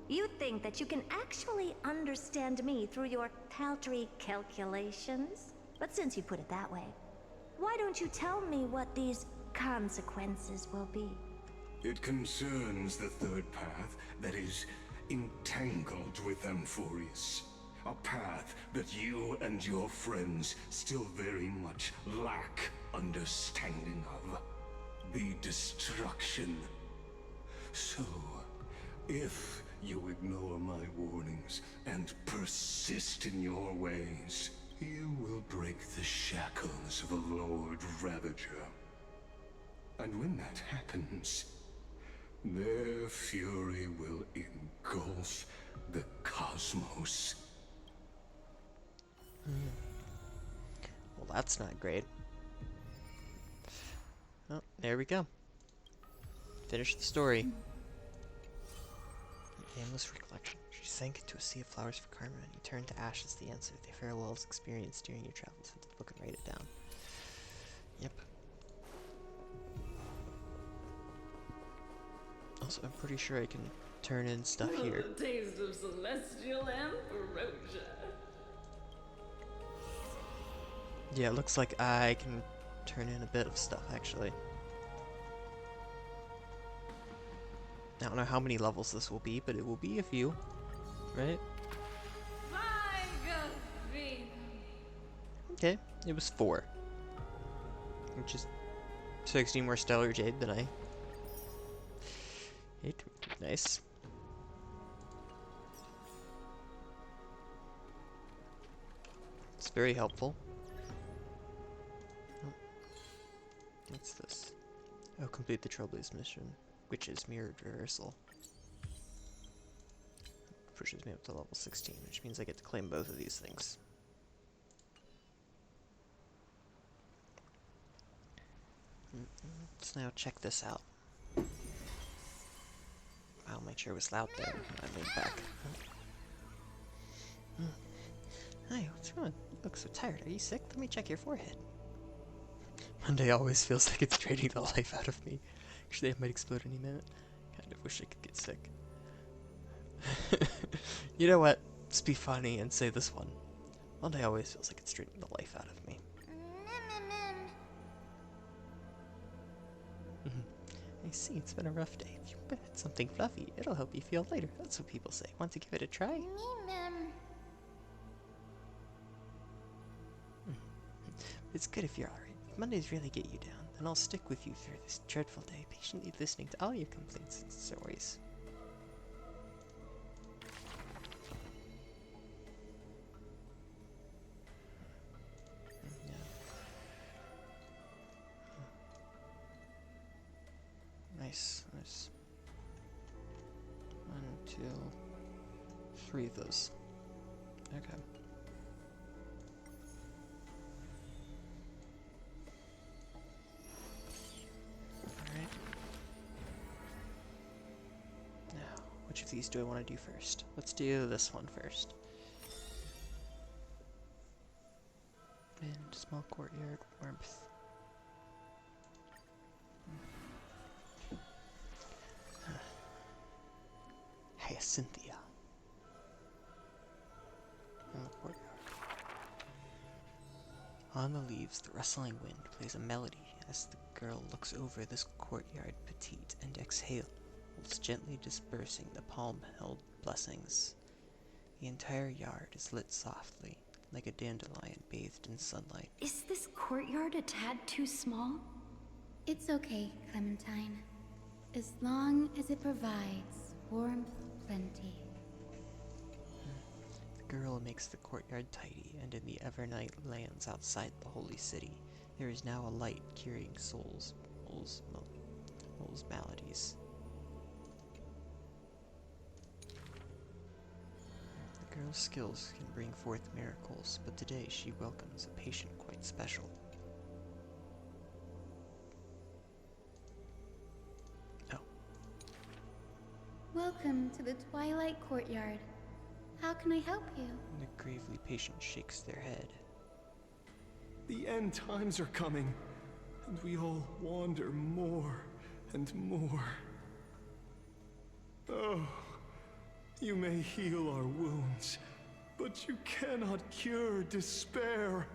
You think that you can actually understand me through your paltry calculations? But since you put it that way, why don't you tell me what these consequences will be? It concerns the third path that is entangled with Amphorius. A path that you and your friends still very much lack understanding of. The destruction. So, if you ignore my warnings and persist in your ways, you will break the shackles of a Lord Ravager. And when that happens, their fury will engulf the cosmos. Well, that's not great. Oh, there we go. Finish the story. An aimless recollection. She sank into a sea of flowers for karma, and you turned to ash as the answer. The farewells experienced during your travels into the book and write it down. Yep. Also, I'm pretty sure I can turn in stuff here. The taste of celestial ambrosia. Yeah, it looks like I can turn in a bit of stuff, actually. I don't know how many levels this will be, but it will be a few, right? Okay, it was 4. Which is 16 more Stellar Jade than I... Nice. It's very helpful. Oh. What's this? Oh, complete the Trailblaze mission, which is mirrored reversal. Pushes me up to level 16, which means I get to claim both of these things. Let's now check this out. I'll make sure it was loud there when I lean back. Hi, what's wrong? You look so tired. Are you sick? Let me check your forehead. Monday always feels like it's draining the life out of me. Actually, I might explode any minute. Kind of wish I could get sick. You know what? Let's be funny and say this one. Monday always feels like it's draining the life out of me. I see, it's been a rough day. If you pet something fluffy, it'll help you feel lighter. That's what people say. Want to give it a try? It's good if you're alright. If Mondays really get you down, then I'll stick with you through this dreadful day, patiently listening to all your complaints and stories. Nice, nice. 1, 2, 3 of those. Okay. Alright. Now, which of these do I want to do first? Let's do this one first. And small courtyard, warmth. Hyacinthia. On the leaves, the rustling wind plays a melody as the girl looks over this courtyard petite and exhales, gently dispersing the palm-held blessings. The entire yard is lit softly, like a dandelion bathed in sunlight. Is this courtyard a tad too small? It's okay, Clementine. As long as it provides warmth plenty. The girl makes the courtyard tidy, and in the Evernight lands outside the holy city, there is now a light curing souls' maladies. The girl's skills can bring forth miracles, but today she welcomes a patient quite special. Oh. Welcome to the Twilight Courtyard. How can I help you? The gravely patient shakes their head. The end times are coming, and we all wander more and more. Oh, you may heal our wounds, but you cannot cure despair.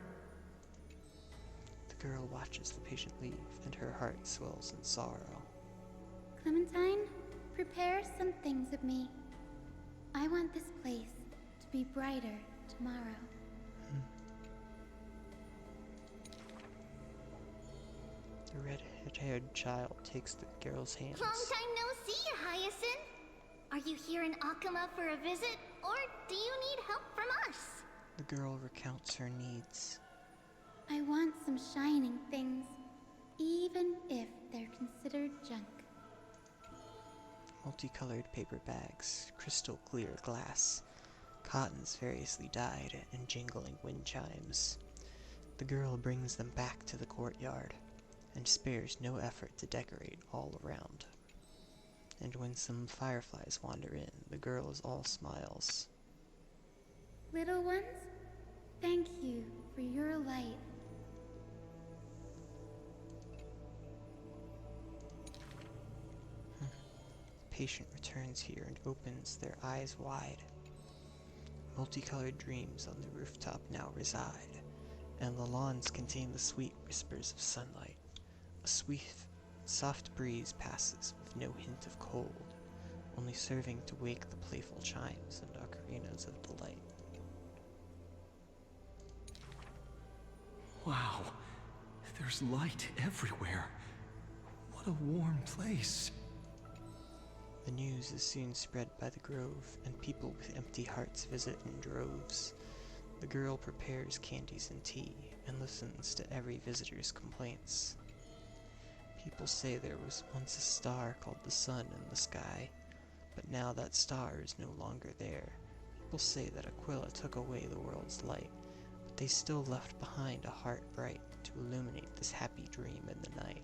The girl watches the patient leave, and her heart swells in sorrow. Clementine, prepare some things of me. I want this place to be brighter tomorrow. The red-haired child takes the girl's hands. Long time no see, Hyacinth. Are you here in Akama for a visit, or do you need help from us? The girl recounts her needs. I want some shining things, even if they're considered junk. Multicolored paper bags, crystal clear glass, cottons variously dyed, and jingling wind chimes. The girl brings them back to the courtyard, and spares no effort to decorate all around. And when some fireflies wander in, the girl is all smiles. Little ones, thank you for your light. The patient returns here and opens their eyes wide. Multicolored dreams on the rooftop now reside, and the lawns contain the sweet whispers of sunlight. A soft breeze passes with no hint of cold, only serving to wake the playful chimes and ocarinas of delight. Wow, there's light everywhere. What a warm place. The news is soon spread by the grove, and people with empty hearts visit in droves. The girl prepares candies and tea, and listens to every visitor's complaints. People say there was once a star called the sun in the sky, but now that star is no longer there. People say that Aquila took away the world's light, but they still left behind a heart bright to illuminate this happy dream in the night.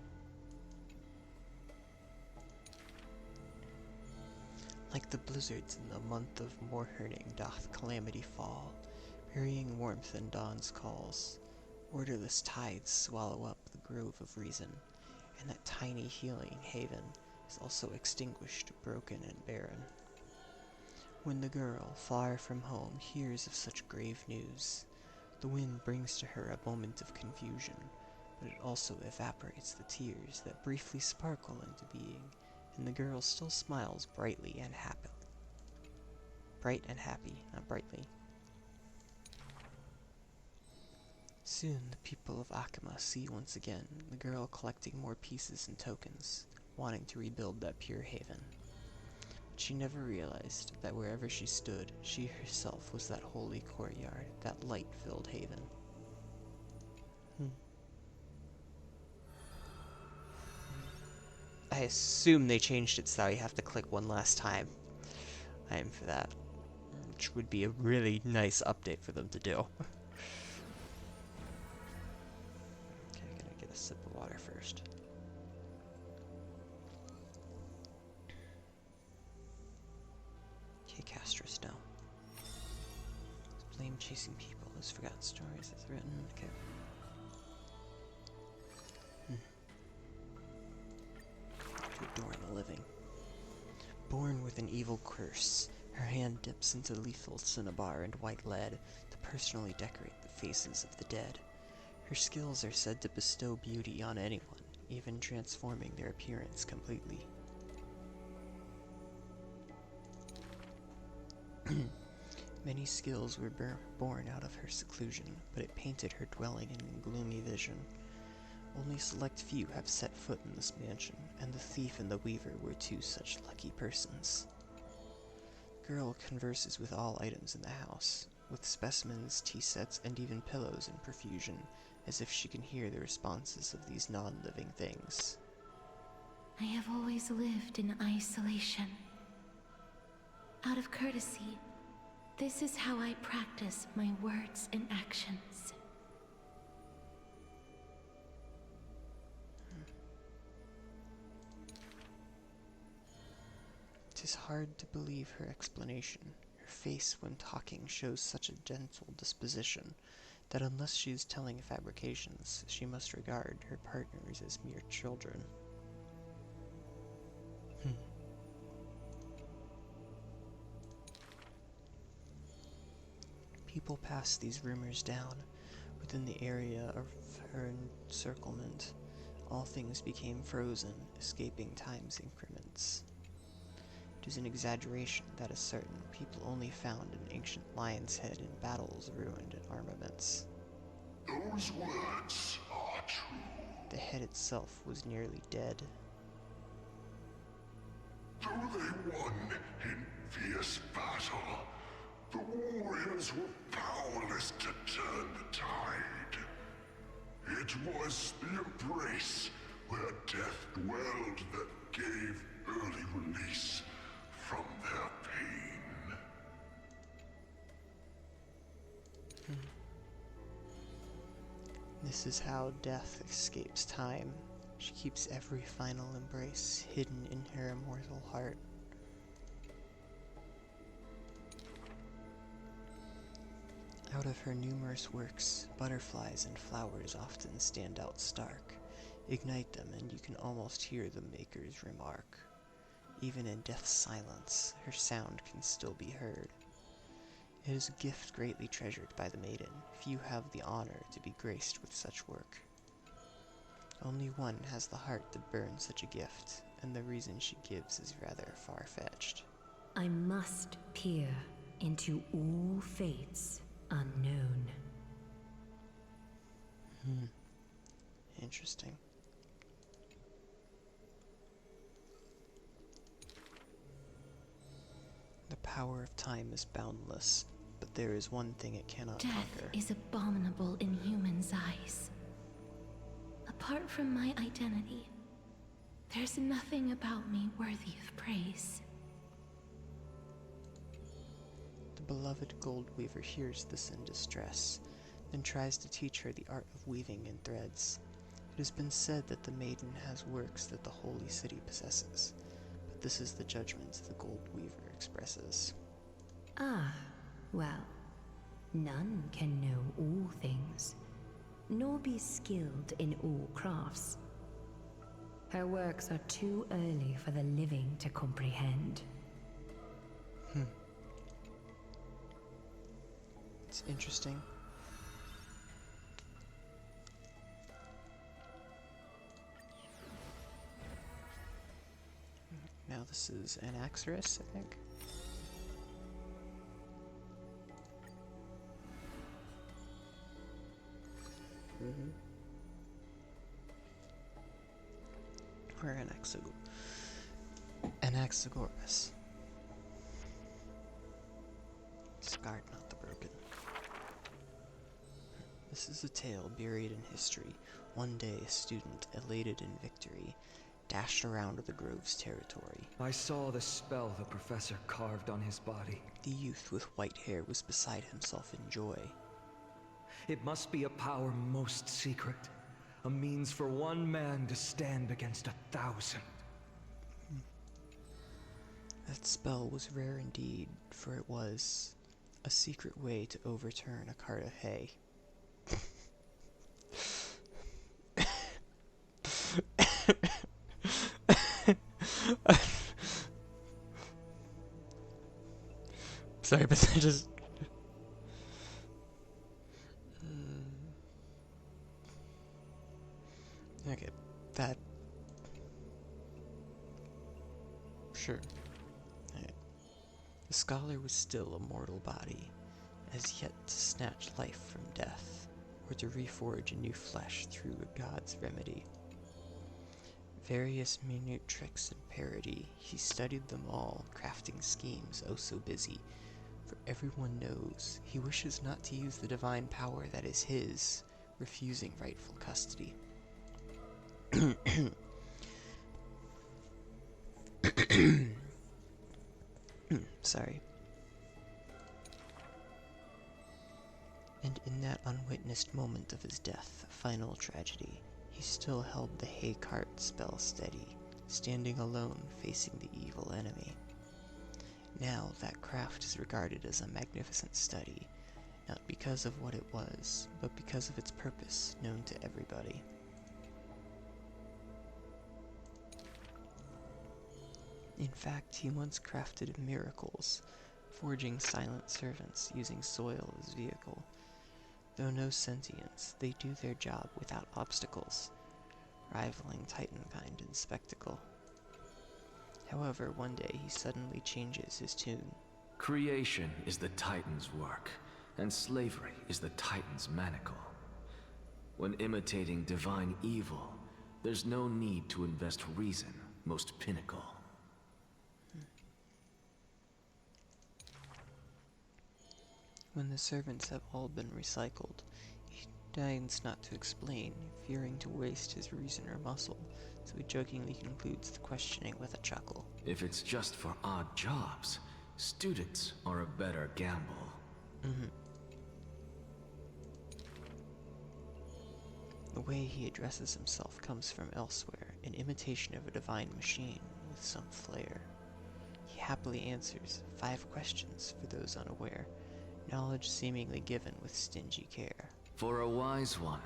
Like the blizzards in the month of Morhurning doth calamity fall, burying warmth in dawn's calls. Orderless tides swallow up the grove of reason, and that tiny healing haven is also extinguished, broken, and barren. When the girl, far from home, hears of such grave news, the wind brings to her a moment of confusion, but it also evaporates the tears that briefly sparkle into being, and the girl still smiles brightly and happily. Bright and happy, not brightly. Soon the people of Akama see once again the girl collecting more pieces and tokens, wanting to rebuild that pure haven. But she never realized that wherever she stood, she herself was that holy courtyard, that light-filled haven. I assume they changed it so you have to click one last time. I am for that. Which would be a really nice update for them to do. Okay, I'm gonna get a sip of water first. Okay, Castros, no. Blame chasing people, those forgotten stories is written. Okay. To adorn the living. Born with an evil curse, her hand dips into lethal cinnabar and white lead to personally decorate the faces of the dead. Her skills are said to bestow beauty on anyone, even transforming their appearance completely. Many skills were born out of her seclusion, but it painted her dwelling in gloomy vision. Only select few have set foot in this mansion, and the thief and the weaver were two such lucky persons. The girl converses with all items in the house, with specimens, tea sets, and even pillows in profusion, as if she can hear the responses of these non-living things. I have always lived in isolation. Out of courtesy, this is how I practice my words and actions. It is hard to believe her explanation. Her face when talking shows such a gentle disposition that unless she is telling fabrications, she must regard her partners as mere children. People pass these rumors down. Within the area of her encirclement, all things became frozen, escaping time's increments. It is an exaggeration, that is certain. People only found an ancient lion's head in battles ruined in armaments. Those words are true. The head itself was nearly dead. Though they won in fierce battle, the warriors were powerless to turn the tide. It was the embrace where death dwelled that gave early release from their pain. This is how death escapes time. She keeps every final embrace hidden in her immortal heart. Out of her numerous works, butterflies and flowers often stand out stark. Ignite them and you can almost hear the maker's remark. Even in death's silence, her sound can still be heard. It is a gift greatly treasured by the maiden. Few have the honor to be graced with such work. Only one has the heart to burn such a gift, and the reason she gives is rather far-fetched. I must peer into all fates unknown. Interesting. The power of time is boundless, but there is one thing it cannot Death conquer. is abominable in humans' eyes. Apart from my identity, there's nothing about me worthy of praise. The beloved gold weaver hears this in distress, then tries to teach her the art of weaving in threads. It has been said that the maiden has works that the holy city possesses, but this is the judgment the gold weaver expresses. Ah, well, none can know all things, nor be skilled in all crafts. Her works are too early for the living to comprehend. It's interesting. Now this is Anaxarus, I think. Or Anaxagoras. Scarred, not the broken. This is a tale buried in history. One day, a student, elated in victory, dashed around the grove's territory. I saw the spell the professor carved on his body. The youth with white hair was beside himself in joy. It must be a power most secret. A means for one man to stand against 1,000. That spell was rare indeed, for it was a secret way to overturn a cart of hay. Sorry, but I just... Okay, that... Sure. Alright. The scholar was still a mortal body, as yet to snatch life from death, or to reforge a new flesh through a god's remedy. Various minute tricks and parody, he studied them all, crafting schemes oh so busy, for everyone knows he wishes not to use the divine power that is his, refusing rightful custody. Sorry. And in that unwitnessed moment of his death, final tragedy, he still held the hay cart spell steady, standing alone facing the evil enemy. Now that craft is regarded as a magnificent study, not because of what it was, but because of its purpose, known to everybody. In fact, he once crafted miracles, forging silent servants using soil as vehicle. Though no sentience, they do their job without obstacles, rivaling Titankind in spectacle. However, one day he suddenly changes his tune. Creation is the Titan's work, and slavery is the Titan's manacle. When imitating divine evil, there's no need to invest reason, most pinnacle. When the servants have all been recycled, he deigns not to explain, fearing to waste his reason or muscle, so he jokingly concludes the questioning with a chuckle. If it's just for odd jobs, students are a better gamble. The way he addresses himself comes from elsewhere, an imitation of a divine machine with some flair. He happily answers 5 questions for those unaware, knowledge seemingly given with stingy care. For a wise one,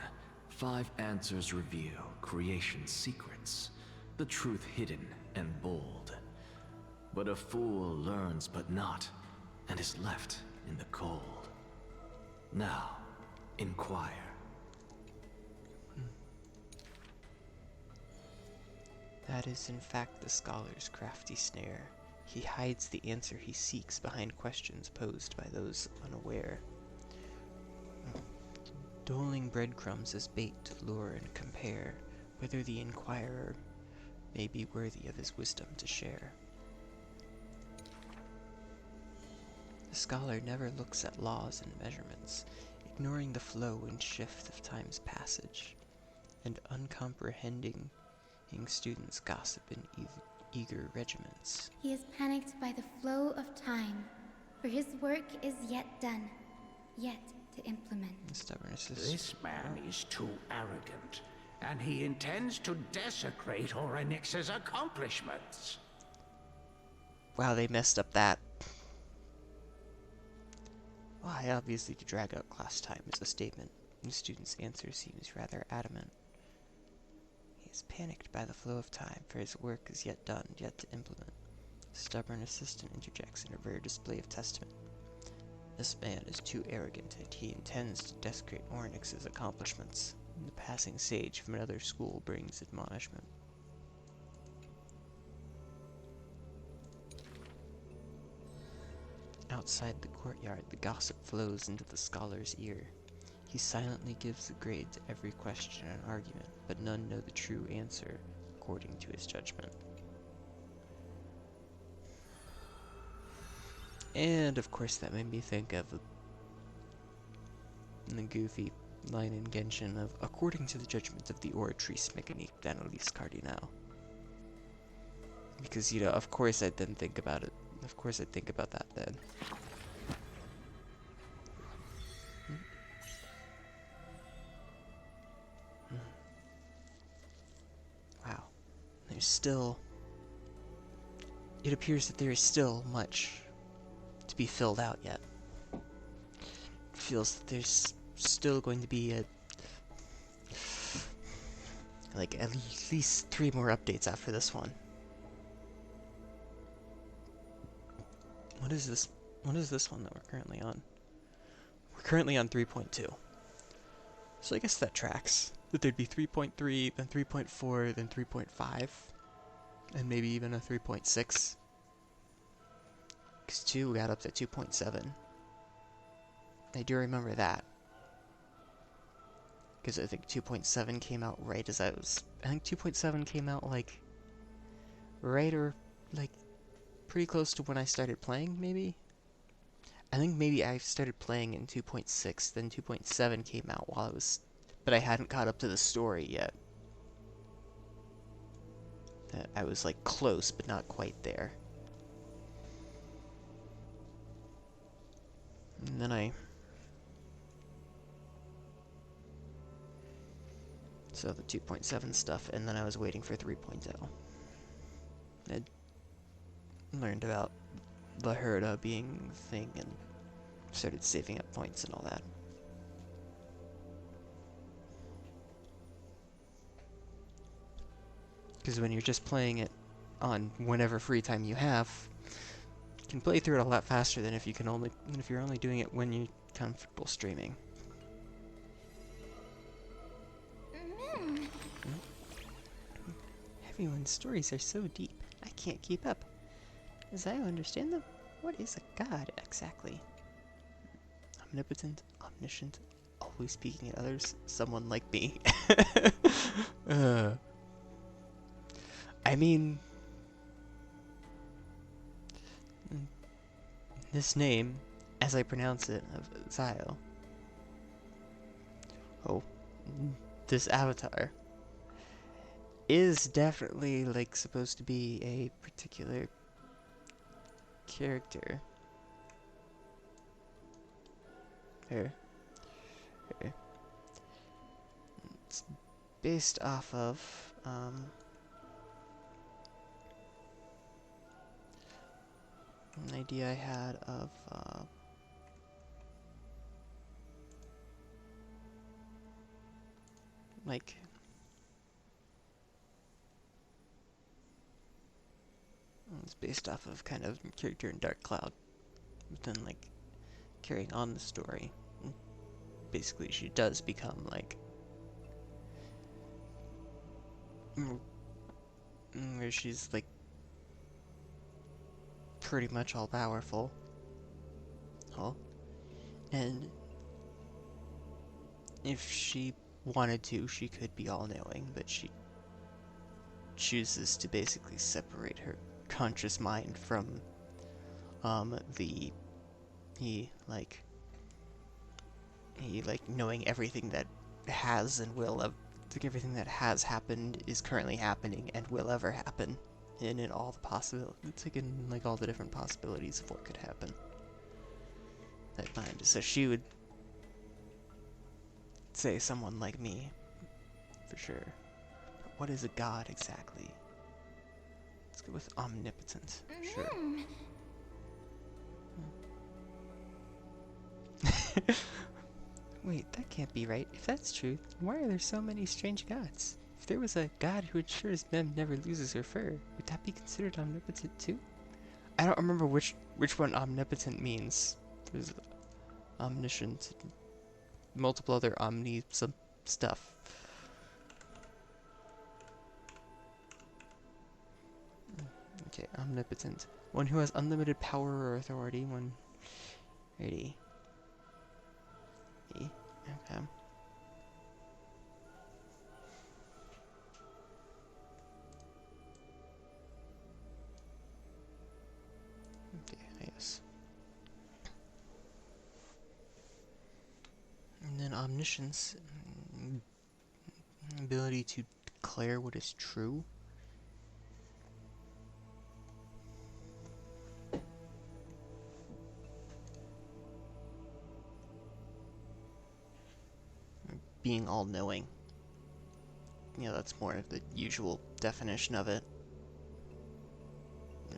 5 answers reveal creation's secrets, the truth hidden and bold. But a fool learns but not, and is left in the cold. Now, inquire. That is in fact the scholar's crafty snare. He hides the answer he seeks behind questions posed by those unaware, doling breadcrumbs as bait to lure and compare whether the inquirer may be worthy of his wisdom to share. The scholar never looks at laws and measurements, ignoring the flow and shift of time's passage, and uncomprehending students gossip in eager regiments. He is panicked by the flow of time, for his work is yet done, yet to implement. This man is too arrogant, and he intends to desecrate Orynyx's accomplishments. Wow, they messed up that. Why, obviously to drag out class time is a statement. The student's answer seems rather adamant. He is panicked by the flow of time, for his work is yet done, yet to implement. The stubborn assistant interjects in a rare display of testament. This man is too arrogant, and he intends to desecrate Orynyx's accomplishments. And the passing sage from another school brings admonishment. Outside the courtyard, the gossip flows into the scholar's ear. He silently gives a grade to every question and argument, but none know the true answer according to his judgment. And of course that made me think of the goofy line in Genshin of, according to the judgment of the Oratrice Mécanique d'Analyse Cardinale. Because, you know, of course I'd then think about it. Of course I'd think about that then. Wow. There's still... It appears that there is still much to be filled out yet. It feels that there's still going to be like at least 3 more updates after this one. What is this? What is this one that we're currently on? We're currently on 3.2. So I guess that tracks. that there'd be 3.3, then 3.4, then 3.5, and maybe even a 3.6. Because 2 got up to 2.7. I do remember that. Because I think 2.7 came out right as I think 2.7 came out, like, right or, like, pretty close to when I started playing, maybe? I think maybe I started playing in 2.6, then 2.7 came out while I was... But I hadn't caught up to the story yet. I was, like, close, but not quite there. And then I... So the 2.7 stuff, and then I was waiting for 3.0. I learned about the Herda being the thing, and started saving up points and all that. Because when you're just playing it on whenever free time you have, you can play through it a lot faster than if you're only doing it when you're comfortable streaming. Everyone's stories are so deep, I can't keep up. As I understand them, what is a god exactly? Omnipotent, omniscient, always speaking at others, someone like me. I mean, this name, as I pronounce it, of Zyle. Oh, this avatar is definitely, like, supposed to be a particular character. Here. It's based off of, an idea I had of, like, it's based off of kind of character in Dark Cloud, but then, like, carrying on the story. Basically, she does become, like, where she's, like, pretty much all powerful. Oh. And if she wanted to, she could be all-knowing, but she chooses to basically separate her conscious mind from, knowing everything that has and will everything that has happened, is currently happening, and will ever happen, and in all the possibilities, it's like in, like, all the different possibilities of what could happen. That mind. So she would say someone like me, for sure. But what is a god exactly? Let's go with omnipotent. Sure. Wait, that can't be right. If that's true, why are there so many strange gods? If there was a god who ensures Mem never loses her fur, would that be considered omnipotent too? I don't remember which one omnipotent means. There's omniscient, multiple other some stuff. Okay, omnipotent. One who has unlimited power or authority when ready. Okay. Okay, yes. And then omniscience, ability to declare what is true. Being all-knowing. Yeah, that's more of the usual definition of it,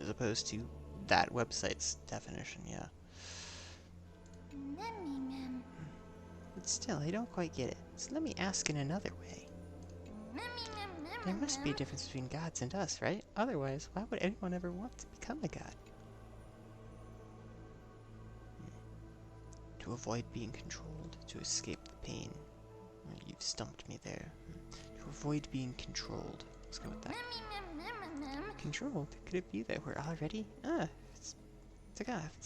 as opposed to that website's definition, yeah. But still, I don't quite get it. So let me ask in another way. There must be a difference between gods and us, right? Otherwise, why would anyone ever want to become a god? To avoid being controlled, to escape the pain. You've stumped me there. To avoid being controlled. Let's go with that. Controlled? Could it be that we're already? It's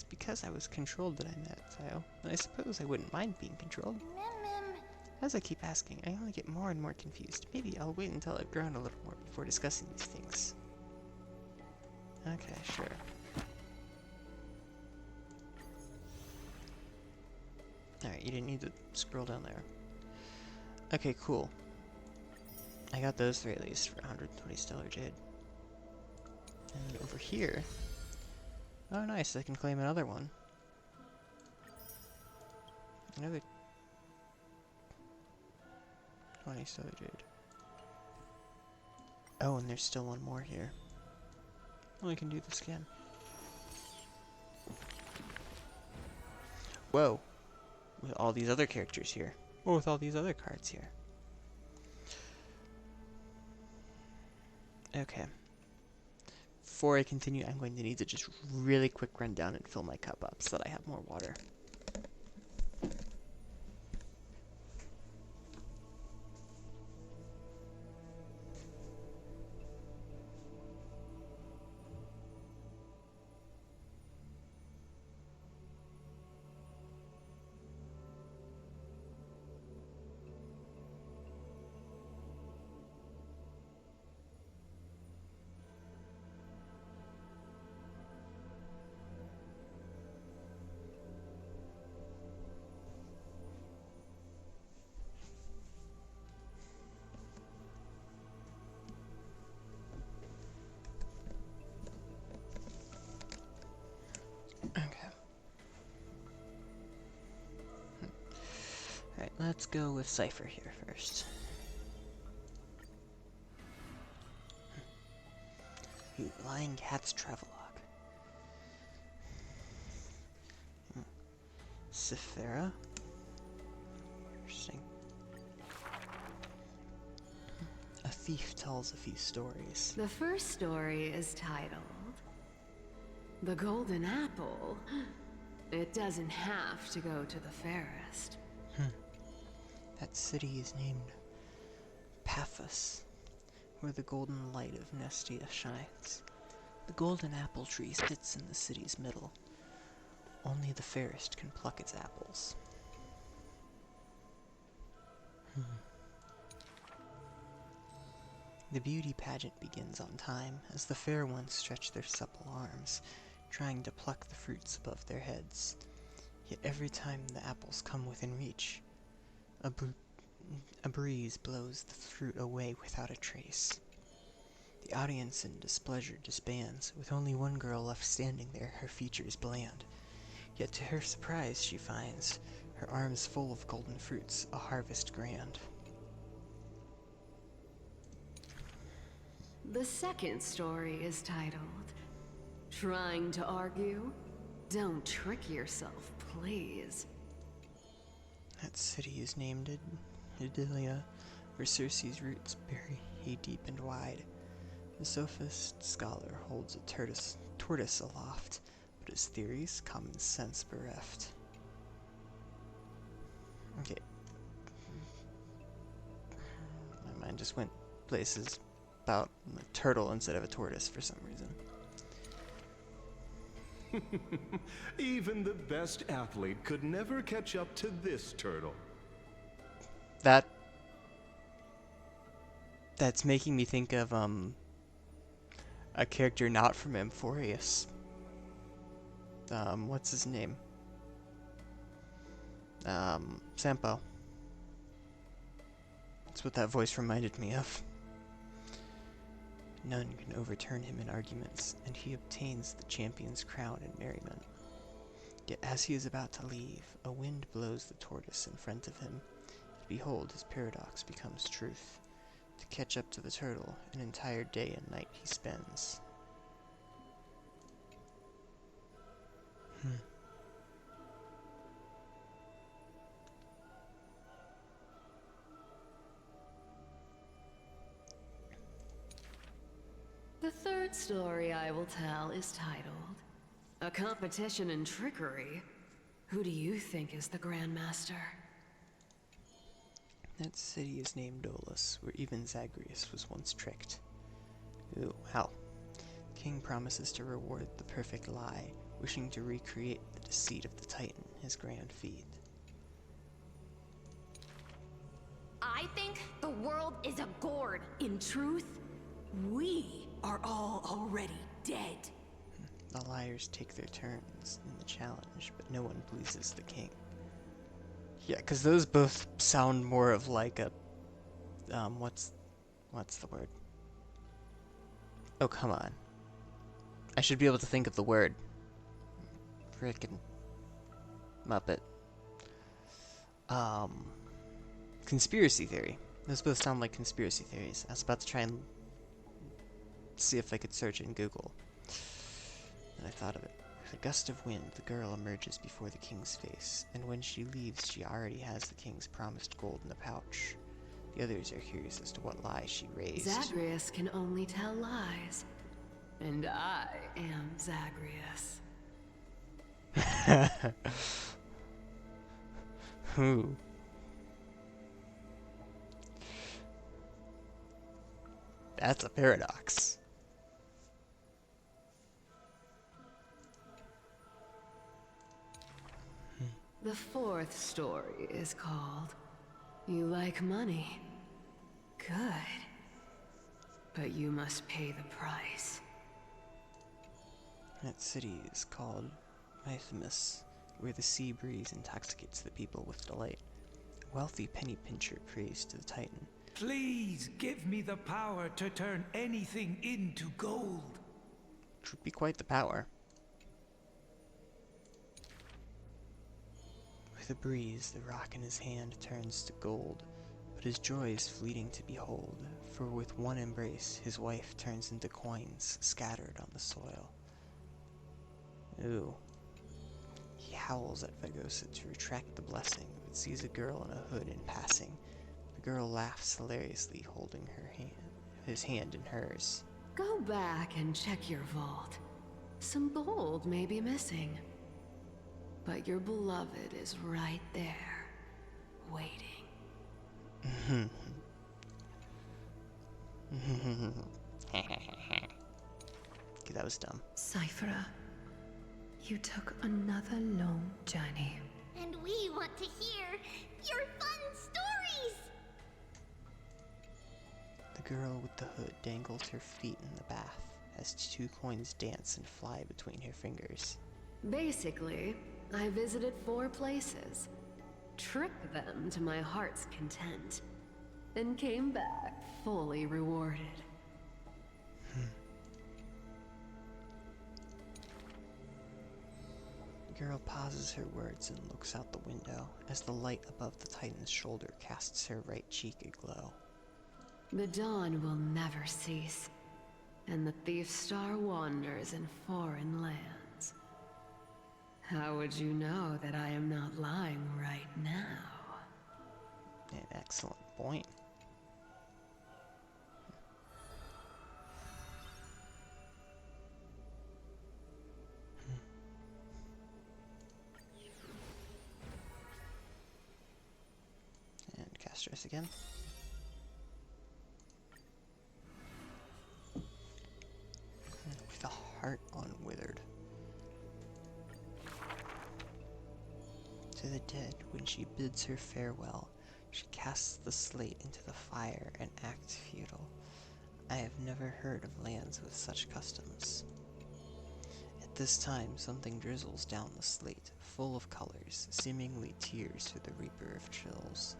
because I was controlled that I met Zio. And I suppose I wouldn't mind being controlled. As I keep asking, I only get more and more confused. Maybe I'll wait until I've grown a little more before discussing these things. Okay, sure. Alright, you didn't need to scroll down there. Okay, cool. I got those 3 at least for 120 stellar jade. And over here... Oh nice, I can claim another one. Another 20 stellar jade. Oh, and there's still one more here. Well, I can do this again. Whoa! With all these other characters here. Or with all these other cards here. Okay. Before I continue, I'm going to need to just really quick run down and fill my cup up so that I have more water. Alright, let's go with Cypher here first. Ooh, Lying Cat's Travelogue. Cyphera. Interesting. A thief tells a few stories. The first story is titled The Golden Apple. It doesn't have to go to the fairest. That city is named Paphos, where the golden light of Nestia shines. The golden apple tree sits in the city's middle. Only the fairest can pluck its apples. The beauty pageant begins on time as the fair ones stretch their supple arms, trying to pluck the fruits above their heads. Yet every time the apples come within reach, a breeze blows the fruit away without a trace. The audience in displeasure disbands, with only one girl left standing there, her features bland. Yet to her surprise she finds her arms full of golden fruits, a harvest grand. The second story is titled Trying to Argue? Don't trick yourself, please. That city is named Idilia, where Circe's roots bury deep and wide. The sophist scholar holds a tortoise aloft, but his theories common sense bereft. Okay. My mind just went places about a turtle instead of a tortoise for some reason. Even the best athlete could never catch up to this turtle. That's making me think of a character not from Amphorius. What's his name? Sampo. That's what that voice reminded me of. None can overturn him in arguments, and he obtains the champion's crown in merriment. Yet as he is about to leave, a wind blows the tortoise in front of him, and behold, his paradox becomes truth. To catch up to the turtle, an entire day and night he spends. The third story I will tell is titled A Competition in Trickery. Who do you think is the Grandmaster? That city is named Dolus, where even Zagreus was once tricked. Ooh, wow. King promises to reward the perfect lie, wishing to recreate the deceit of the Titan, his grand feat. I think the world is a gourd. In truth, we are all already dead. The liars take their turns in the challenge, but no one pleases the king. Yeah, because those both sound more of like a... what's the word? Oh, come on. I should be able to think of the word. Frickin' Muppet. Conspiracy theory. Those both sound like conspiracy theories. I was about to try and see if I could search it in Google. And I thought of it. With a gust of wind, the girl emerges before the king's face, and when she leaves, she already has the king's promised gold in the pouch. The others are curious as to what lie she raised. Zagreus can only tell lies. And I am Zagreus. Who? That's a paradox. The fourth story is called You Like Money. Good. But you must pay the price. That city is called Mythimus, where the sea breeze intoxicates the people with delight. A wealthy penny pincher prays to the Titan. Please give me the power to turn anything into gold. Which would be quite the power. With a breeze, the rock in his hand turns to gold, but his joy is fleeting to behold, for with one embrace, his wife turns into coins scattered on the soil. Ooh. He howls at Vagosa to retract the blessing, but sees a girl in a hood in passing. The girl laughs hilariously, holding his hand in hers. Go back and check your vault. Some gold may be missing. But your beloved is right there, waiting. Okay, that was dumb. Cyphera, you took another long journey. And we want to hear your fun stories! The girl with the hood dangles her feet in the bath as 2 coins dance and fly between her fingers. Basically, I visited 4 places, tricked them to my heart's content, and came back fully rewarded. The girl pauses her words and looks out the window as the light above the Titan's shoulder casts her right cheek aglow. The dawn will never cease, and the thief star wanders in foreign lands. How would you know that I am not lying right now? An excellent point. And cast stress again. With a heart unwithered. To the dead, when she bids her farewell, she casts the slate into the fire and acts futile. I have never heard of lands with such customs. At this time, something drizzles down the slate, full of colors, seemingly tears for the reaper of chills.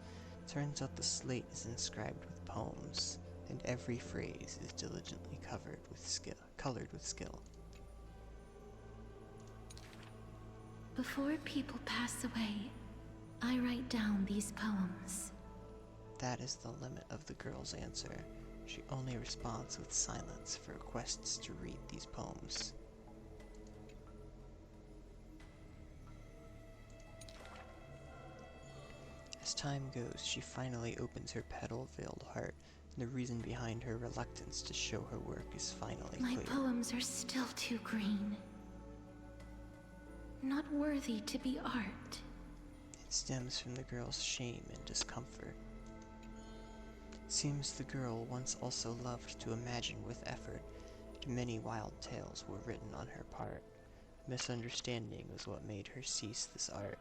Turns out the slate is inscribed with poems, and every phrase is diligently colored with skill. Before people pass away, I write down these poems. That is the limit of the girl's answer. She only responds with silence for requests to read these poems. As time goes, she finally opens her petal-veiled heart, and the reason behind her reluctance to show her work is finally My clear. poems are still too green. Not worthy to be art. It stems from the girl's shame and discomfort. seems the girl once also loved to imagine with effort, and many wild tales were written on her part. Misunderstanding was what made her cease this art.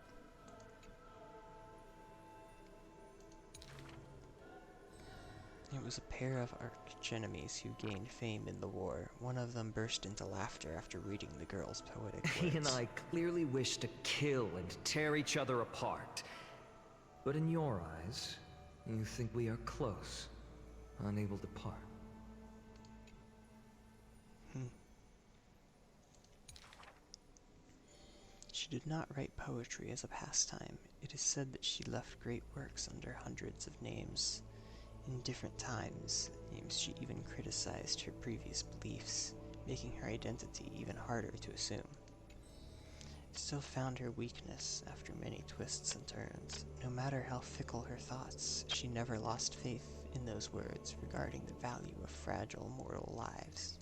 It was a pair of arch-enemies who gained fame in the war. One of them burst into laughter after reading the girl's poetic words. He and I clearly wish to kill and tear each other apart. But in your eyes, you think we are close, unable to part. She did not write poetry as a pastime. It is said that she left great works under hundreds of names. In different times, she even criticized her previous beliefs, making her identity even harder to assume. Still found her weakness after many twists and turns. No matter how fickle her thoughts, she never lost faith in those words regarding the value of fragile mortal lives.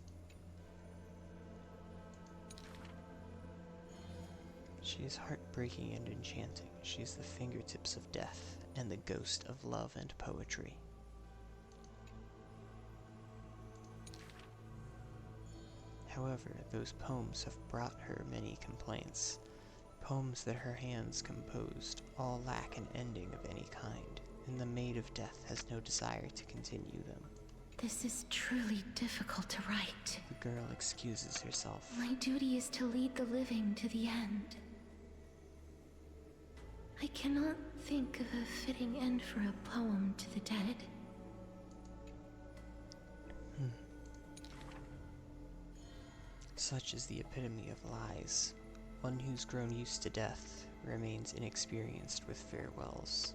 She is heartbreaking and enchanting. She is the fingertips of death and the ghost of love and poetry. However, those poems have brought her many complaints. Poems that her hands composed all lack an ending of any kind, and the Maid of Death has no desire to continue them. This is truly difficult to write. The girl excuses herself. My duty is to lead the living to the end. I cannot think of a fitting end for a poem to the dead. Such is the epitome of lies. One who's grown used to death remains inexperienced with farewells.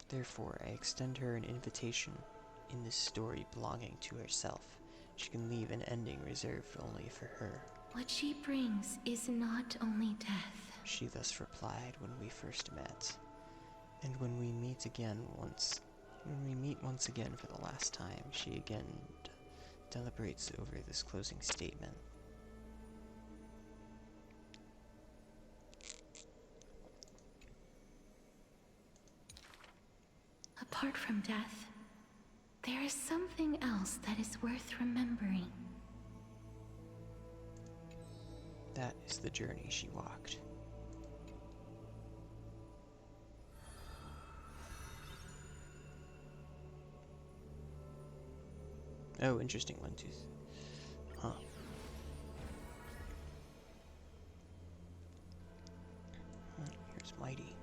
Therefore, I extend her an invitation in this story belonging to herself. She can leave an ending reserved only for her. What she brings is not only death. She thus replied when we first met. And when we meet once again for the last time, she again deliberates over this closing statement. Apart from death, there is something else that is worth remembering. That is the journey she walked. Oh, interesting. 1, 2. Huh. Here's Mighty.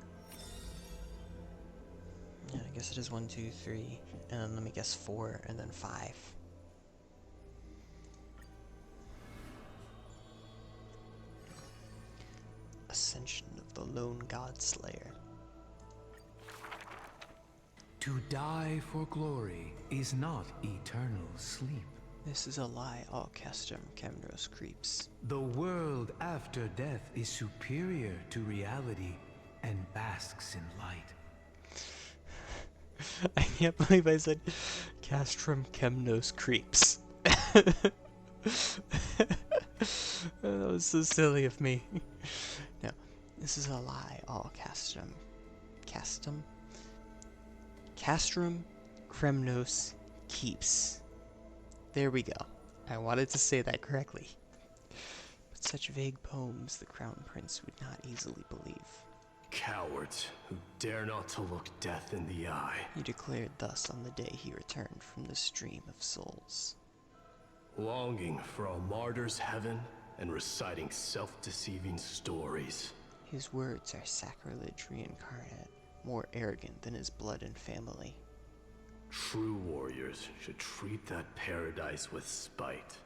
Yeah, I guess it is 1, 2, 3, and then let me guess 4, and then 5. Ascension of the Lone God Slayer. To die for glory is not eternal sleep. This is a lie all Castrum Chemnos creeps. The world after death is superior to reality and basks in light. I can't believe I said Castrum Chemnos creeps. That was so silly of me. No, this is a lie all Castrum Kremnos keeps. There we go. I wanted to say that correctly. But such vague poems the Crown Prince would not easily believe. Cowards who dare not to look death in the eye. He declared thus on the day he returned from the stream of souls. Longing for a martyr's heaven and reciting self-deceiving stories. His words are sacrilege reincarnate, more arrogant than his blood and family. True warriors should treat that paradise with spite.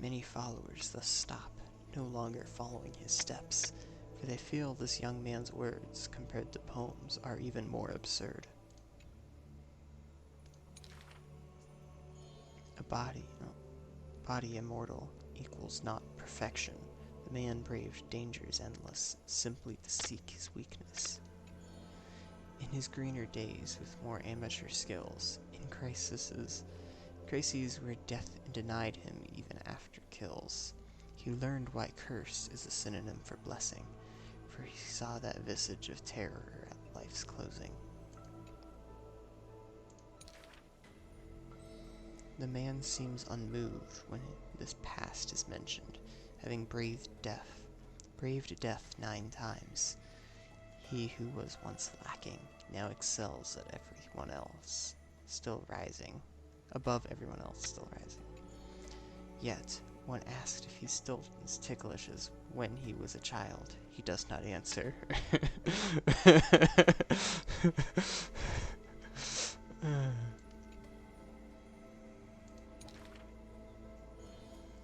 Many followers thus stop, no longer following his steps, for they feel this young man's words, compared to poems, are even more absurd. A body immortal equals not perfection. The man braved dangers endless, simply to seek his weakness. In his greener days, with more amateur skills, in crises Gracies where death denied him even after kills. He learned why curse is a synonym for blessing, for he saw that visage of terror at life's closing. The man seems unmoved when this past is mentioned, having braved death 9 times. He who was once lacking now excels at everyone else, still rising, above everyone else, still rising. Yet, when asked if he's still as ticklish as when he was a child, he does not answer.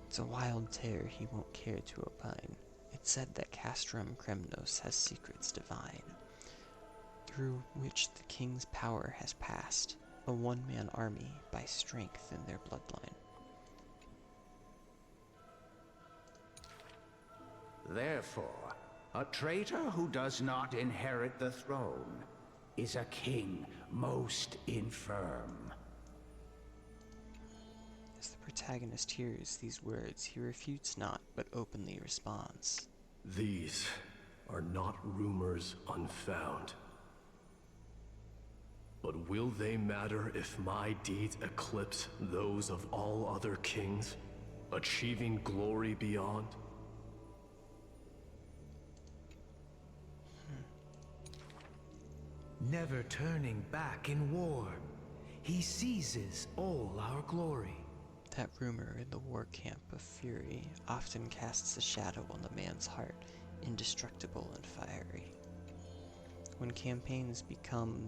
It's a wild tale he won't care to opine. It's said that Castrum Kremnos has secrets divine, through which the king's power has passed, a one-man army by strength in their bloodline. Therefore, a traitor who does not inherit the throne is a king most infirm. As the protagonist hears these words, he refutes not, but openly responds. These are not rumors unfound. But will they matter if my deeds eclipse those of all other kings, achieving glory beyond? Never turning back in war, he seizes all our glory. That rumor in the war camp of fury often casts a shadow on the man's heart, indestructible and fiery. When campaigns become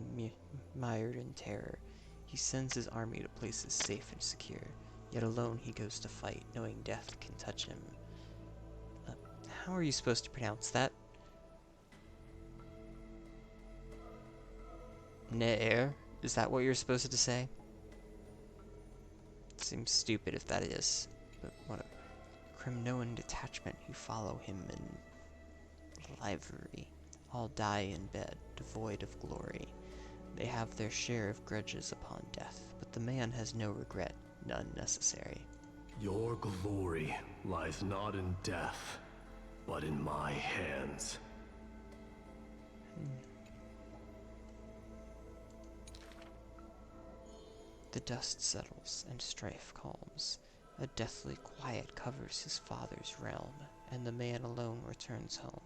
mired in terror, he sends his army to places safe and secure, yet alone he goes to fight, knowing death can touch him. How are you supposed to pronounce that? Ne'er? Is that what you're supposed to say? Seems stupid if that is, but what a Kremnoan detachment who follow him in livery. All die in bed, devoid of glory. They have their share of grudges upon death, but the man has no regret, none necessary. Your glory lies not in death, but in my hands. The dust settles and strife calms. A deathly quiet covers his father's realm, and the man alone returns home.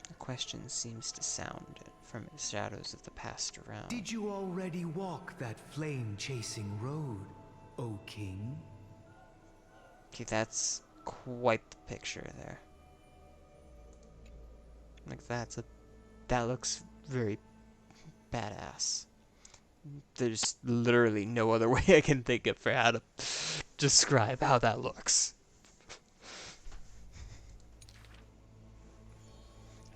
A question seems to sound from the shadows of the past around. Did you already walk that flame-chasing road, O king? Okay, that's quite the picture there. Like that looks very badass. There's literally no other way I can think of for how to describe how that looks.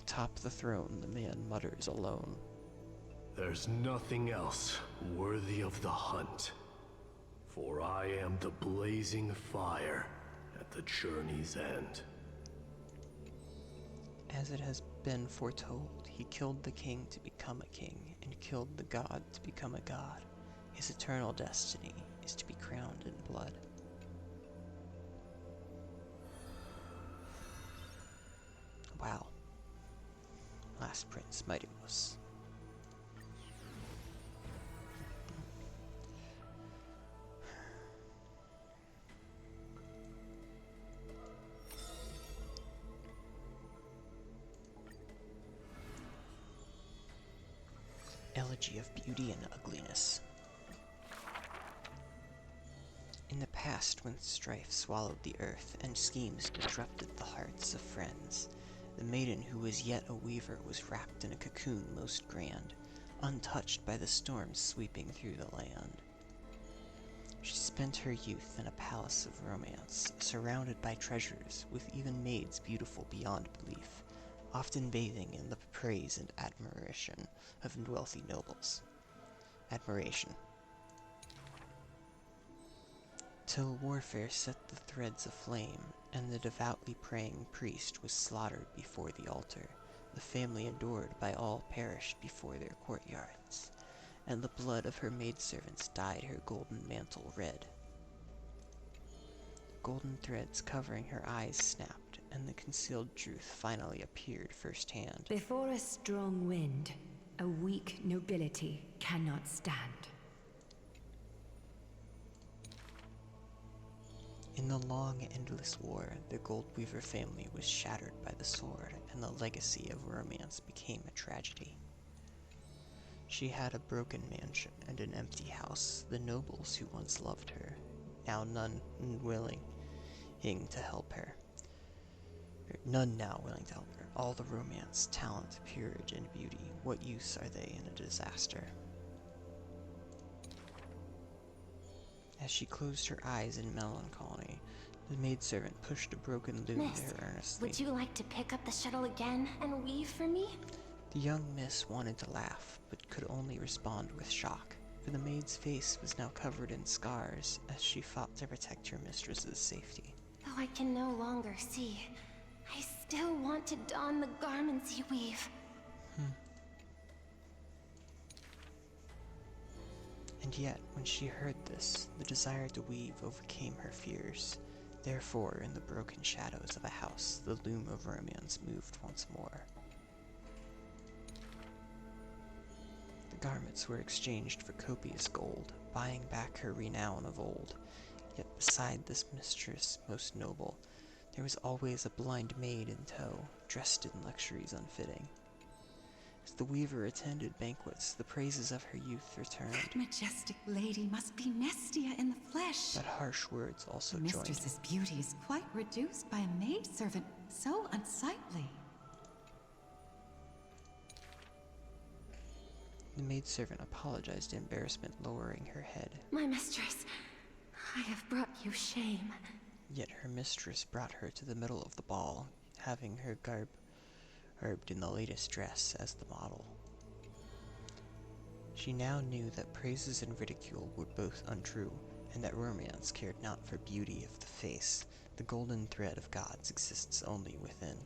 Atop the throne, the man mutters alone. There's nothing else worthy of the hunt, for I am the blazing fire at the journey's end. As it has been foretold, he killed the king to become a king, and killed the god to become a god. His eternal destiny is to be crowned in blood. Wow. Last Prince Mightymouse. Elegy of Beauty and Ugliness. In the past, when strife swallowed the earth and schemes disrupted the hearts of friends, the maiden who was yet a weaver was wrapped in a cocoon most grand, untouched by the storms sweeping through the land. She spent her youth in a palace of romance, surrounded by treasures, with even maids beautiful beyond belief, often bathing in the praise and admiration of wealthy nobles. Admiration. Till warfare set the threads aflame, and the devoutly praying priest was slaughtered before the altar. The family adored by all perished before their courtyards, and the blood of her maidservants dyed her golden mantle red. The golden threads covering her eyes snapped, and the concealed truth finally appeared firsthand. Before a strong wind, a weak nobility cannot stand. In the long, endless war, the Goldweaver family was shattered by the sword, and the legacy of romance became a tragedy. She had a broken mansion and an empty house, the nobles who once loved her, now none willing to help her. None now willing to help her. All the romance, talent, peerage, and beauty, what use are they in a disaster? As she closed her eyes in melancholy, the maidservant pushed a broken loom Miss, to her earnestly. would you like to pick up the shuttle again and weave for me? The young miss wanted to laugh, but could only respond with shock, for the maid's face was now covered in scars as she fought to protect her mistress's safety. Though I can no longer see, I still want to don the garments you weave. And yet, when she heard this, the desire to weave overcame her fears. Therefore, in the broken shadows of a house, the loom of romance moved once more. The garments were exchanged for copious gold, buying back her renown of old. Yet beside this mistress most noble, there was always a blind maid in tow, dressed in luxuries unfitting. As the weaver attended banquets, the praises of her youth returned. That majestic lady must be Nestia in the flesh. But harsh words also The joined. mistress's beauty is quite reduced by a maidservant, so unsightly. The maidservant apologized in embarrassment, lowering her head. My mistress, I have brought you shame. Yet her mistress brought her to the middle of the ball, having her garb garbed in the latest dress as the model. She now knew that praises and ridicule were both untrue, and that romance cared not for beauty of the face. The golden thread of gods exists only within.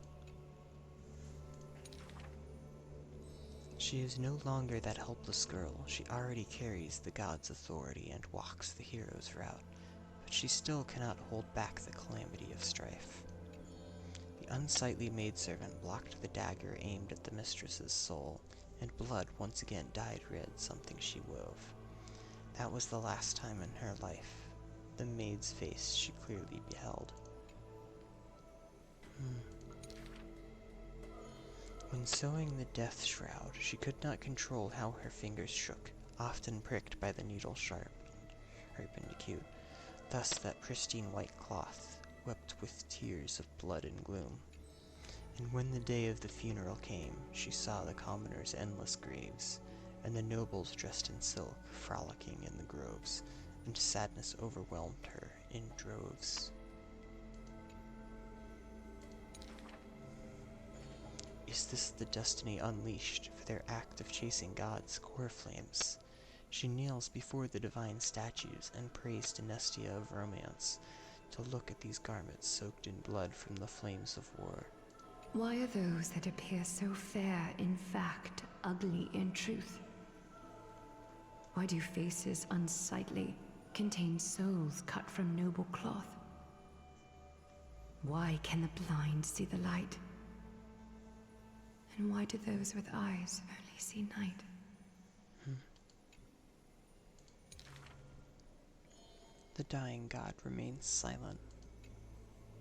She is no longer that helpless girl. She already carries the god's authority and walks the hero's route, but she still cannot hold back the calamity of strife. The unsightly maidservant blocked the dagger aimed at the mistress's soul, and blood once again dyed red something she wove. That was the last time in her life. The maid's face she clearly beheld. When sewing the death shroud, she could not control how her fingers shook, often pricked by the needle sharp and acute. Thus that pristine white cloth wept with tears of blood and gloom. And when the day of the funeral came, she saw the commoners' endless graves, and the nobles dressed in silk frolicking in the groves, and sadness overwhelmed her in droves. Is this the destiny unleashed for their act of chasing God's core flames? She kneels before the divine statues and prays to Nestia of romance to look at these garments soaked in blood from the flames of war. Why are those that appear so fair in fact ugly in truth? Why do faces unsightly contain souls cut from noble cloth? Why can the blind see the light? And why do those with eyes only see night? The dying god remains silent.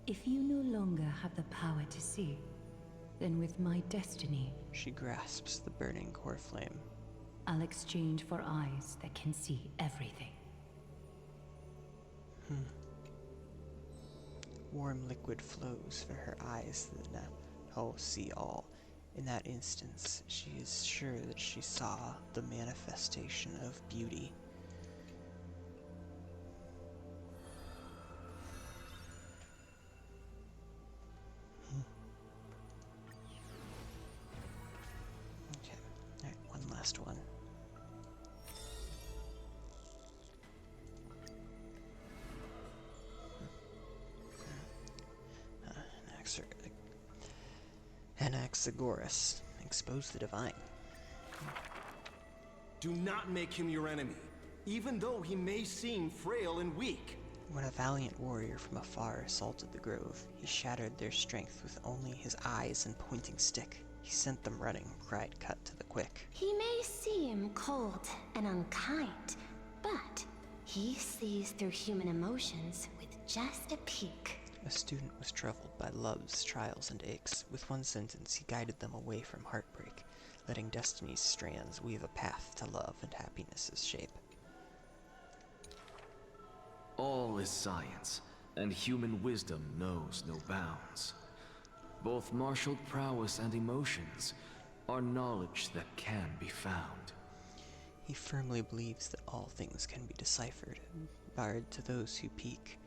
If you no longer have the power to see, then with my destiny, She grasps the burning core flame. I'll exchange for eyes that can see everything. Warm liquid flows for her eyes that now see all. In that instance, she is sure that she saw the manifestation of beauty. Okay, alright, one last one. Anaxagoras, expose the divine. Do not make him your enemy, even though he may seem frail and weak. When a valiant warrior from afar assaulted the grove, he shattered their strength with only his eyes and pointing stick. He sent them running, cried cut to the quick. He may seem cold and unkind, but he sees through human emotions with just a peek. A student was troubled by love's trials and aches. With one sentence, he guided them away from heartbreak, letting destiny's strands weave a path to love and happiness's shape. All is science, and human wisdom knows no bounds. Both martial prowess and emotions are knowledge that can be found. He firmly believes that all things can be deciphered, barred to those who peek.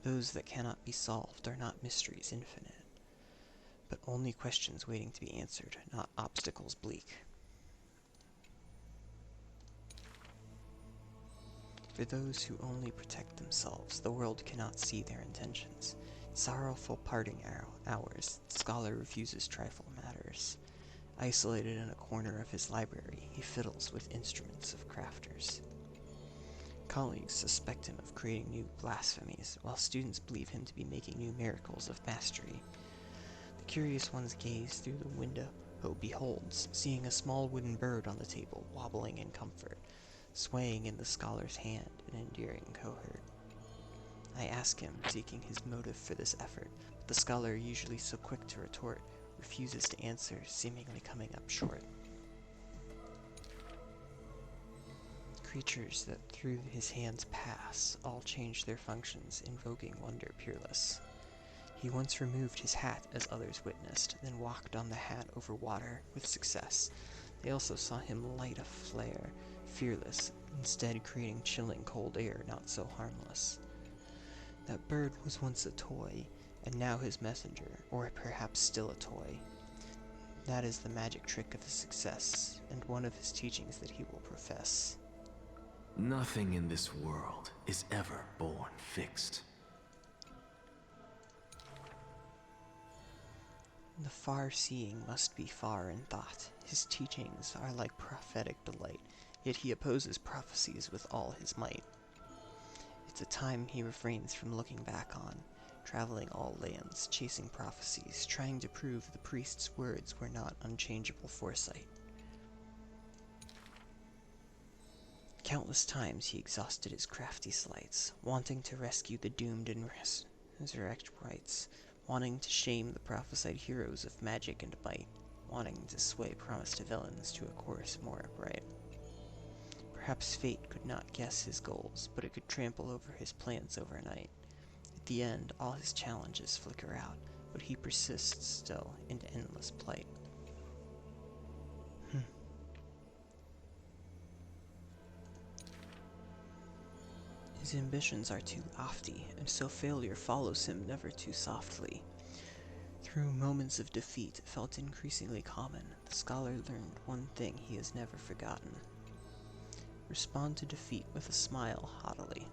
Those that cannot be solved are not mysteries infinite, but only questions waiting to be answered, not obstacles bleak. For those who only protect themselves, the world cannot see their intentions. Sorrowful parting hours, the scholar refuses trifle matters. Isolated in a corner of his library, he fiddles with instruments of crafters. Colleagues suspect him of creating new blasphemies, while students believe him to be making new miracles of mastery. The curious ones gaze through the window, beholds, seeing a small wooden bird on the table, wobbling in comfort, swaying in the scholar's hand, an endearing cohort. I ask him, seeking his motive for this effort, but the scholar, usually so quick to retort, refuses to answer, seemingly coming up short. Creatures that through his hands pass, all change their functions, invoking wonder peerless. He once removed his hat as others witnessed, then walked on the hat over water with success. They also saw him light a flare, fearless, instead creating chilling cold air not so harmless. That bird was once a toy, and now his messenger, or perhaps still a toy. That is the magic trick of his success, and one of his teachings that he will profess. Nothing in this world is ever born fixed. The far-seeing must be far in thought. His teachings are like prophetic delight, yet he opposes prophecies with all his might. It's a time he refrains from looking back on, traveling all lands, chasing prophecies, trying to prove the priest's words were not unchangeable foresight. Countless times he exhausted his crafty sleights, wanting to rescue the doomed and resurrect rights, wanting to shame the prophesied heroes of magic and might, wanting to sway promised villains to a course more upright. Perhaps fate could not guess his goals, but it could trample over his plans overnight. At the end, all his challenges flicker out, but he persists still into endless plight. His ambitions are too lofty, and so failure follows him never too softly. Through moments of defeat felt increasingly common, the scholar learned one thing he has never forgotten. Respond to defeat with a smile haughtily,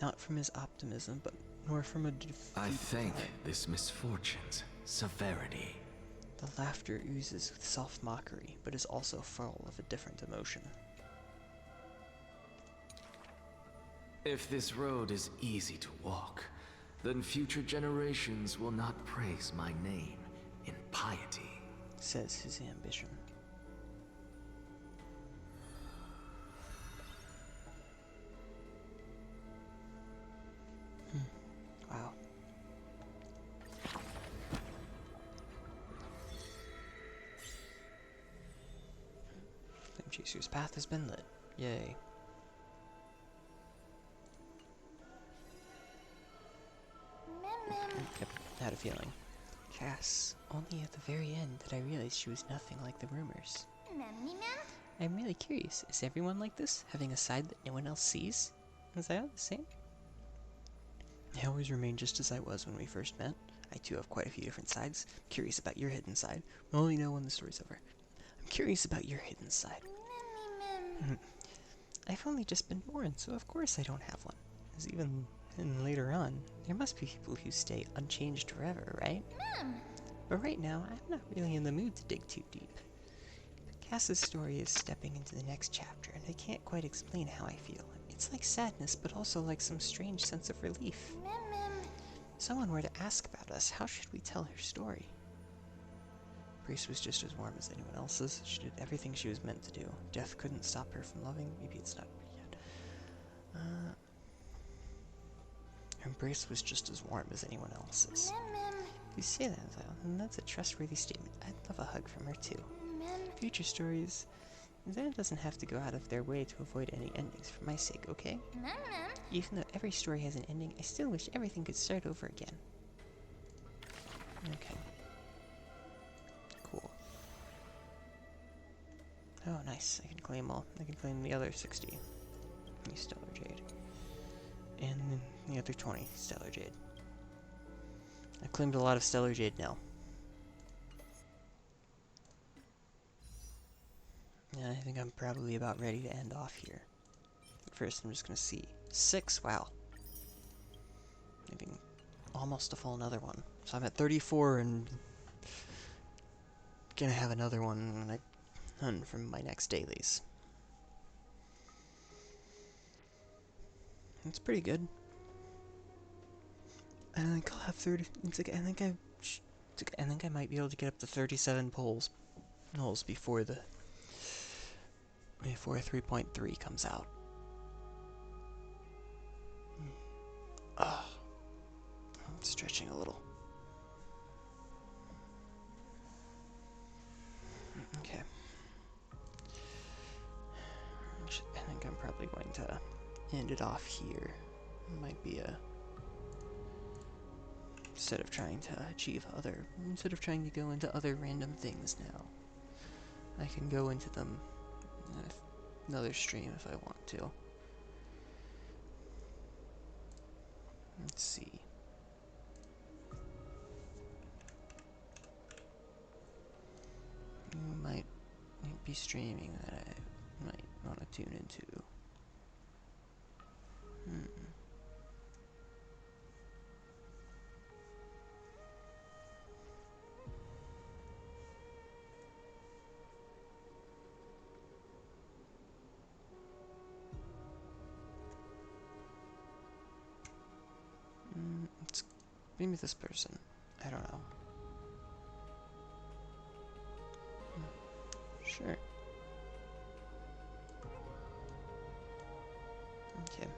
not from his optimism, but nor from a defeat. I thank this misfortune's severity. The laughter oozes with self-mockery, but is also full of a different emotion. If this road is easy to walk, then future generations will not praise my name in piety, says his ambition. Wow. Flame Chaser's path has been lit. Yay. Yep, had a feeling. Cass, only at the very end did I realize she was nothing like the rumors. I'm really curious, is everyone like this, having a side that no one else sees? Was I all the same? I always remain just as I was when we first met. I too have quite a few different sides. I'm curious about your hidden side. We'll only know when the story's over. I'm curious about your hidden side. I've only just been born, so of course I don't have one. As even later on, there must be people who stay unchanged forever, right? But right now, I'm not really in the mood to dig too deep. Cass's story is stepping into the next chapter, and I can't quite explain how I feel. It's like sadness, but also like some strange sense of relief. If someone were to ask about us, how should we tell her story? Grace was just as warm as anyone else's. She did everything she was meant to do. Death couldn't stop her from loving. Maybe it's not yet. Her embrace was just as warm as anyone else's. You say that, and that's a trustworthy statement. I'd love a hug from her too. Future stories, then doesn't have to go out of their way to avoid any endings for my sake, okay? Even though every story has an ending, I still wish everything could start over again. Okay. Cool. Oh, nice. I can claim all. I can claim the other 60. Stellar Jade. And the other 20 Stellar Jade. I've claimed a lot of Stellar Jade now. And I think I'm probably about ready to end off here. But first, I'm just gonna see. 6, wow. Maybe almost a full another one. So I'm at 34 and gonna have another one when I hunt from my next dailies. It's pretty good. I think I'll have 30. I think I might be able to get up to 37 holes before 3.3 comes out. I'm stretching a little. Okay. I think I'm probably going to end it off here. Might be instead of trying to go into other random things now, I can go into them in another stream if I want to. Let's see. You might be streaming that I might want to tune into. It's maybe this person. I don't know. Sure. Okay.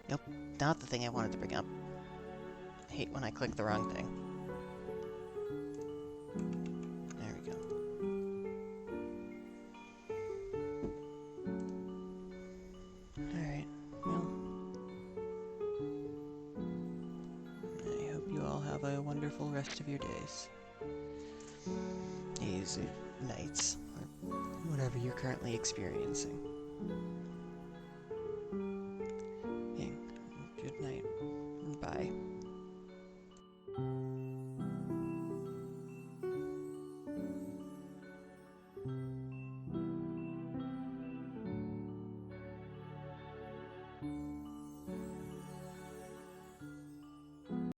Nope, not the thing I wanted to bring up. I hate when I click the wrong thing. There we go. Alright, well. I hope you all have a wonderful rest of your days. Days or nights, or whatever you're currently experiencing.